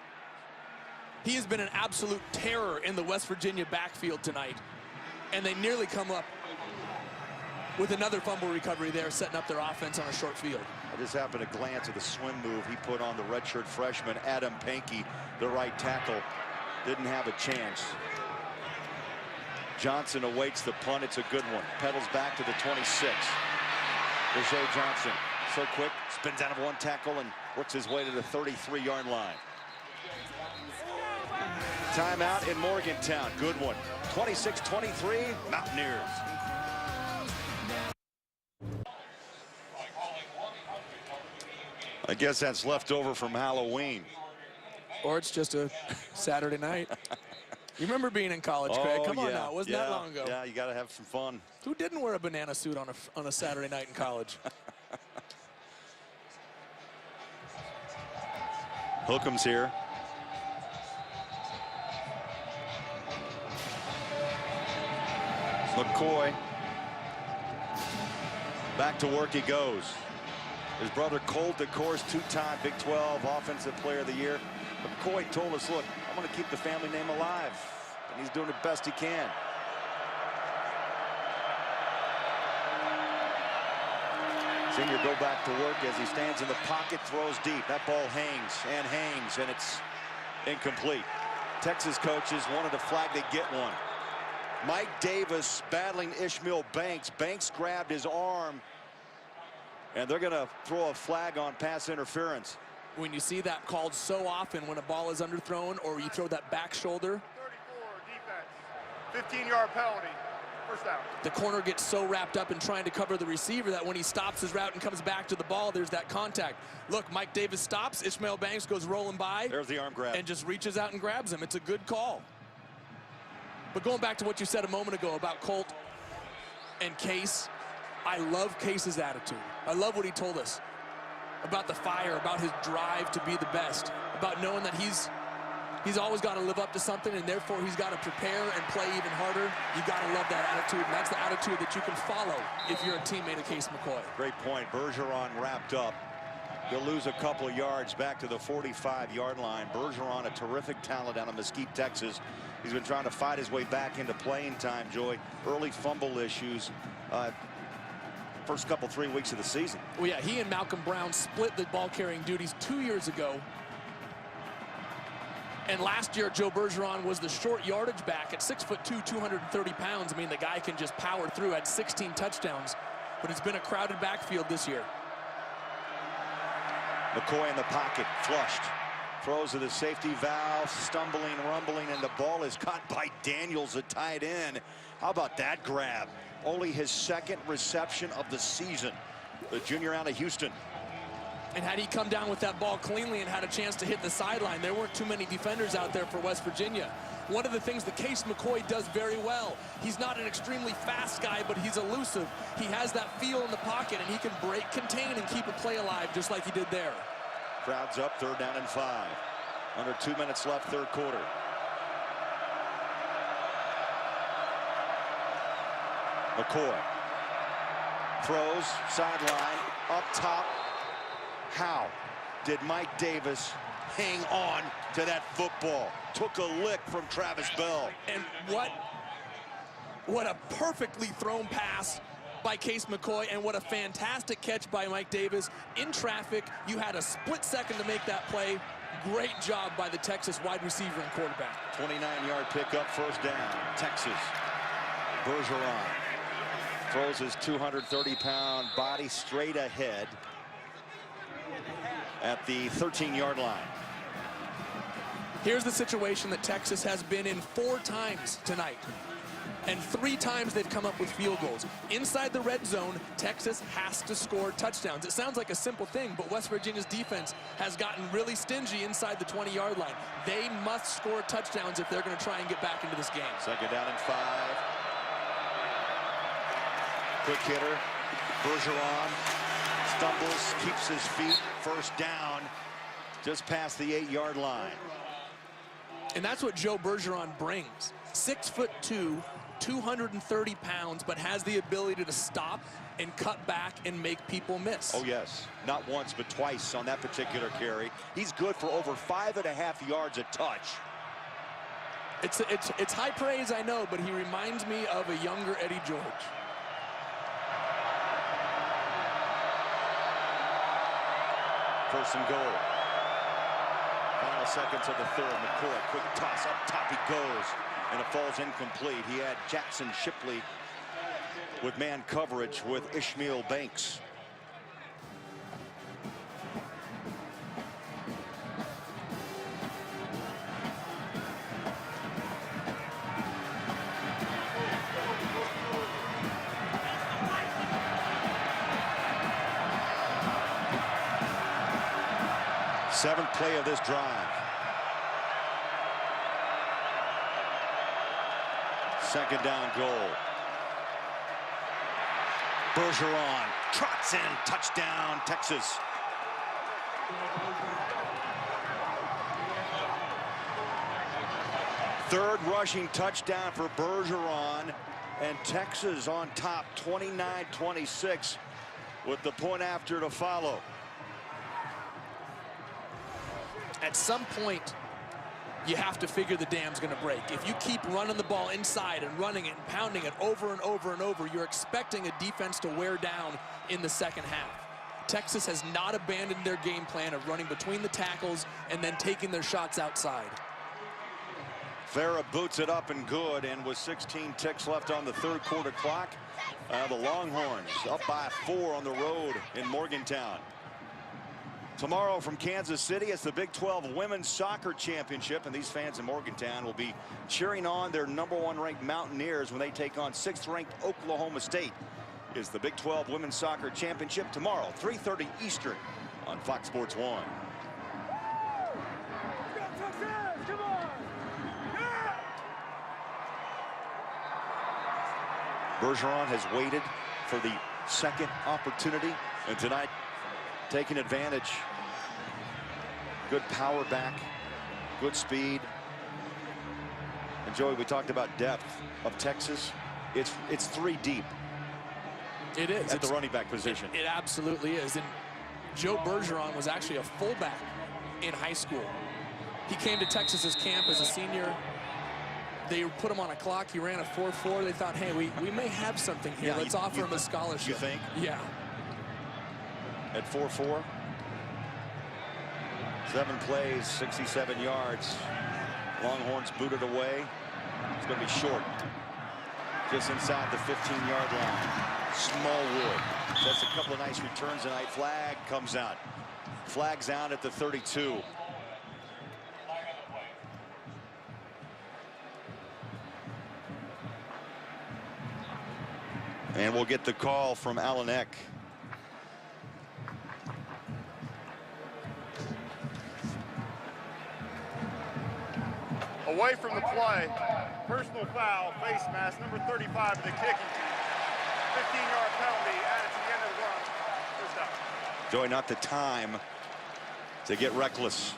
He has been an absolute terror in the West Virginia backfield tonight, and they nearly come up with another fumble recovery there, setting up their offense on a short field. I just happened to glance at the swim move he put on the redshirt freshman, Adam Pankey, the right tackle. Didn't have a chance. Johnson awaits the punt. It's a good one. Pedals back to the 26. Deshae Johnson, so quick, spins out of one tackle and works his way to the 33-yard line. Timeout in Morgantown. Good one. 26-23, Mountaineers. I guess that's left over from Halloween. Or it's just a Saturday night. You remember being in college, Craig? Come on now, wasn't that long ago? Yeah, you got to have some fun. Who didn't wear a banana suit on a Saturday night in college? Hookham's here. McCoy. Back to work he goes. His brother Colt, of course, 2-time Big 12 Offensive Player of the Year. McCoy told us, look, I'm going to keep the family name alive. And he's doing the best he can. Senior go back to work as he stands in the pocket, throws deep. That ball hangs, and it's incomplete. Texas coaches wanted a flag, they get one. Mike Davis battling Ishmael Banks. Banks grabbed his arm, and they're going to throw a flag on pass interference. When you see that called so often when a ball is underthrown or you throw that back shoulder. 34 defense, 15-yard penalty, first down. The corner gets so wrapped up in trying to cover the receiver that when he stops his route and comes back to the ball, there's that contact. Look, Mike Davis stops, Ishmael Banks goes rolling by. There's the arm grab. And just reaches out and grabs him. It's a good call. But going back to what you said a moment ago about Colt and Case, I love Case's attitude. I love what he told us about the fire, about his drive to be the best, about knowing that he's always got to live up to something, and therefore he's got to prepare and play even harder. You got to love that attitude, and that's the attitude that you can follow if you're a teammate of Case McCoy. Great point. Bergeron wrapped up. They'll lose a couple of yards back to the 45-yard line. Bergeron, a terrific talent out of Mesquite, Texas. He's been trying to fight his way back into playing time, Joey. Early fumble issues. First couple, 3 weeks of the season. Well, yeah, he and Malcolm Brown split the ball-carrying duties 2 years ago. And last year, Joe Bergeron was the short yardage back at 6'2", 230 pounds. I mean, the guy can just power through, had 16 touchdowns. But it's been a crowded backfield this year. McCoy in the pocket, flushed. Throws to the safety valve, stumbling, rumbling, and the ball is caught by Daniels, a tight end. How about that grab? Only his second reception of the season. The junior out of Houston. And had he come down with that ball cleanly and had a chance to hit the sideline, there weren't too many defenders out there for West Virginia. One of the things that Case McCoy does very well, he's not an extremely fast guy, but he's elusive. He has that feel in the pocket, and he can break, contain, and keep a play alive just like he did there. Crowd's up, 3rd down and 5. Under 2 minutes left, 3rd quarter. McCoy throws, sideline, up top. How did Mike Davis hang on to that football. Took a lick from Travis Bell. And what a perfectly thrown pass by Case McCoy, and what a fantastic catch by Mike Davis. In traffic, you had a split second to make that play. Great job by the Texas wide receiver and quarterback. 29-yard pickup, first down. Texas. Bergeron throws his 230-pound body straight ahead at the 13-yard line. Here's the situation that Texas has been in 4 times tonight. And 3 times they've come up with field goals. Inside the red zone, Texas has to score touchdowns. It sounds like a simple thing, but West Virginia's defense has gotten really stingy inside the 20-yard line. They must score touchdowns if they're going to try and get back into this game. Second down and 5. Quick hitter. Bergeron stumbles, keeps his feet. First down, just past the 8-yard line. And that's what Joe Bergeron brings. 6'2", 230 pounds, but has the ability to stop and cut back and make people miss. Oh, yes. Not once, but twice on that particular carry. He's good for over 5.5 yards a touch. It's high praise, I know, but he reminds me of a younger Eddie George. First and goal. Final seconds of the third. McCoy, quick toss up top he goes, and it falls incomplete. He had Jackson Shipley with man coverage with Ishmael Banks. Seventh play of this drive. Second down goal. Bergeron trots in, touchdown, Texas. Third rushing touchdown for Bergeron, and Texas on top, 29-26, with the point after to follow. At some point, you have to figure the dam's going to break. If you keep running the ball inside and running it and pounding it over and over and over, you're expecting a defense to wear down in the second half. Texas has not abandoned their game plan of running between the tackles and then taking their shots outside. Farah boots it up and good, and with 16 ticks left on the third quarter clock, the Longhorns up by 4 on the road in Morgantown. Tomorrow from Kansas City, it's the Big 12 Women's Soccer Championship, and these fans in Morgantown will be cheering on their #1 ranked Mountaineers when they take on 6th ranked Oklahoma State. Is the Big 12 Women's Soccer Championship tomorrow, 3:30 Eastern on Fox Sports 1. Bergeron has waited for the second opportunity, and tonight taking advantage. Good power back, good speed. And Joey, we talked about depth of Texas. It's 3 deep. It is. At the running back position. It absolutely is. And Joe Bergeron was actually a fullback in high school. He came to Texas's camp as a senior. They put him on a clock. He ran a 4.4. They thought, hey, we may have something here. Yeah, let's offer him a scholarship. You think? Yeah. At 4.4. 7 plays, 67 yards. Longhorns booted away. It's going to be short. Just inside the 15-yard line. Smallwood. That's a couple of nice returns tonight. Flag comes out. Flag's out at the 32. And we'll get the call from Alan Eck. Away from the play, personal foul, face mask, number 35 of the kicking team. 15-yard penalty added to the end of the run. First down. Joey, not the time to get reckless.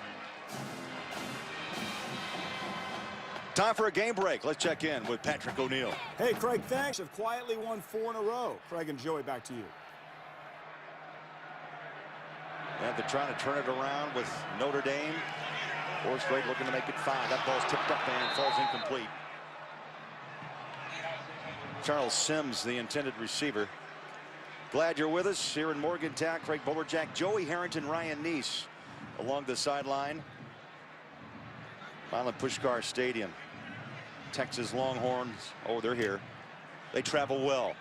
Time for a game break. Let's check in with Patrick O'Neill. Hey, Craig, thanks. Have quietly won 4 in a row. Craig and Joey, back to you. Yeah, they're trying to turn it around with Notre Dame. 4 straight looking to make it 5. That ball's tipped up and falls incomplete. Charles Sims, the intended receiver. Glad you're with us here in Morgantown. Craig Bolerjack, Joey Harrington, Ryan Neese along the sideline. Milan Puskar Stadium. Texas Longhorns. Oh, they're here. They travel well.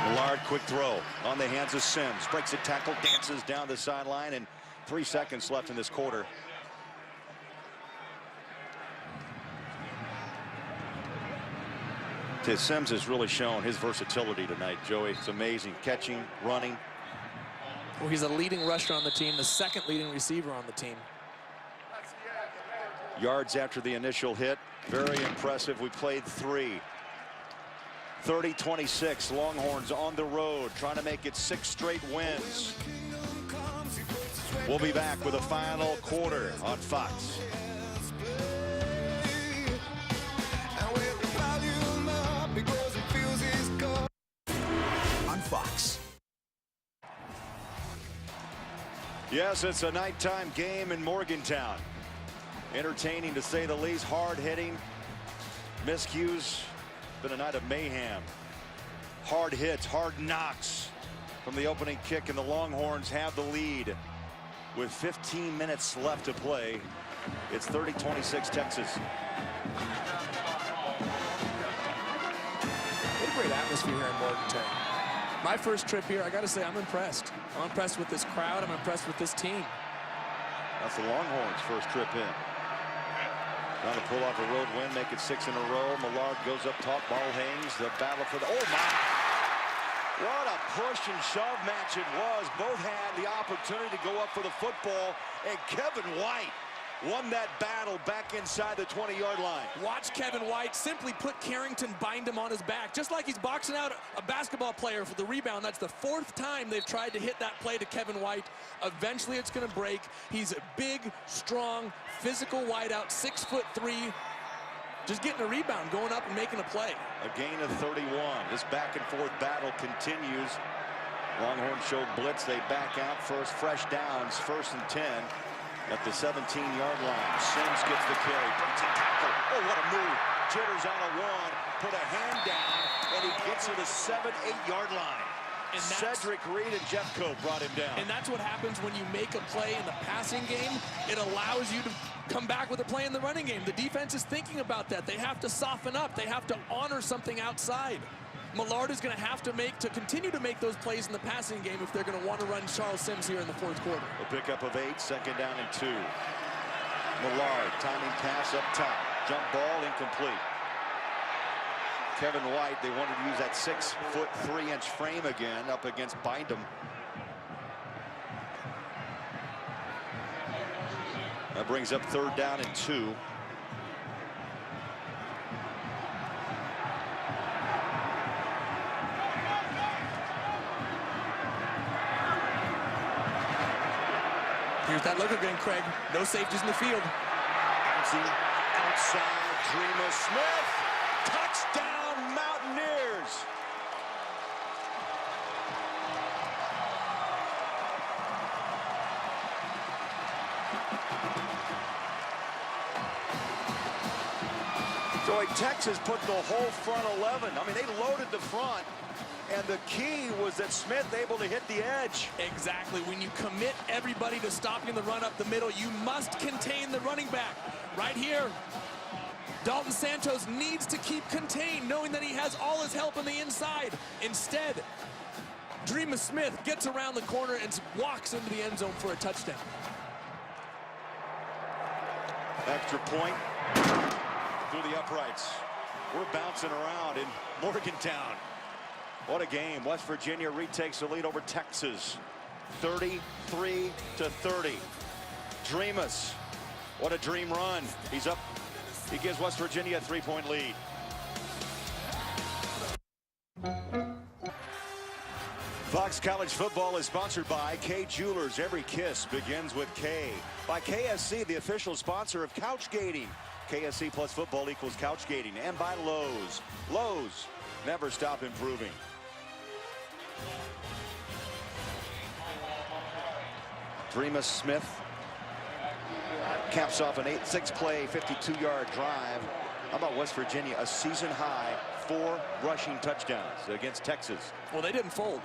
Millard, quick throw on the hands of Sims. Breaks a tackle, dances down the sideline, and 3 seconds left in this quarter. Sims has really shown his versatility tonight, Joey. It's amazing. Catching, running. Well, he's a leading rusher on the team, the second leading receiver on the team. Yards after the initial hit. Very impressive. We played 3. 30-26. Longhorns on the road, trying to make it 6 straight wins. We'll be back with a final quarter on Fox. On Fox. Yes, it's a nighttime game in Morgantown. Entertaining to say the least, hard-hitting. Miscues. Been a night of mayhem. Hard hits, hard knocks from the opening kick, and the Longhorns have the lead with 15 minutes left to play. It's 30-26 Texas. What a great atmosphere here in Morgantown. My first trip here, I got to say, I'm impressed. I'm impressed with this crowd. I'm impressed with this team. That's the Longhorns' first trip in. Trying to pull off a road win, make it 6 in a row. Millard goes up top, ball hangs. The battle for the, oh my! What a push and shove match it was. Both had the opportunity to go up for the football, and Kevin White won that battle back inside the 20-yard line. Watch Kevin White simply put Carrington, bind him on his back, just like he's boxing out a basketball player for the rebound. That's the 4th time they've tried to hit that play to Kevin White. Eventually it's going to break. He's a big, strong, physical wideout, 6'3", just getting a rebound, going up and making a play. A gain of 31. This back and forth battle continues. Longhorns show blitz. They back out first. Fresh downs, 1st and 10. At the 17-yard line. Sims gets the carry. Breaks a tackle. Oh, what a move. Jitters on a 1. Put a hand down, and he gets to the 7-8-yard line. And Cedric Reed and Jeffcoat brought him down. And that's what happens when you make a play in the passing game. It allows you to come back with a play in the running game. The defense is thinking about that. They have to soften up. They have to honor something outside. Millard is going to have to continue to make those plays in the passing game if they're going to want to run Charles Sims here in the 4th quarter. A pickup of 8, 2nd down and 2. Millard, timing pass up top. Jump ball, incomplete. Kevin White, they wanted to use that 6'3" frame again up against Bindum. That brings up 3rd down and 2. Here's that look again, Craig. No safeties in the field. Bouncing outside, Dreamer Smith. Touchdown, Mountaineers. So Texas put the whole front 11. I mean, they loaded the front. And the key was that Smith able to hit the edge. Exactly. When you commit everybody to stopping the run up the middle, you must contain the running back. Right here, Dalton Santos needs to keep contained, knowing that he has all his help on the inside. Instead, Dreamer Smith gets around the corner and walks into the end zone for a touchdown. Extra point through the uprights. We're bouncing around in Morgantown. What a game. West Virginia retakes the lead over Texas. 33-30. Dreamus. What a dream run. He's up. He gives West Virginia a 3-point lead. Fox College Football is sponsored by Kay Jewelers. Every kiss begins with K. By KSC, the official sponsor of Couchgating. KSC plus football equals Couchgating. And by Lowe's. Lowe's, never stop improving. Dreamus Smith caps off an 6-play, 52-yard drive. How about West Virginia? A season-high 4 rushing touchdowns against Texas. Well, they didn't fold.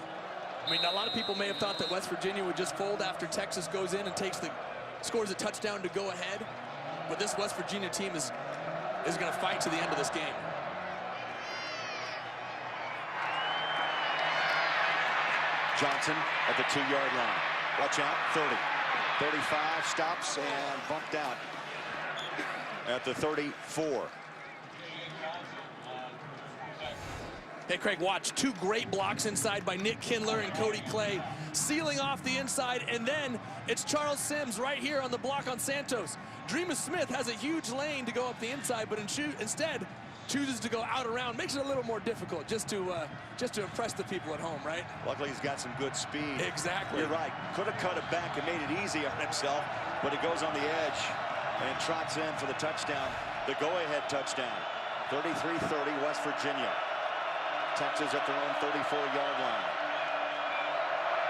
I mean, a lot of people may have thought that West Virginia would just fold after Texas goes in and scores a touchdown to go ahead. But this West Virginia team is going to fight to the end of this game. Johnson at the 2-yard line. Watch out, 30. 35, stops and bumped out at the 34. Hey, Craig, watch 2 great blocks inside by Nick Kindler and Cody Clay, sealing off the inside, and then it's Charles Sims right here on the block on Santos. Dreamus Smith has a huge lane to go up the inside, but instead chooses to go out around. Makes it a little more difficult just to impress the people at home, right? Luckily, he's got some good speed. Exactly. You're right. Could have cut it back and made it easy on himself, but he goes on the edge and trots in for the touchdown, the go-ahead touchdown. 33-30, West Virginia. Texas at their own 34-yard line.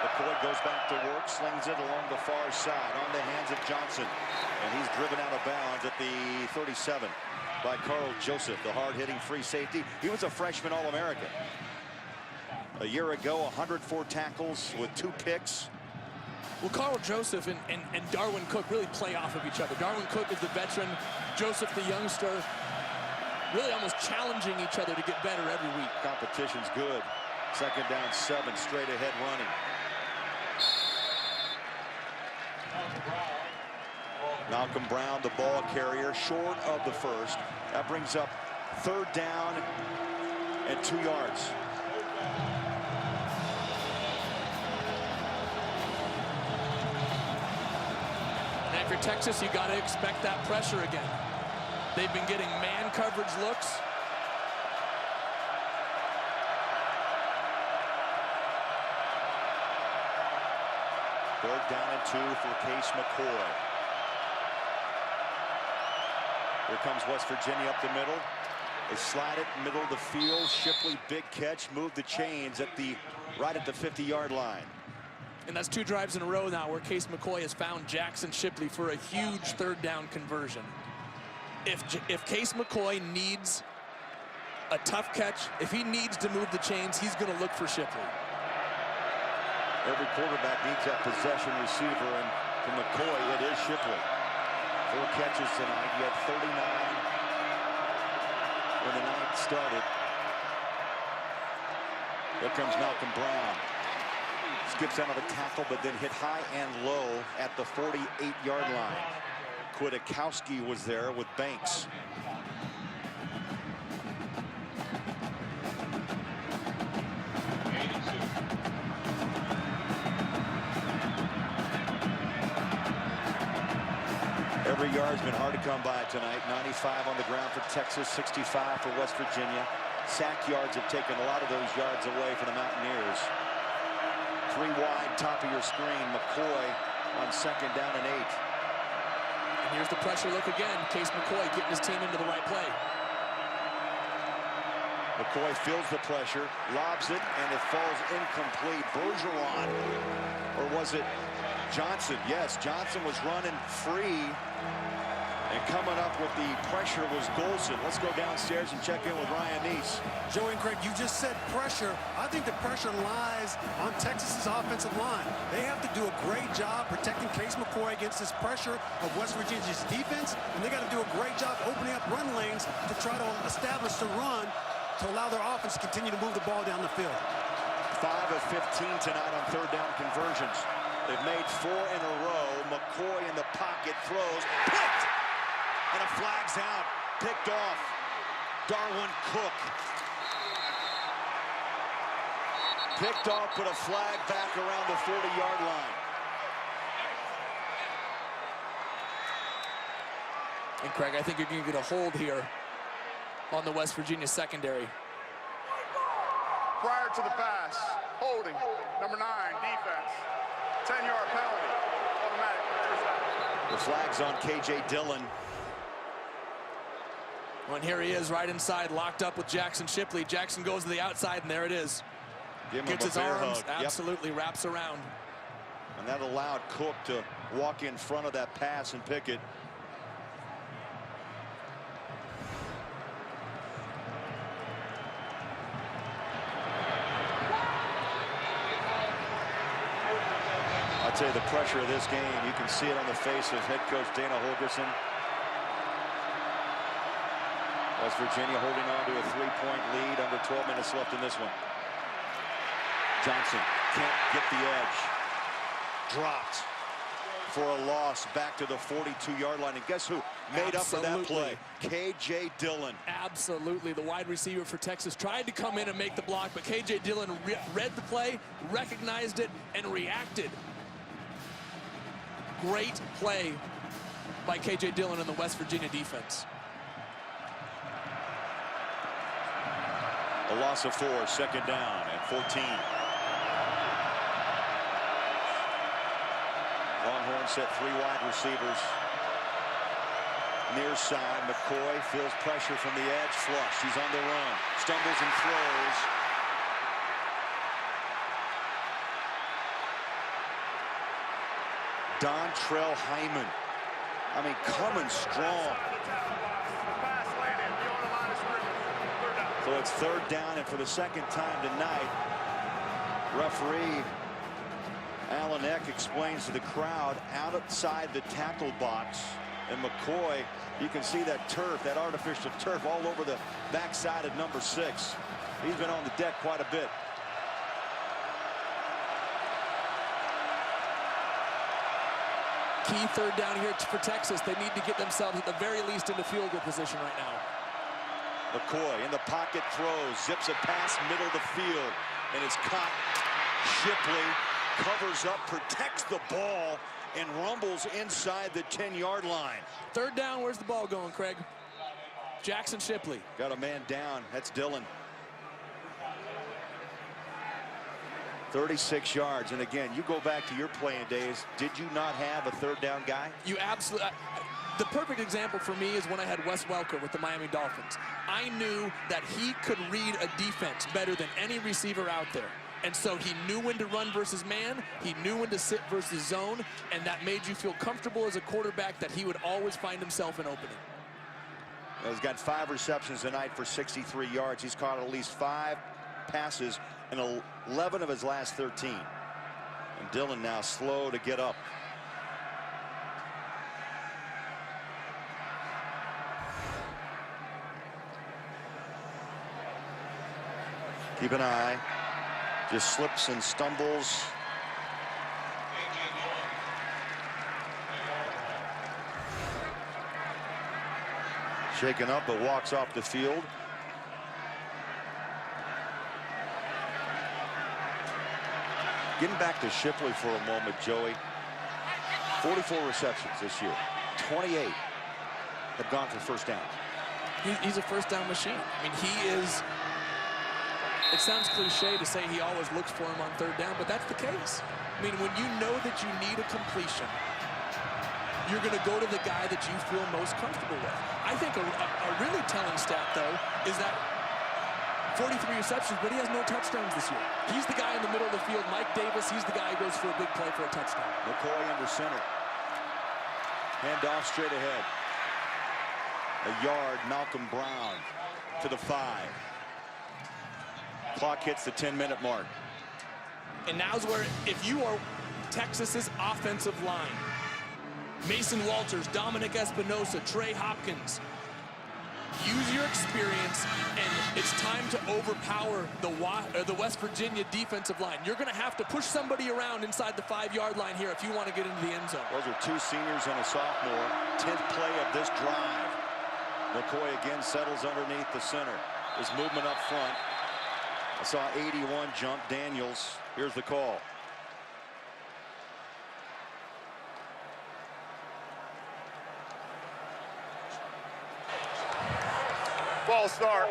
McCoy goes back to work, slings it along the far side on the hands of Johnson. And he's driven out of bounds at the 37 by Carl Joseph, the hard-hitting free safety. He was a freshman All-American. A year ago, 104 tackles with 2 picks. Well, Carl Joseph and Darwin Cook really play off of each other. Darwin Cook is the veteran, Joseph the youngster, really almost challenging each other to get better every week. Competition's good. 2nd down, 7, straight ahead running. Malcolm Brown, the ball carrier, short of the first. That brings up 3rd down and 2 yards. And if you're Texas, you got to expect that pressure again. They've been getting man coverage looks. Third down and 2 for Case McCoy. Here comes West Virginia up the middle. They slide it middle of the field. Shipley, big catch, moved the chains right at the 50-yard line. And that's 2 drives in a row now where Case McCoy has found Jackson Shipley for a huge 3rd down conversion. If Case McCoy needs a tough catch, if he needs to move the chains, he's going to look for Shipley. Every quarterback needs that possession receiver, and for McCoy, it is Shipley. 4 catches tonight. He had 39 when the night started. Here comes Malcolm Brown. Skips out of a tackle, but then hit high and low at the 48-yard line. Kwiatkowski was there with Banks. Every yard's been hard to come by tonight. 95 on the ground for Texas, 65 for West Virginia. Sack yards have taken a lot of those yards away for the Mountaineers. 3 wide, top of your screen. McCoy on 2nd down and 8. And here's the pressure look again. Case McCoy getting his team into the right play. McCoy feels the pressure, lobs it, and it falls incomplete. Bergeron, or was it Johnson? Yes, Johnson was running free, and coming up with the pressure was Golson. Let's go downstairs and check in with Ryan Neese. Joey and Craig, you just said pressure. I think the pressure lies on Texas's offensive line. They have to do a great job protecting Case McCoy against this pressure of West Virginia's defense, and they got to do a great job opening up run lanes to try to establish the run to allow their offense to continue to move the ball down the field. 5 of 15 tonight on 3rd down conversions. They've made 4 in a row. McCoy in the pocket throws, picked, and a flag's out, picked off. Darwin Cook. Picked off, put a flag back around the 40-yard line. And Craig, I think you're going to get a hold here on the West Virginia secondary. prior to the pass. Holding. Number 9, defense. 10-yard penalty. Automatic first down. The flag's on K.J. Dillon. Well, and here he is right inside, locked up with Jackson Shipley. Jackson goes to the outside, and there it is. Gets his arms, absolutely wraps around. And that allowed Cook to walk in front of that pass and pick it. I'd say the pressure of this game, you can see it on the face of head coach Dana Holgorsen. West Virginia holding on to a 3-point lead, under 12 minutes left in this one. Johnson can't get the edge. Dropped for a loss back to the 42-yard line. And guess who made up for that play? K.J. Dillon. Absolutely. The wide receiver for Texas tried to come in and make the block, but K.J. Dillon read the play, recognized it, and reacted. Great play by K.J. Dillon and the West Virginia defense. A loss of 4, second down and 14. Longhorns set 3 wide receivers. Near side, McCoy feels pressure from the edge, flush. He's on the run, stumbles and throws. Dontrell Hyman, I mean, coming strong. So it's third down, and for the second time tonight, referee Alan Eck explains to the crowd outside the tackle box. And McCoy, you can see that turf, that artificial turf all over the backside of number 6. He's been on the deck quite a bit. Key third down here for Texas. They need to get themselves at the very least into field goal position right now. McCoy in the pocket, throws, zips a pass middle of the field, and it's caught. Shipley covers up, protects the ball, and rumbles inside the 10-yard line. Third down, where's the ball going, Craig? Jackson Shipley. Got a man down, that's Dillon. 36 yards, and again, you go back to your playing days, did you not have a third down guy? You absolutely... The perfect example for me is when I had Wes Welker with the Miami Dolphins. I knew that he could read a defense better than any receiver out there. And so he knew when to run versus man, he knew when to sit versus zone, and that made you feel comfortable as a quarterback that he would always find himself an opening. Well, he's got 5 receptions tonight for 63 yards. He's caught at least 5 passes in 11 of his last 13. And Dillon now slow to get up. Keep an eye. Just slips and stumbles. Shaken up, but walks off the field. Getting back to Shipley for a moment, Joey. 44 receptions this year. 28 have gone for first down. He's a first down machine. I mean, he is... It sounds cliche to say he always looks for him on third down, but that's the case. I mean, when you know that you need a completion, you're going to go to the guy that you feel most comfortable with. I think a really telling stat, though, is that 43 receptions, but he has no touchdowns this year. He's the guy in the middle of the field. Mike Davis, he's the guy who goes for a big play for a touchdown. McCoy under center. Hand off straight ahead. A yard, Malcolm Brown to the 5. Clock hits the 10-minute mark. And now's where, if you are Texas's offensive line, Mason Walters, Dominic Espinosa, Trey Hopkins, use your experience, and it's time to overpower the West Virginia defensive line. You're going to have to push somebody around inside the 5-yard line here if you want to get into the end zone. Those are 2 seniors and a sophomore. 10th play of this drive. McCoy again settles underneath the center. There's movement up front. I saw 81 jump. Daniels. Here's the call. Ball start.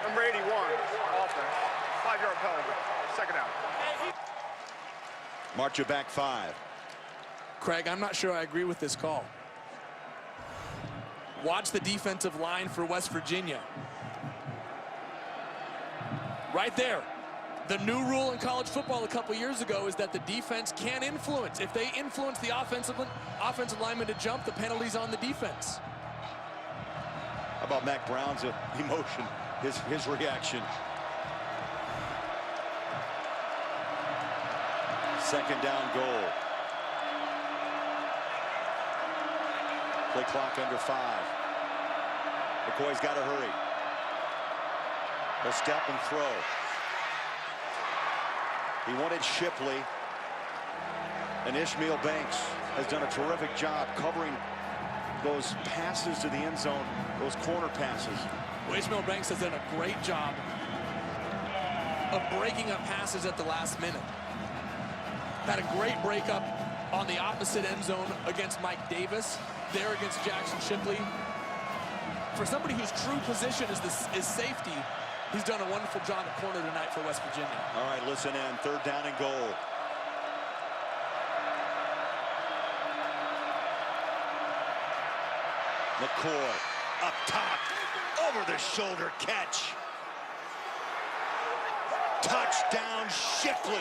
Number 81. Offense. 5-yard penalty. March it back 5. Craig, I'm not sure I agree with this call. Watch the defensive line for West Virginia. Right there. The new rule in college football a couple years ago is that the defense can influence. If they influence the offensive lineman to jump, the penalty's on the defense. How about Mack Brown's emotion, his reaction? Second down goal. Play clock under 5. McCoy's got to hurry. He'll step and throw. He wanted Shipley, and Ishmael Banks has done a terrific job covering those passes to the end zone, those corner passes. Well, Ishmael Banks has done a great job of breaking up passes at the last minute. Had a great breakup on the opposite end zone against Mike Davis, there against Jackson Shipley. For somebody whose true position is safety, he's done a wonderful job at corner tonight for West Virginia. All right, listen in. Third down and goal. McCoy up top, over the shoulder catch. Touchdown Shipley.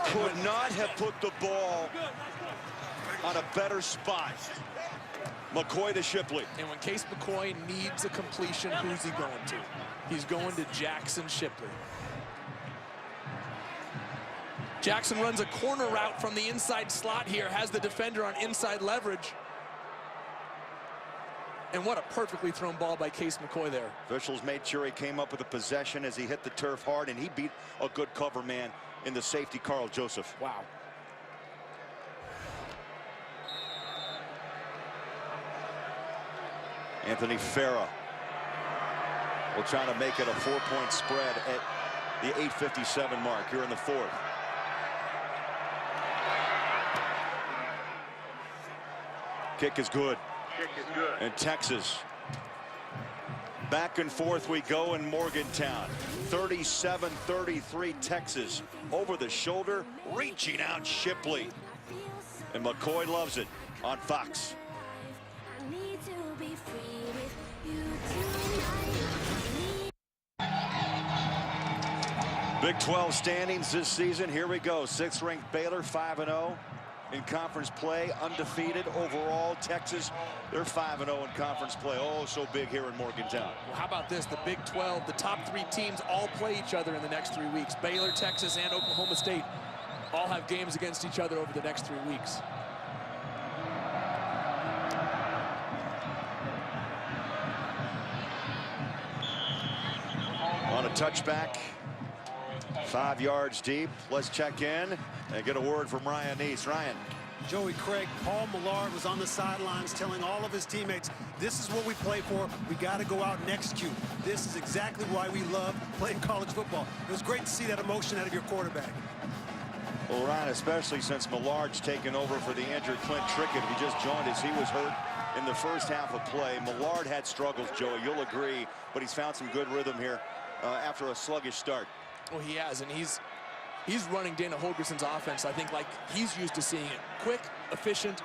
Could not have put the ball on a better spot. McCoy to Shipley. And when Case McCoy needs a completion, who's he going to? He's going to Jackson Shipley. Jackson runs a corner route from the inside slot here, has the defender on inside leverage. And what a perfectly thrown ball by Case McCoy there. Officials made sure he came up with a possession as he hit the turf hard, and he beat a good cover man in the safety, Carl Joseph. Wow. Anthony Farah will try to make it a 4-point spread at the 8:57 mark here in the 4th. Kick is good. Kick is good. And Texas. Back and forth we go in Morgantown. 37-33 Texas. Over the shoulder, reaching out Shipley. And McCoy loves it on Fox. Big 12 standings this season. Here we go. 6th ranked Baylor, 5-0 in conference play, undefeated overall. Texas, they're 5-0 in conference play. Oh, so big here in Morgantown. Well, how about this? The Big 12, the top 3 teams all play each other in the next 3 weeks. Baylor, Texas, and Oklahoma State all have games against each other over the next 3 weeks. On a touchback, 5 yards deep. Let's check in and get a word from Ryan Neese. Ryan. Joey, Craig, Paul Millard was on the sidelines telling all of his teammates, this is what we play for. We got to go out and execute. This is exactly why we love playing college football. It was great to see that emotion out of your quarterback. Well, Ryan, especially since Millard's taken over for the injured Clint Trickett, who just joined us. He was hurt in the first half of play. Millard had struggles, Joey, you'll agree, but he's found some good rhythm here after a sluggish start. Well, he has, and he's running Dana Holgerson's offense, I think, like he's used to seeing it. Quick, efficient,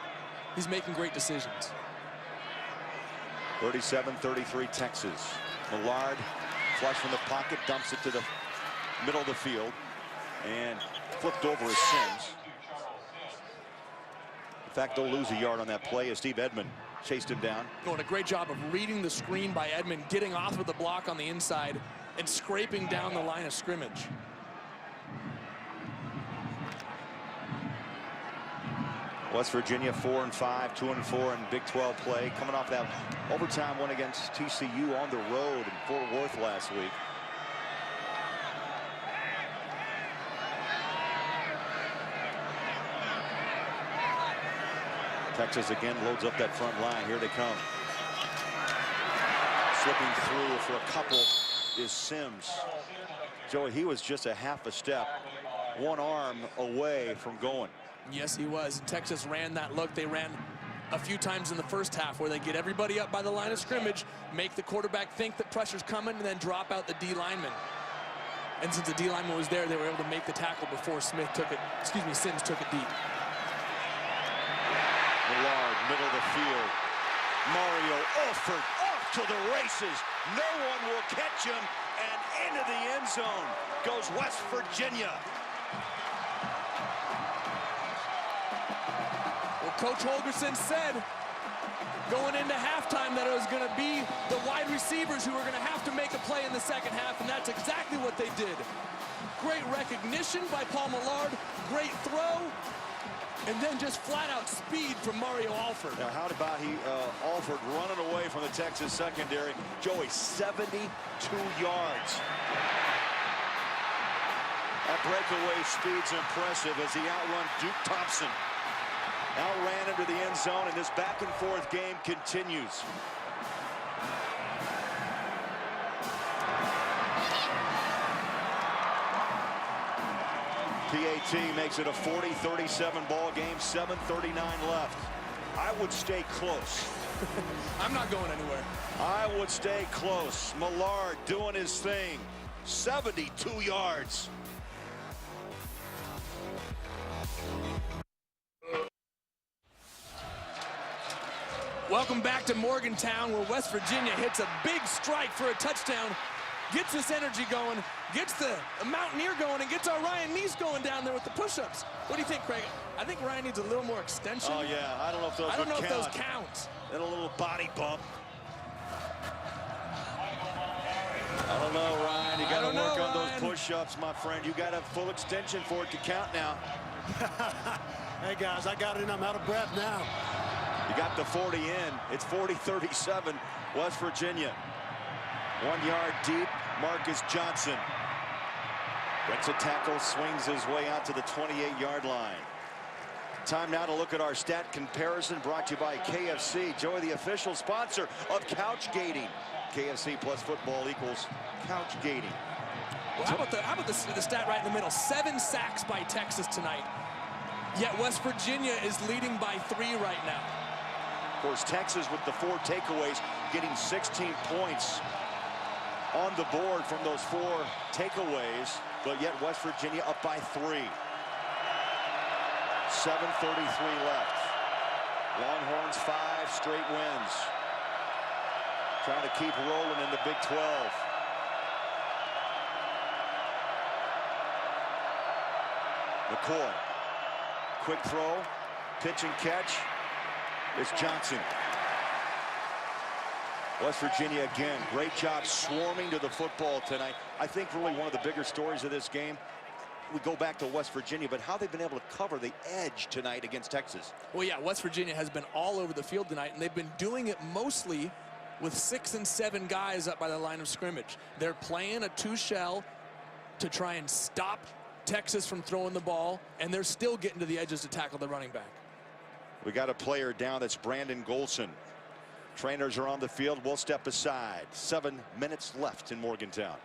he's making great decisions. 37-33 Texas. Millard, flush from the pocket, dumps it to the middle of the field, and flipped over as Sims. In fact, they'll lose a yard on that play as Steve Edmond chased him down. Doing a great job of reading the screen by Edmond, getting off of the block on the inside, and scraping down the line of scrimmage. West Virginia 4-5, 2-4 in Big 12 play, coming off that overtime win against TCU on the road in Fort Worth last week. Texas again loads up that front line. Here they come. Slipping through for a couple is Sims. Joey, he was just a half a step, one arm away from going. Yes, he was. And Texas ran that look. They ran a few times in the first half where they get everybody up by the line of scrimmage, make the quarterback think that pressure's coming, and then drop out the D lineman. And since the D lineman was there, they were able to make the tackle before Sims took it deep. Millard, middle of the field. Mario Alford off to the races. No one will catch him, and into the end zone goes West Virginia. Well, Coach Holgorsen said going into halftime that it was going to be the wide receivers who were going to have to make a play in the second half, and that's exactly what they did. Great recognition by Paul Millard, great throw, and then just flat-out speed from Mario Alford. Now, how about Alford running away from the Texas secondary? Joey, 72 yards. That breakaway speed's impressive as he outrun Duke Thompson. Outran into the end zone, and this back-and-forth game continues. PAT makes it a 40-37 ball game, 7:39 left. I would stay close. I'm not going anywhere. I would stay close. Millard doing his thing. 72 yards. Welcome back to Morgantown, where West Virginia hits a big strike for a touchdown, gets this energy going, gets the Mountaineer going, and gets our Ryan Neese going down there with the push-ups. What do you think, Craig? I think Ryan needs a little more extension. Oh, yeah. I don't know if those if those count. And a little body bump. I don't know, Ryan. You got to work on those push-ups, my friend. You got to have full extension for it to count now. Hey, guys, I got it in. I'm out of breath now. You got the 40 in. It's 40-37, West Virginia. 1 yard deep, Marcus Johnson. Breaks a tackle, swings his way out to the 28-yard line. Time now to look at our stat comparison, brought to you by KFC. Joey, the official sponsor of Couch Gating. KFC plus football equals Couch Gating. Well, how about the stat right in the middle? 7 sacks by Texas tonight. Yet West Virginia is leading by 3 right now. Of course, Texas with the 4 takeaways, getting 16 points on the board from those 4 takeaways, but yet West Virginia up by 3. 7:33 left. Longhorns 5 straight wins. Trying to keep rolling in the Big 12. McCoy. Quick throw, pitch and catch. It's Johnson. West Virginia again, great job swarming to the football tonight. I think really one of the bigger stories of this game, we go back to West Virginia, but how they've been able to cover the edge tonight against Texas. Well, yeah, West Virginia has been all over the field tonight, and they've been doing it mostly with 6 and 7 guys up by the line of scrimmage. They're playing a 2-shell to try and stop Texas from throwing the ball, and they're still getting to the edges to tackle the running back. We got a player down. That's Brandon Golson. Trainers are on the field. We'll step aside. 7 minutes left in Morgantown.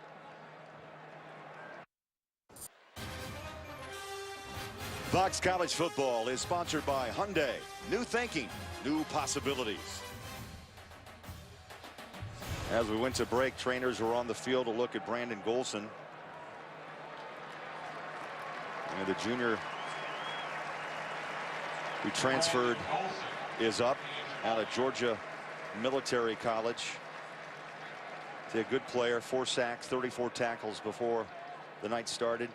Fox College Football is sponsored by Hyundai. New thinking, new possibilities. As we went to break, trainers were on the field to look at Brandon Golson. And the junior who transferred is up out of Georgia Military College. He's a good player, 4 sacks, 34 tackles before the night started.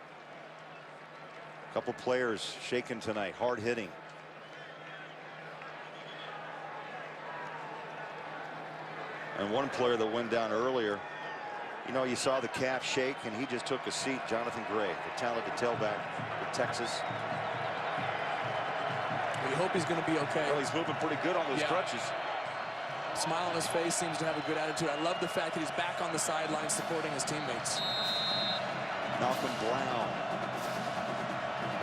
A couple players shaken tonight, hard hitting. And one player that went down earlier, you know, you saw the calf shake and he just took a seat. Jonathan Gray, the talented tailback for Texas. We hope he's going to be okay. Well, he's moving pretty good on those crutches. Smile on his face, seems to have a good attitude. I love the fact that he's back on the sideline supporting his teammates. Malcolm Brown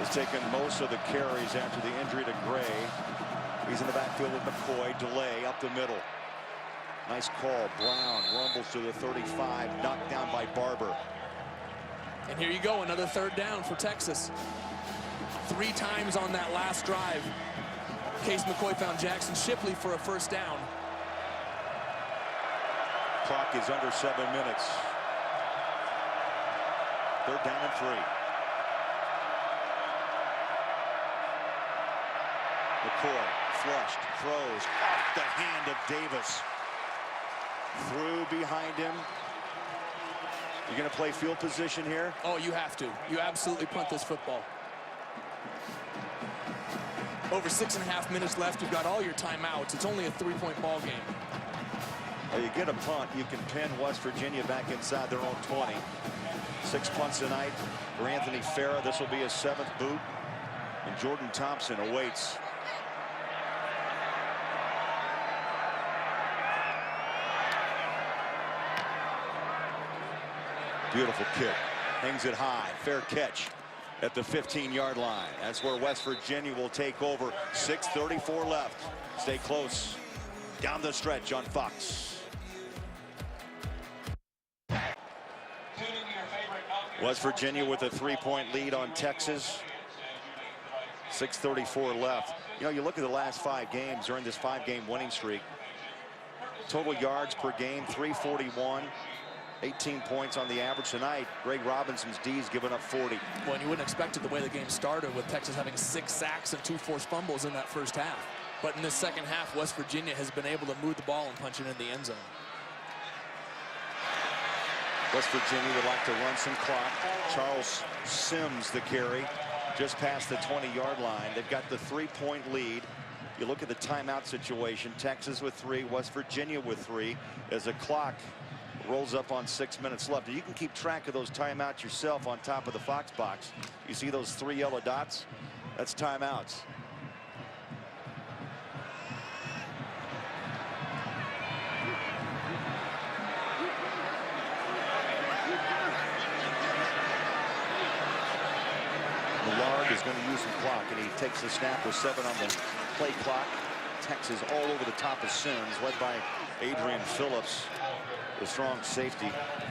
has taken most of the carries after the injury to Gray. He's in the backfield with McCoy. Delay up the middle. Nice call. Brown rumbles to the 35, knocked down by Barber. And here you go, another 3rd down for Texas. 3 times on that last drive. Case McCoy found Jackson Shipley for a 1st down. Clock is under 7 minutes. Third down and 3. McCoy flushed, throws off the hand of Davis. Threw behind him. You're going to play field position here? Oh, you have to. You absolutely punt this football. Over 6.5 minutes left. You've got all your timeouts. It's only a 3-point ball game. Well, you get a punt, you can pin West Virginia back inside their own 20. 6 punts tonight for Anthony Farah. This will be his 7th boot. And Jordan Thompson awaits. Beautiful kick. Hangs it high. Fair catch at the 15-yard line. That's where West Virginia will take over. 6:34 left. Stay close. Down the stretch on Fox. West Virginia with a 3-point lead on Texas. 6:34 left. You know, you look at the last 5 games during this 5-game winning streak. Total yards per game, 341. 18 points on the average tonight. Greg Robinson's D's given up 40. Well, and you wouldn't expect it the way the game started, with Texas having 6 sacks and 2 forced fumbles in that first half. But in the second half, West Virginia has been able to move the ball and punch it in the end zone. West Virginia would like to run some clock. Charles Sims the carry just past the 20-yard line. They've got the 3-point lead. You look at the timeout situation. Texas with 3, West Virginia with 3, as the clock rolls up on 6 minutes left. And you can keep track of those timeouts yourself on top of the Fox box. You see those 3 yellow dots? That's timeouts. Millard is going to use some clock, and he takes the snap with 7 on the play clock. Texas all over the top of Sims, led by Adrian Phillips, the strong safety.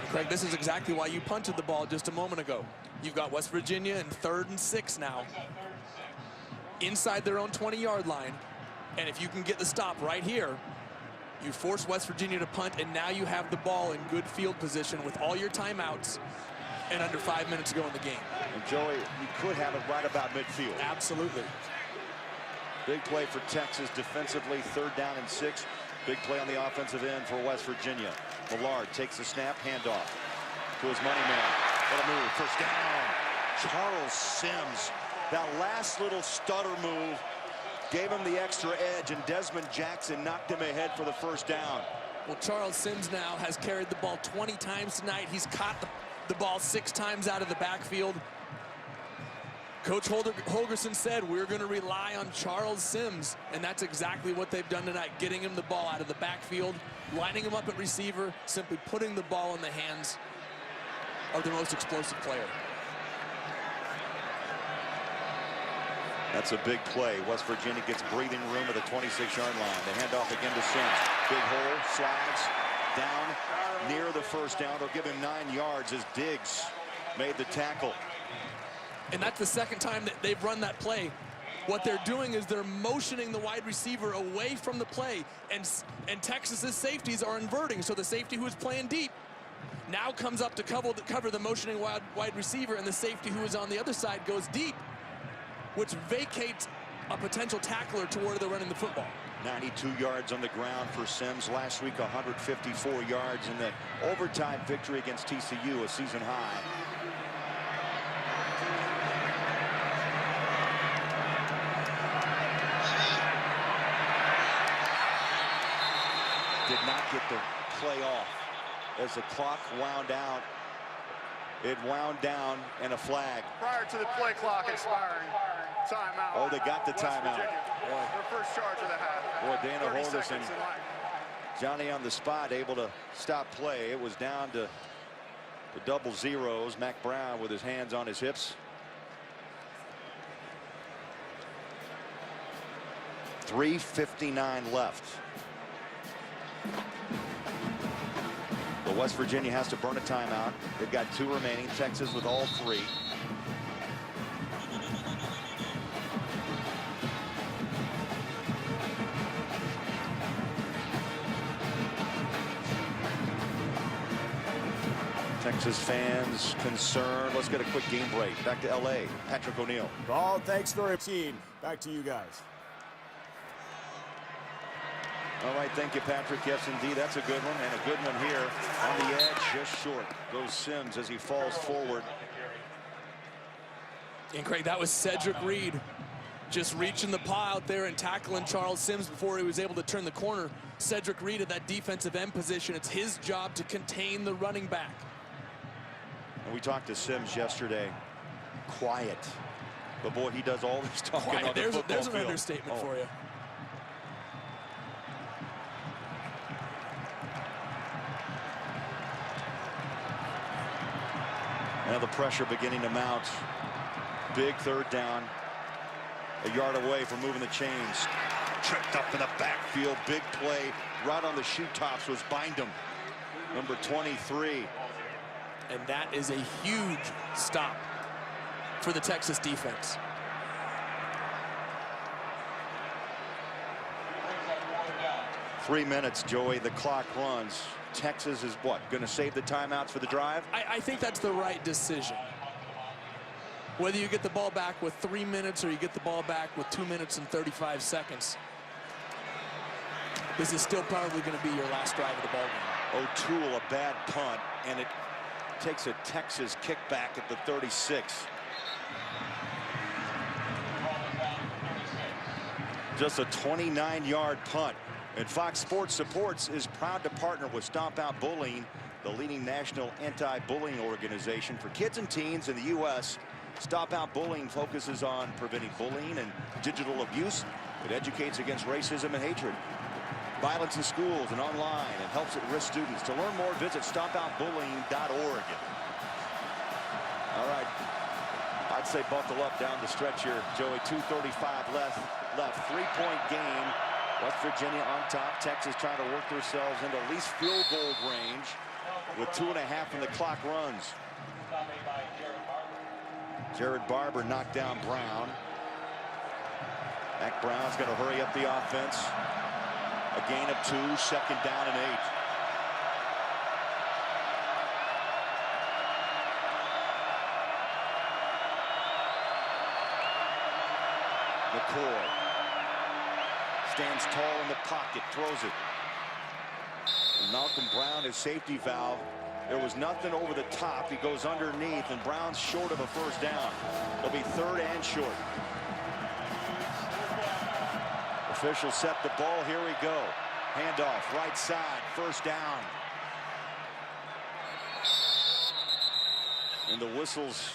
Craig, this is exactly why you punted the ball just a moment ago. You've got West Virginia in 3rd and 6 now, inside their own 20-yard line. And if you can get the stop right here, you force West Virginia to punt, and now you have the ball in good field position with all your timeouts and under 5 minutes to go in the game. And Joey, you could have it right about midfield. Absolutely. Big play for Texas defensively, 3rd down and 6. Big play on the offensive end for West Virginia. Millard takes the snap, handoff to his money man. What a move, first down. Charles Sims, that last little stutter move gave him the extra edge, and Desmond Jackson knocked him ahead for the first down. Well, Charles Sims now has carried the ball 20 times tonight. He's caught the ball 6 times out of the backfield. Coach Holgorsen said we're going to rely on Charles Sims, and that's exactly what they've done tonight, getting him the ball out of the backfield, lining him up at receiver, simply putting the ball in the hands of the most explosive player. That's a big play. West Virginia gets breathing room at the 26-yard line. They hand off again to Sims. Big hole, slides down near the first down. They'll give him 9 yards as Diggs made the tackle. And that's the second time that they've run that play. What they're doing is they're motioning the wide receiver away from the play, and Texas's safeties are inverting. So the safety who is playing deep now comes up to cover the motioning wide receiver, and the safety who is on the other side goes deep, which vacates a potential tackler to where they're running the football. 92 yards on the ground for Sims. Last week, 154 yards in the overtime victory against TCU, a season high. Did not get the play off as the clock wound out. It wound down, and a flag. Prior to the play clock expiring, timeout. Oh, they got the West timeout. Virginia, their first charge of the half. Boy, Dana 30 Holgorsen, seconds in line. Johnny on the spot, able to stop play. It was down to the double zeros. Mac Brown with his hands on his hips. 3:59 left. But West Virginia has to burn a timeout. They've got 2 remaining. Texas with all 3. Texas fans concerned. Let's get a quick game break. Back to L.A. Patrick O'Neill. Oh, thanks very much, team. Back to you guys. All right, thank you, Patrick. Yes, indeed, that's a good one, and a good one here on the edge, just short. Goes Sims as he falls forward. And Craig, that was Cedric Reed just reaching the paw out there and tackling Charles Sims before he was able to turn the corner. Cedric Reed at that defensive end position. It's his job to contain the running back. And we talked to Sims yesterday. Quiet. But boy, he does all this talking on the football there's an field. understatement for you. Now the pressure beginning to mount. Big third down. A yard away from moving the chains. Tripped up in the backfield. Big play. Right on the shoe tops was Bindum. Number 23. And that is a huge stop for the Texas defense. Three minutes, Joey. The clock runs. Texas is what? Going to save the timeouts for the drive? I think that's the right decision. Whether you get the ball back with 3 minutes or you get the ball back with 2 minutes and 35 seconds, this is still probably going to be your last drive of the ball game. O'Toole, a bad punt, and it takes a Texas kickback at the 36. Just a 29-yard punt. And Fox Sports Supports is proud to partner with Stomp Out Bullying, the leading national anti-bullying organization for kids and teens in the U.S. Stomp Out Bullying focuses on preventing bullying and digital abuse. It educates against racism and hatred, violence in schools and online, and helps at-risk students. To learn more, visit stompoutbullying.org. All right, I'd say buckle up down the stretch here, Joey. 2:35 left. Three-point game. West Virginia on top. Texas trying to work themselves into at least field goal range with 2.5 and the clock runs. Jared Barber knocked down Brown. Mac Brown's going to hurry up the offense. A gain of 2, 2nd down and 8. McCoy stands tall in the pocket, throws it. And Malcolm Brown, his safety valve. There was nothing over the top. He goes underneath, and Brown's short of a first down. It'll be 3rd and short. Officials set the ball. Here we go. Handoff, right side, 1st down. And the whistles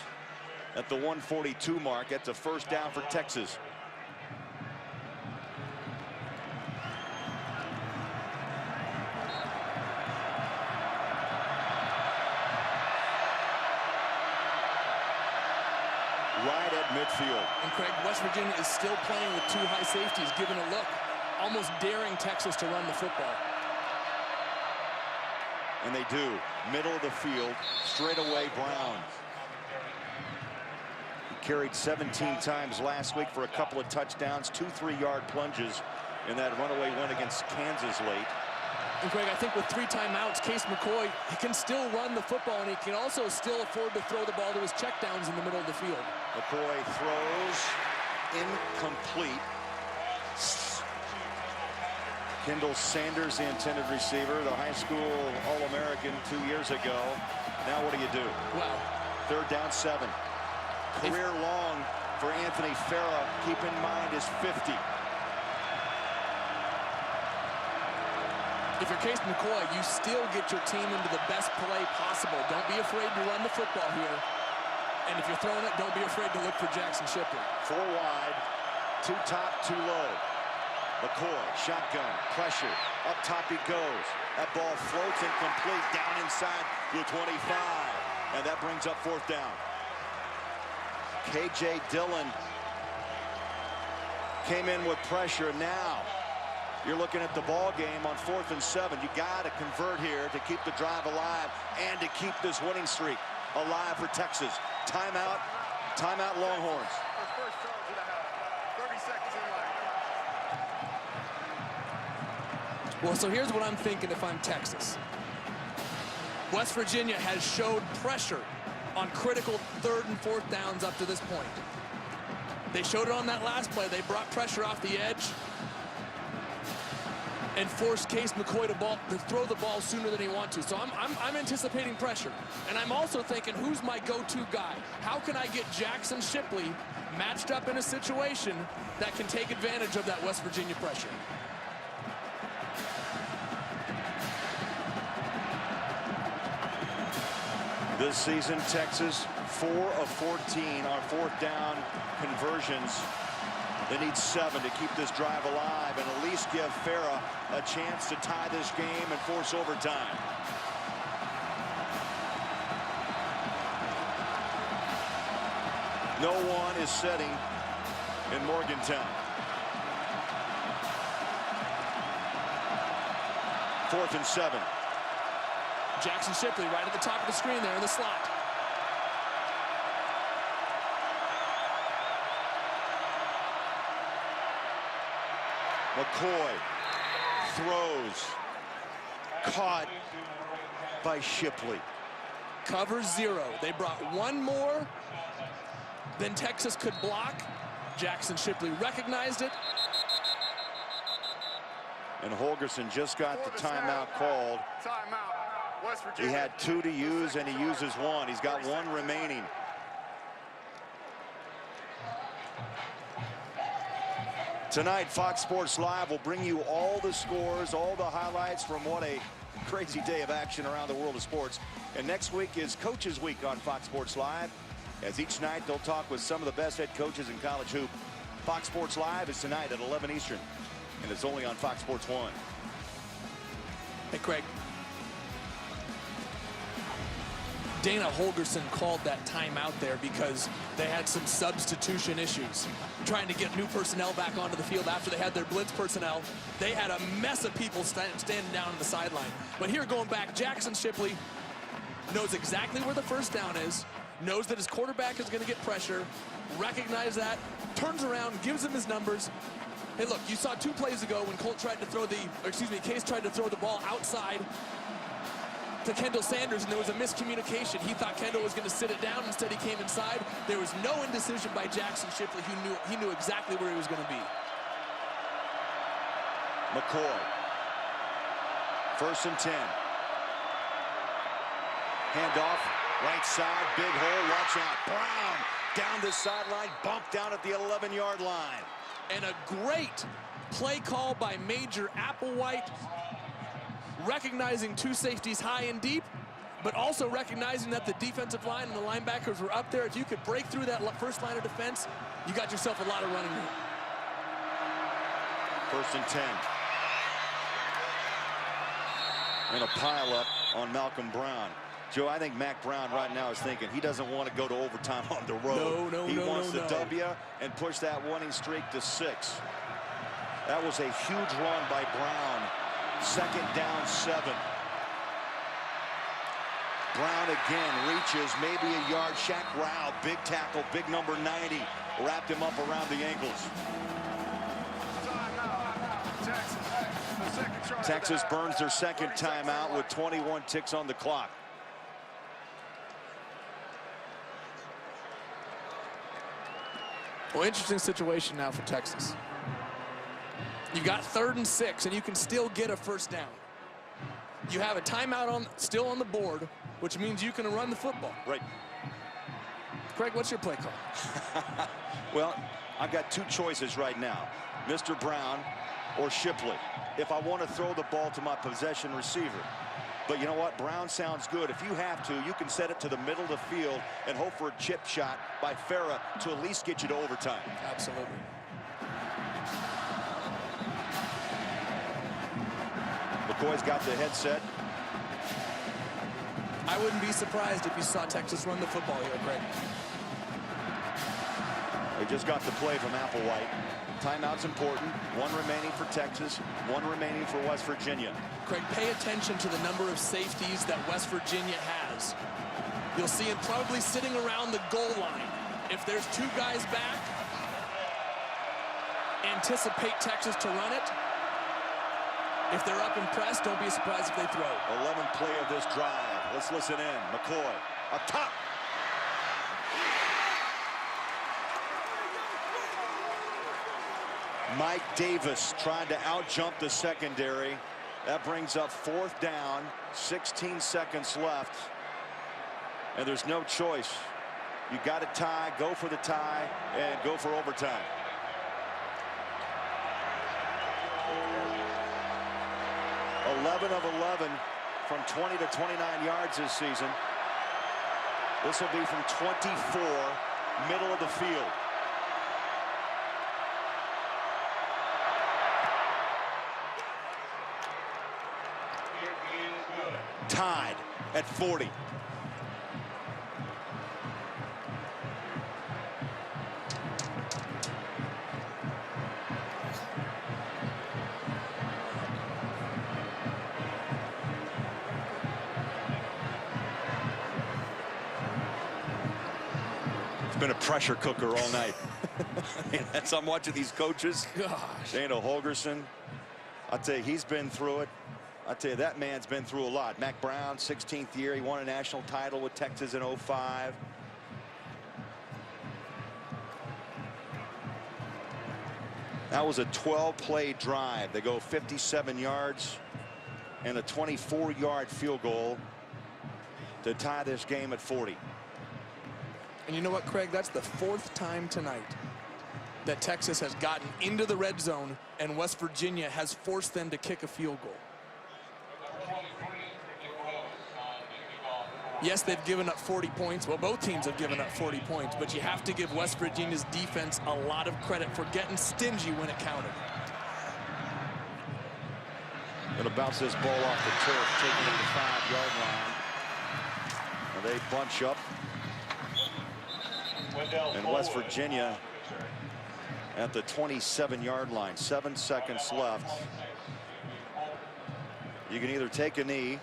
at the 142 mark. That's a 1st down for Texas. Right at midfield. And Craig, West Virginia is still playing with 2 high safeties, giving a look, almost daring Texas to run the football. And they do. Middle of the field, straight away Brown. He carried 17 times last week for a couple of touchdowns, 2 3-yard plunges in that runaway win against Kansas late. And Craig, I think with 3 timeouts, Case McCoy, he can still run the football, and he can also still afford to throw the ball to his checkdowns in the middle of the field. McCoy throws incomplete. Kendall Sanders, the intended receiver, the high school All-American 2 years ago. Now what do you do? Wow. 3rd down 7. Career long for Anthony Farah. Keep in mind his 50. If you're Case McCoy, you still get your team into the best play possible. Don't be afraid to run the football here. And if you're throwing it, don't be afraid to look for Jackson Shipley. 4 wide, 2 top, 2 low. McCoy, shotgun, pressure, up top he goes. That ball floats incomplete, down inside the 25. And that brings up 4th down. KJ Dillon came in with pressure. Now you're looking at the ball game on 4th and 7. You got to convert here to keep the drive alive and to keep this winning streak alive for Texas. Timeout, timeout Longhorns. First charge of the half. 30 seconds in line. Well, so here's what I'm thinking if I'm Texas. West Virginia has showed pressure on critical 3rd and 4th downs up to this point. They showed it on that last play. They brought pressure off the edge and forced Case McCoy to throw the ball sooner than he wanted to. So I'm anticipating pressure. And I'm also thinking, who's my go-to guy? How can I get Jackson Shipley matched up in a situation that can take advantage of that West Virginia pressure? This season, Texas, 4 of 14 on 4th down conversions. They need 7 to keep this drive alive and at least give Farah a chance to tie this game and force overtime. No one is setting in Morgantown. 4th and 7. Jackson Shipley right at the top of the screen there in the slot. McCoy throws, caught by Shipley. Cover 0. They brought 1 more than Texas could block. Jackson Shipley recognized it. And Holgorsen just got the timeout called. Timeout. West Virginia. He had 2 to use and he uses 1. He's got 1 remaining. Tonight, Fox Sports Live will bring you all the scores, all the highlights from what a crazy day of action around the world of sports. And next week is Coaches Week on Fox Sports Live. As each night, they'll talk with some of the best head coaches in college hoop. Fox Sports Live is tonight at 11 Eastern, and it's only on Fox Sports 1. Hey, Craig. Dana Holgorsen called that timeout there because they had some substitution issues. Trying to get new personnel back onto the field after they had their blitz personnel. They had a mess of people standing down on the sideline. But here going back, Jackson Shipley knows exactly where the 1st down is, knows that his quarterback is going to get pressure, recognizes that, turns around, gives him his numbers. Hey, look, you saw 2 plays ago when Case tried to throw the ball outside to Kendall Sanders, and there was a miscommunication. He thought Kendall was going to sit it down. Instead, he came inside. There was no indecision by Jackson Shipley. He knew exactly where he was going to be. McCoy. 1st and 10. Handoff, right side, big hole, watch out. Brown down the sideline, bumped down at the 11-yard line. And a great play call by Major Applewhite, recognizing 2 safeties high and deep, but also recognizing that the defensive line and the linebackers were up there. If you could break through that 1st line of defense, you got yourself a lot of running room. 1st and 10. And a pile up on Malcolm Brown. Joe, I think Mack Brown right now is thinking he doesn't want to go to overtime on the road. He wants the W and push that winning streak to 6. That was a huge run by Brown. 2nd down 7. Brown again reaches maybe a yard. Shaq Rao, big tackle, big number 90. Wrapped him up around the ankles. Texas burns their 2nd timeout with 21 ticks on the clock. Well, interesting situation now for Texas. You've got 3rd and 6, and you can still get a 1st down. You have a timeout still on the board, which means you can run the football. Right. Craig, what's your play call? Well, I've got 2 choices right now. Mr. Brown or Shipley. If I want to throw the ball to my possession receiver. But you know what? Brown sounds good. If you have to, you can set it to the middle of the field and hope for a chip shot by Farah to at least get you to overtime. Absolutely. McCoy's got the headset. I wouldn't be surprised if you saw Texas run the football here, Craig. They just got the play from Applewhite. Timeout's important. 1 remaining for Texas, 1 remaining for West Virginia. Craig, pay attention to the number of safeties that West Virginia has. You'll see him probably sitting around the goal line. If there's 2 guys back, anticipate Texas to run it. If they're up and pressed, don't be surprised if they throw. 11th play of this drive. Let's listen in. McCoy up top. Mike Davis trying to out-jump the secondary. That brings up 4th down, 16 seconds left. And there's no choice. You got to tie, go for the tie, and go for overtime. (11 of 11 from 20 to 29 yards this season. This will be from 24, middle of the field. Tied at 40. It's been a pressure cooker all night. As I'm watching these coaches, Gosh. Dana Holgorsen, I'll tell you, he's been through it. I'll tell you, that man's been through a lot. Mack Brown, 16th year. He won a national title with Texas in '05. That was a 12-play drive. They go 57 yards and a 24-yard field goal to tie this game at 40. And you know what, Craig? That's the 4th time tonight that Texas has gotten into the red zone and West Virginia has forced them to kick a field goal. Yes, they've given up 40 points. Well, both teams have given up 40 points, but you have to give West Virginia's defense a lot of credit for getting stingy when it counted. Gonna bounce this ball off the turf, taking it to the 5-yard line. And they bunch up. And West Virginia at the 27-yard line. 7 seconds left. You can either take a knee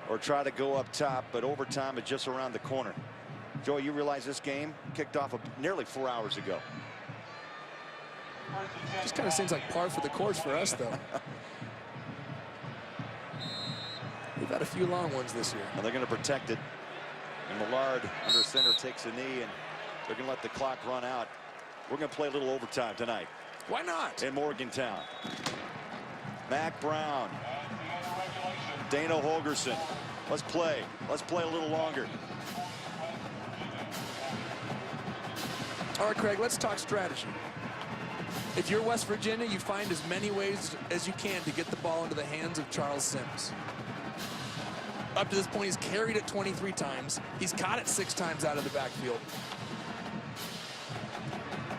or try to go up top, but overtime is just around the corner. Joey, you realize this game kicked off nearly 4 hours ago. Just kind of seems like par for the course for us, though. We've had a few long ones this year. And they're going to protect it. And Millard under center takes a knee, and they're going to let the clock run out. We're going to play a little overtime tonight. Why not? In Morgantown. Mack Brown. Dana Holgorsen. Let's play. Let's play a little longer. All right, Craig, let's talk strategy. If you're West Virginia, you find as many ways as you can to get the ball into the hands of Charles Sims. Up to this point, he's carried it 23 times. He's caught it 6 times out of the backfield.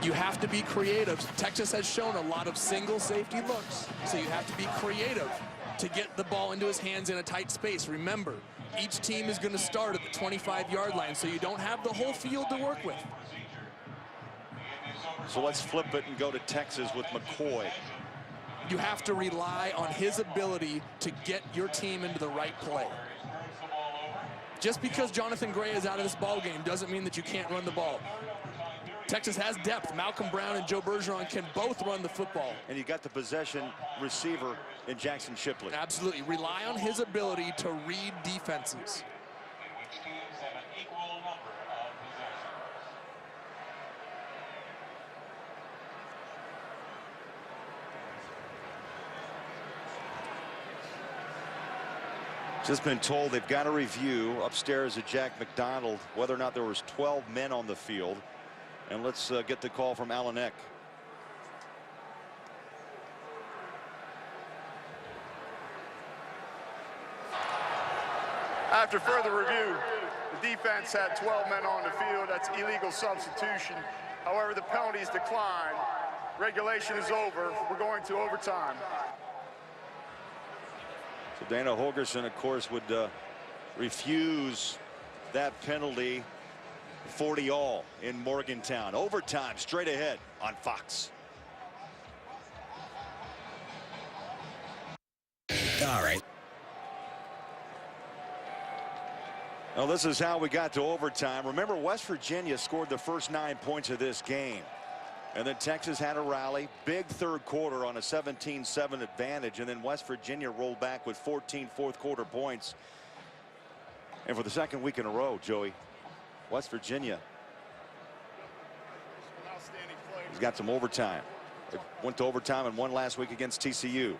You have to be creative. Texas has shown a lot of single safety looks, so you have to be creative to get the ball into his hands in a tight space. Remember, each team is going to start at the 25-yard line, so you don't have the whole field to work with. So let's flip it and go to Texas with McCoy. You have to rely on his ability to get your team into the right play. Just because Jonathan Gray is out of this ball game doesn't mean that you can't run the ball. Texas has depth. Malcolm Brown and Joe Bergeron can both run the football. And you got the possession receiver in Jackson Shipley. Absolutely. Rely on his ability to read defenses. Just been told they've got to review upstairs at Jack McDonald whether or not there was 12 men on the field. And let's get the call from Alan Eck. After further review, the defense had 12 men on the field. That's illegal substitution. However, the penalties declined. Regulation is over. We're going to overtime. So Dana Holgorsen, of course, would refuse that penalty. 40 all in Morgantown. Overtime straight ahead on Fox. All right. Well, this is how we got to overtime. Remember, West Virginia scored the first 9 points of this game. And then Texas had a rally. Big third quarter on a 17-7 advantage. And then West Virginia rolled back with 14 fourth quarter points. And for the second week in a row, Joey, West Virginia has got some overtime. They went to overtime and won last week against TCU. Team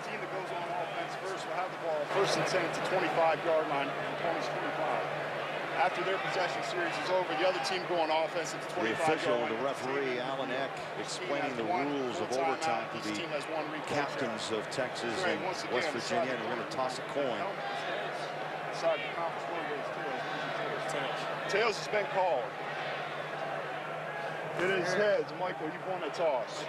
that goes on offense first will have the ball first and 10 at the 25-yard line, opponent's 25. After their possession series is over, the other team go on offense at the 25-yard line. The official, the referee, Alan Eck, explaining the rules of overtime to the captains of Texas and West Virginia, and we're going to toss a coin. Tails has been called. It is heads. Michael, you've won a toss.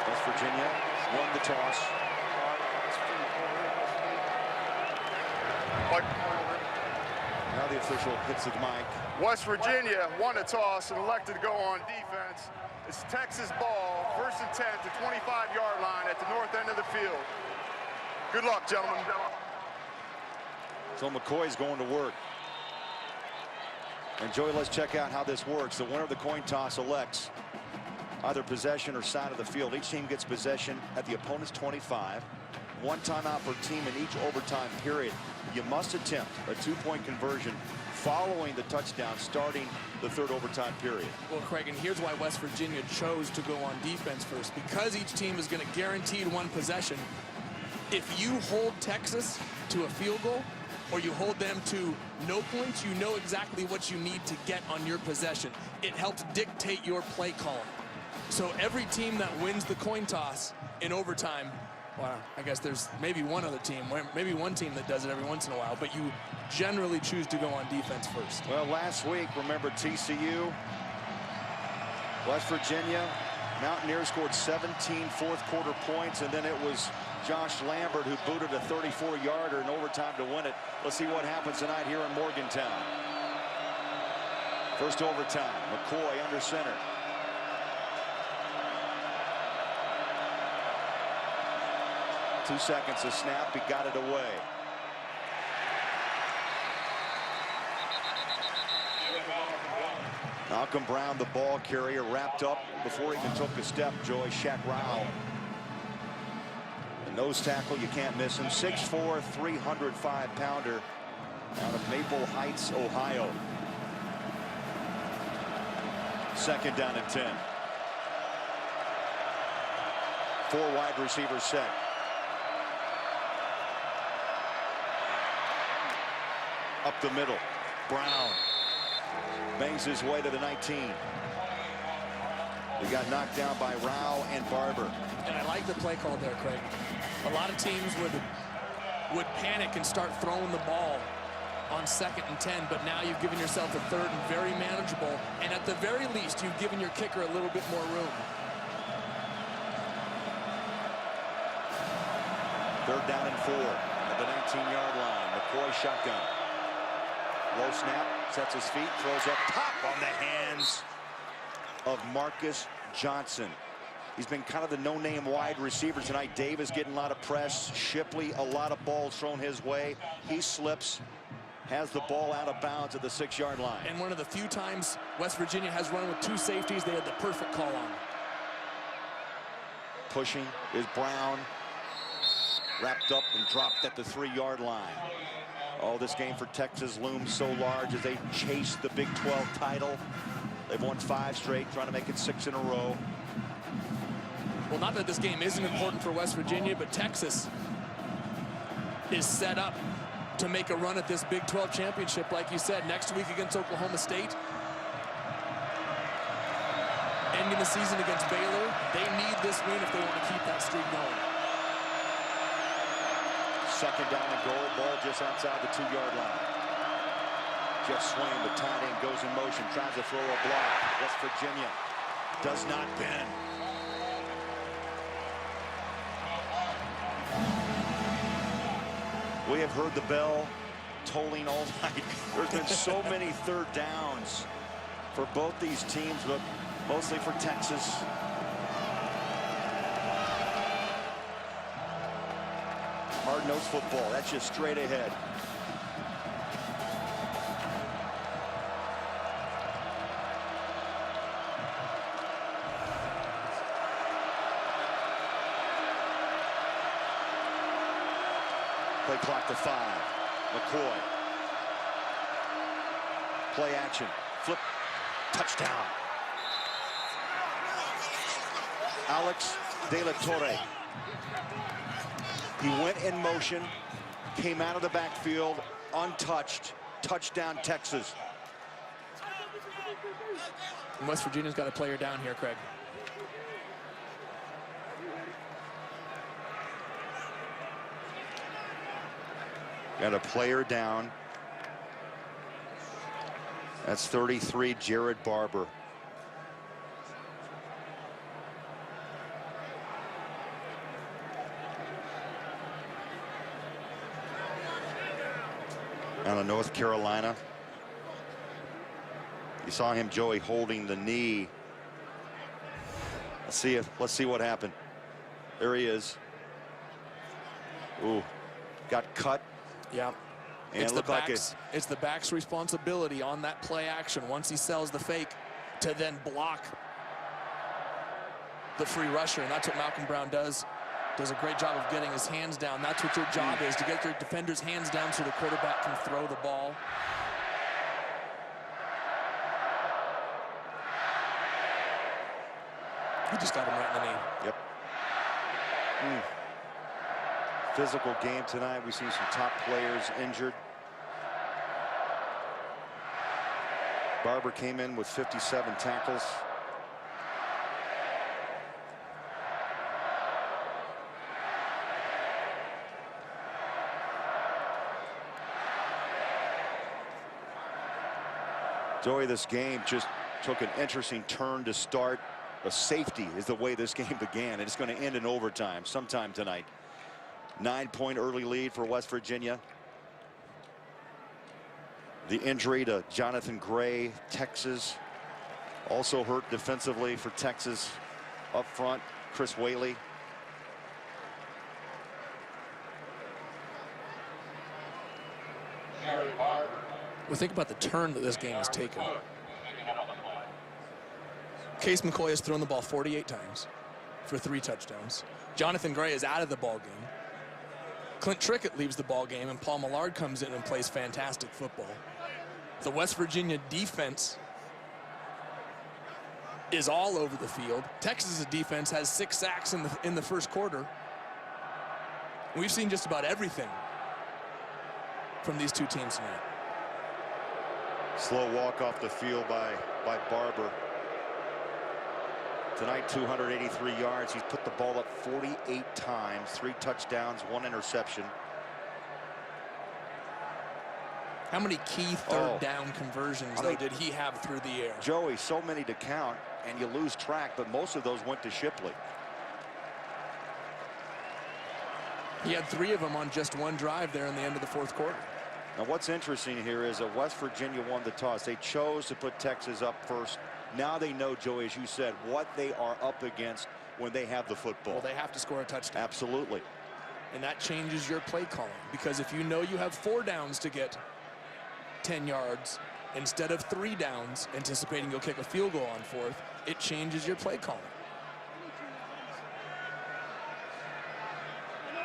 West Virginia won the toss. Now the official hits the mic. West Virginia won a toss and elected to go on defense. It's Texas ball, first and 10 to 25-yard line at the north end of the field. Good luck, gentlemen. So McCoy's going to work. And Joey, let's check out how this works. The winner of the coin toss elects either possession or side of the field. Each team gets possession at the opponent's 25. One timeout per team in each overtime period. You must attempt a two-point conversion following the touchdown starting the third overtime period. Well, Craig, and here's why West Virginia chose to go on defense first. Because each team is going to guarantee one possession. If you hold Texas to a field goal, or you hold them to no points, you know exactly what you need to get on your possession. It helps dictate your play call. So every team that wins the coin toss in overtime, well, I guess there's maybe one other team, maybe one team that does it every once in a while, but you generally choose to go on defense first. Well, last week, remember TCU, West Virginia, Mountaineers scored 17 fourth-quarter points, and then it was Josh Lambert who booted a 34-yarder in overtime to win it. Let's see what happens tonight here in Morgantown. First overtime, McCoy under center. Two seconds to snap, he got it away. Malcolm Brown, the ball carrier, wrapped up before he even took a step. Joey Shaq Rao. The nose tackle, you can't miss him. 6'4", 305-pounder out of Maple Heights, Ohio. Second down and 10. Four wide receivers set. Up the middle, Brown bangs his way to the 19. He got knocked down by Rao and Barber. And I like the play call there, Craig. A lot of teams would panic and start throwing the ball on 2nd and 10, but now you've given yourself a third and very manageable, and at the very least, you've given your kicker a little bit more room. Third down and 4 at the 19-yard line. McCoy shotgun. Low snap, sets his feet, throws up top on the hands of Marcus Johnson. He's been kind of the no-name wide receiver tonight. Davis getting a lot of press. Shipley, a lot of balls thrown his way. He slips, has the ball out of bounds at the 6-yard line. And one of the few times West Virginia has run with two safeties, they had the perfect call on. Pushing is Brown. Wrapped up and dropped at the 3-yard line. Oh, this game for Texas looms so large as they chase the Big 12 title. They've won 5 straight, trying to make it 6 in a row. Well, not that this game isn't important for West Virginia, but Texas is set up to make a run at this Big 12 championship, like you said, next week against Oklahoma State. Ending the season against Baylor. They need this win if they want to keep that streak going. Second down and goal, ball just outside the 2-yard line. Jeff Swain, the tight end, goes in motion, tries to throw a block. West Virginia does not bend. We have heard the bell tolling all night. There's been so many third downs for both these teams, but mostly for Texas. Hard-nosed football, that's just straight ahead. Play clock to 5. McCoy. Play action. Flip. Touchdown. Alex De La Torre. He went in motion, came out of the backfield, untouched. Touchdown, Texas. And West Virginia's got a player down here, Craig. Got a player down. That's 33, Jared Barber. Out of North Carolina. You saw him, Joey, holding the knee. Let's see what happened. There he is. Ooh, got cut. Yeah. And it's it's the back's responsibility on that play action once he sells the fake to then block the free rusher, and that's what Malcolm Brown does. Does a great job of getting his hands down. That's what your job is, to get your defender's hands down so the quarterback can throw the ball. He just got him right in the knee. Yep. Physical game tonight. We've seen some top players injured. Barber came in with 57 tackles. Joey, this game just took an interesting turn to start. A safety is the way this game began, and it's going to end in overtime sometime tonight. 9-point early lead for West Virginia. The injury to Jonathan Gray, Texas. Also hurt defensively for Texas up front, Chris Whaley. Well, think about the turn that this game has taken. Case McCoy has thrown the ball 48 times for 3 touchdowns. Jonathan Gray is out of the ball game. Clint Trickett leaves the ball game, and Paul Millard comes in and plays fantastic football. The West Virginia defense is all over the field. Texas's defense has 6 sacks in the first quarter. We've seen just about everything from these two teams tonight. Slow walk off the field by Barber. Tonight, 283 yards. He's put the ball up 48 times, 3 touchdowns, 1 interception. How many key third down conversions, though, did he have through the air? Joey, so many to count, and you lose track, but most of those went to Shipley. He had 3 of them on just 1 drive there in the end of the fourth quarter. Now, what's interesting here is that West Virginia won the toss. They chose to put Texas up first. Now they know, Joey, as you said, what they are up against when they have the football. Well, they have to score a touchdown. Absolutely. And that changes your play calling, because if you know you have 4 downs to get 10 yards instead of 3 downs, anticipating you'll kick a field goal on 4th, it changes your play calling.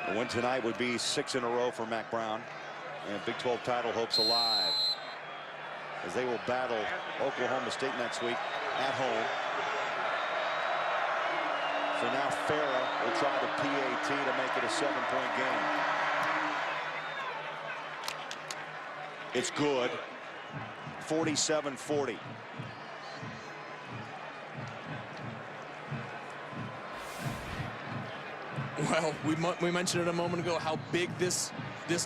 A win tonight would be 6 in a row for Mack Brown, and Big 12 title hopes alive as they will battle Oklahoma State next week at home. So now Farrah will try the PAT to make it a 7-point game. It's good. 47-40. Well, we mentioned it a moment ago how big this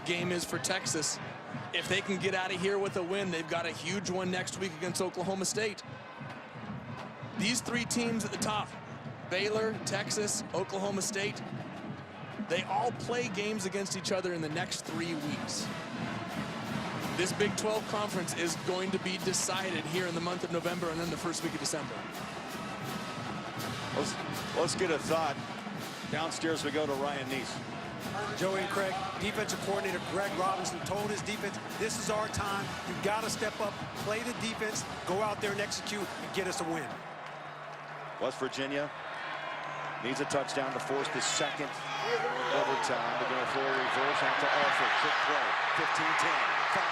game is for Texas. If they can get out of here with a win, they've got a huge one next week against Oklahoma State. These 3 teams at the top, Baylor, Texas, Oklahoma State, they all play games against each other in the next 3 weeks. This Big 12 conference is going to be decided here in the month of November and then the first week of December. Let's get a thought. Downstairs we go to Ryan Neese. Joey and Craig, defensive coordinator Greg Robinson told his defense, this is our time. You've got to step up, play the defense, go out there and execute, and get us a win. West Virginia needs a touchdown to force the 2nd Overtime, they're going to throw a reverse out to Alford. Trick play, 15-10, 5,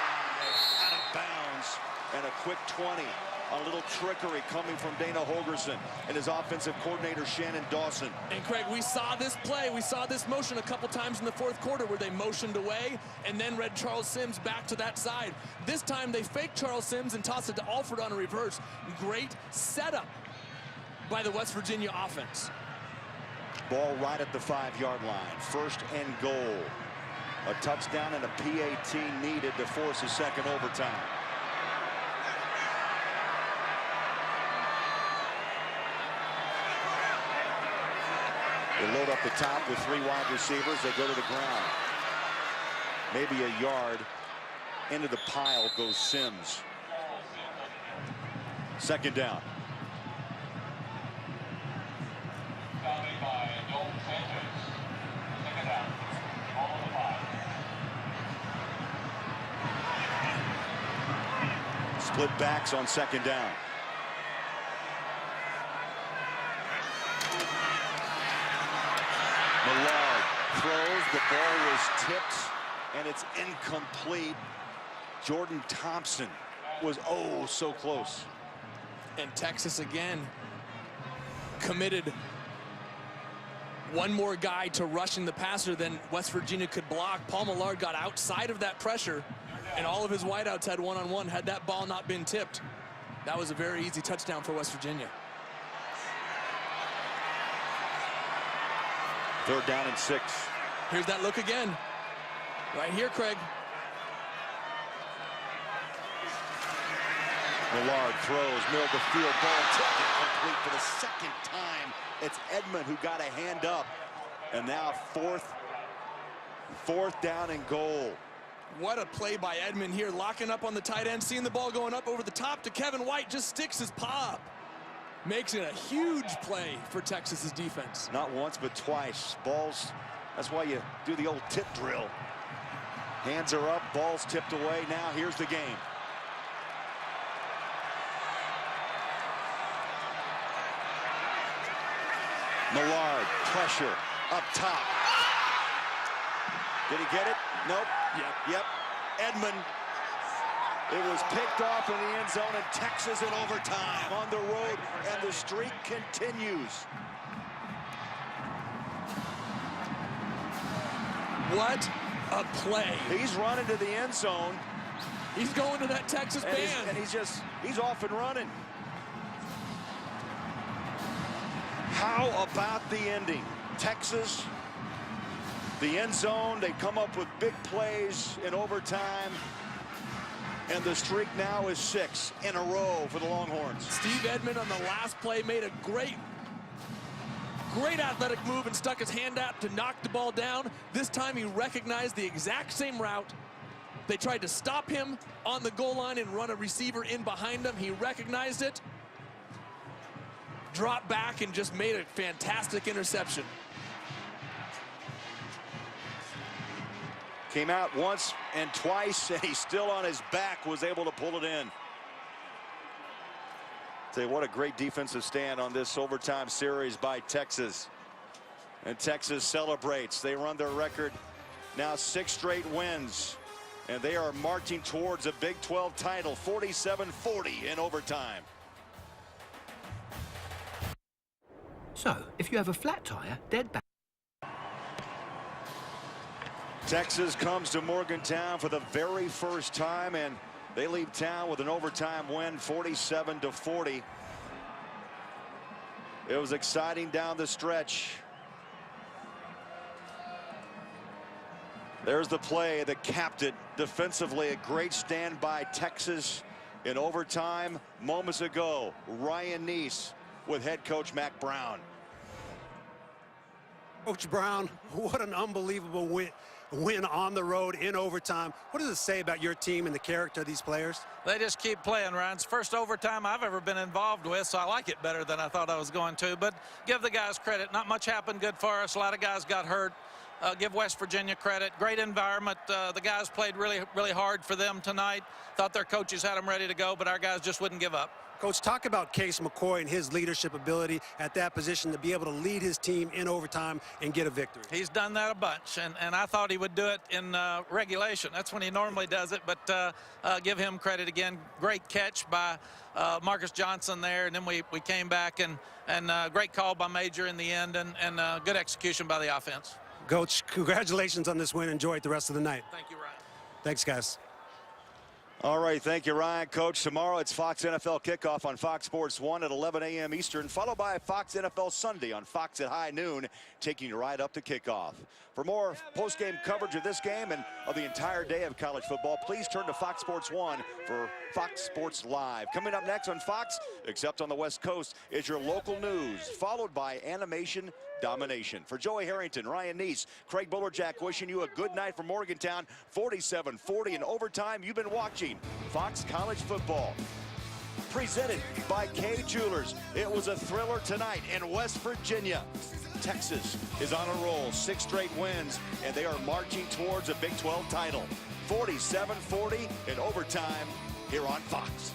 out of bounds, and a quick 20. A little trickery coming from Dana Holgorsen and his offensive coordinator, Shannon Dawson. And Craig, we saw this play, we saw this motion a couple times in the fourth quarter where they motioned away and then read Charles Sims back to that side. This time they faked Charles Sims and tossed it to Alford on a reverse. Great setup by the West Virginia offense. Ball right at the 5-yard line. First and goal. A touchdown and a PAT needed to force a second overtime. They load up the top with 3 wide receivers. They go to the ground. Maybe a yard. Into the pile goes Sims. Second down. Split backs on second down. Millard throws. The ball was tipped, and it's incomplete. Jordan Thompson was so close. And Texas again committed one more guy to rushing the passer than West Virginia could block. Paul Millard got outside of that pressure, and all of his wideouts had one-on-one. Had that ball not been tipped, that was a very easy touchdown for West Virginia. Third down and 6. Here's that look again. Right here, Craig. Millard throws, middle of the field, ball tipped incomplete for the second time. It's Edmond who got a hand up. And now fourth down and goal. What a play by Edmond here, locking up on the tight end, seeing the ball going up over the top to Kevin White, just sticks his paw up. Makes it a huge play for Texas's defense. Not once, but twice. Balls, that's why you do the old tip drill. Hands are up, ball's tipped away. Now here's the game. Millard, pressure, up top. Did he get it? Nope. Yep. Edmond. It was picked off in the end zone, and Texas in overtime on the road, and the streak continues. What a play. He's running to the end zone. He's going to that Texas band. And he's off and running. How about the ending? Texas, the end zone, they come up with big plays in overtime. And the streak now is 6 in a row for the Longhorns. Steve Edmond on the last play made a great athletic move and stuck his hand out to knock the ball down. This time he recognized the exact same route. They tried to stop him on the goal line and run a receiver in behind him. He recognized it, dropped back, and just made a fantastic interception. Came out once and twice, and he's still on his back, was able to pull it in. Say, what a great defensive stand on this overtime series by Texas. And Texas celebrates. They run their record now 6 straight wins, and they are marching towards a Big 12 title, 47-40 in overtime. So, if you have a flat tire, dead back. Texas comes to Morgantown for the very first time, and they leave town with an overtime win, 47-40. It was exciting down the stretch. There's the play that capped it defensively. A great stand by Texas in overtime moments ago. Ryan Neese with head coach Mack Brown. Coach Brown, what an unbelievable win on the road in overtime. What does it say about your team and the character of these players? They just keep playing, Ryan. It's the first overtime I've ever been involved with, so I like it better than I thought I was going to. But give the guys credit. Not much happened good for us. A lot of guys got hurt. Give West Virginia credit. Great environment. The guys played really hard for them tonight. Thought their coaches had them ready to go, but our guys just wouldn't give up. Coach, talk about Case McCoy and his leadership ability at that position to be able to lead his team in overtime and get a victory. He's done that a bunch, and I thought he would do it in regulation. That's when he normally does it, but give him credit again. Great catch by Marcus Johnson there, and then we came back, and great call by Major in the end, and good execution by the offense. Coach, congratulations on this win. Enjoy it the rest of the night. Thank you, Ryan. Thanks, guys. All right, thank you, Ryan. Coach, tomorrow it's Fox NFL Kickoff on Fox Sports 1 at 11 a.m. Eastern, followed by Fox NFL Sunday on Fox at high noon, taking you right up to kickoff. For more post-game coverage of this game and of the entire day of college football, please turn to Fox Sports 1 for Fox Sports Live. Coming up next on Fox, except on the West Coast, is your local news, followed by animation domination. For Joey Harrington, Ryan Neese, Craig Bullerjack wishing you a good night from Morgantown. 47-40 in overtime. You've been watching Fox College Football, presented by Kay Jewelers. It was a thriller tonight in West Virginia. Texas is on a roll, 6 straight wins, and they are marching towards a Big 12 title. 47-40 in overtime here on Fox.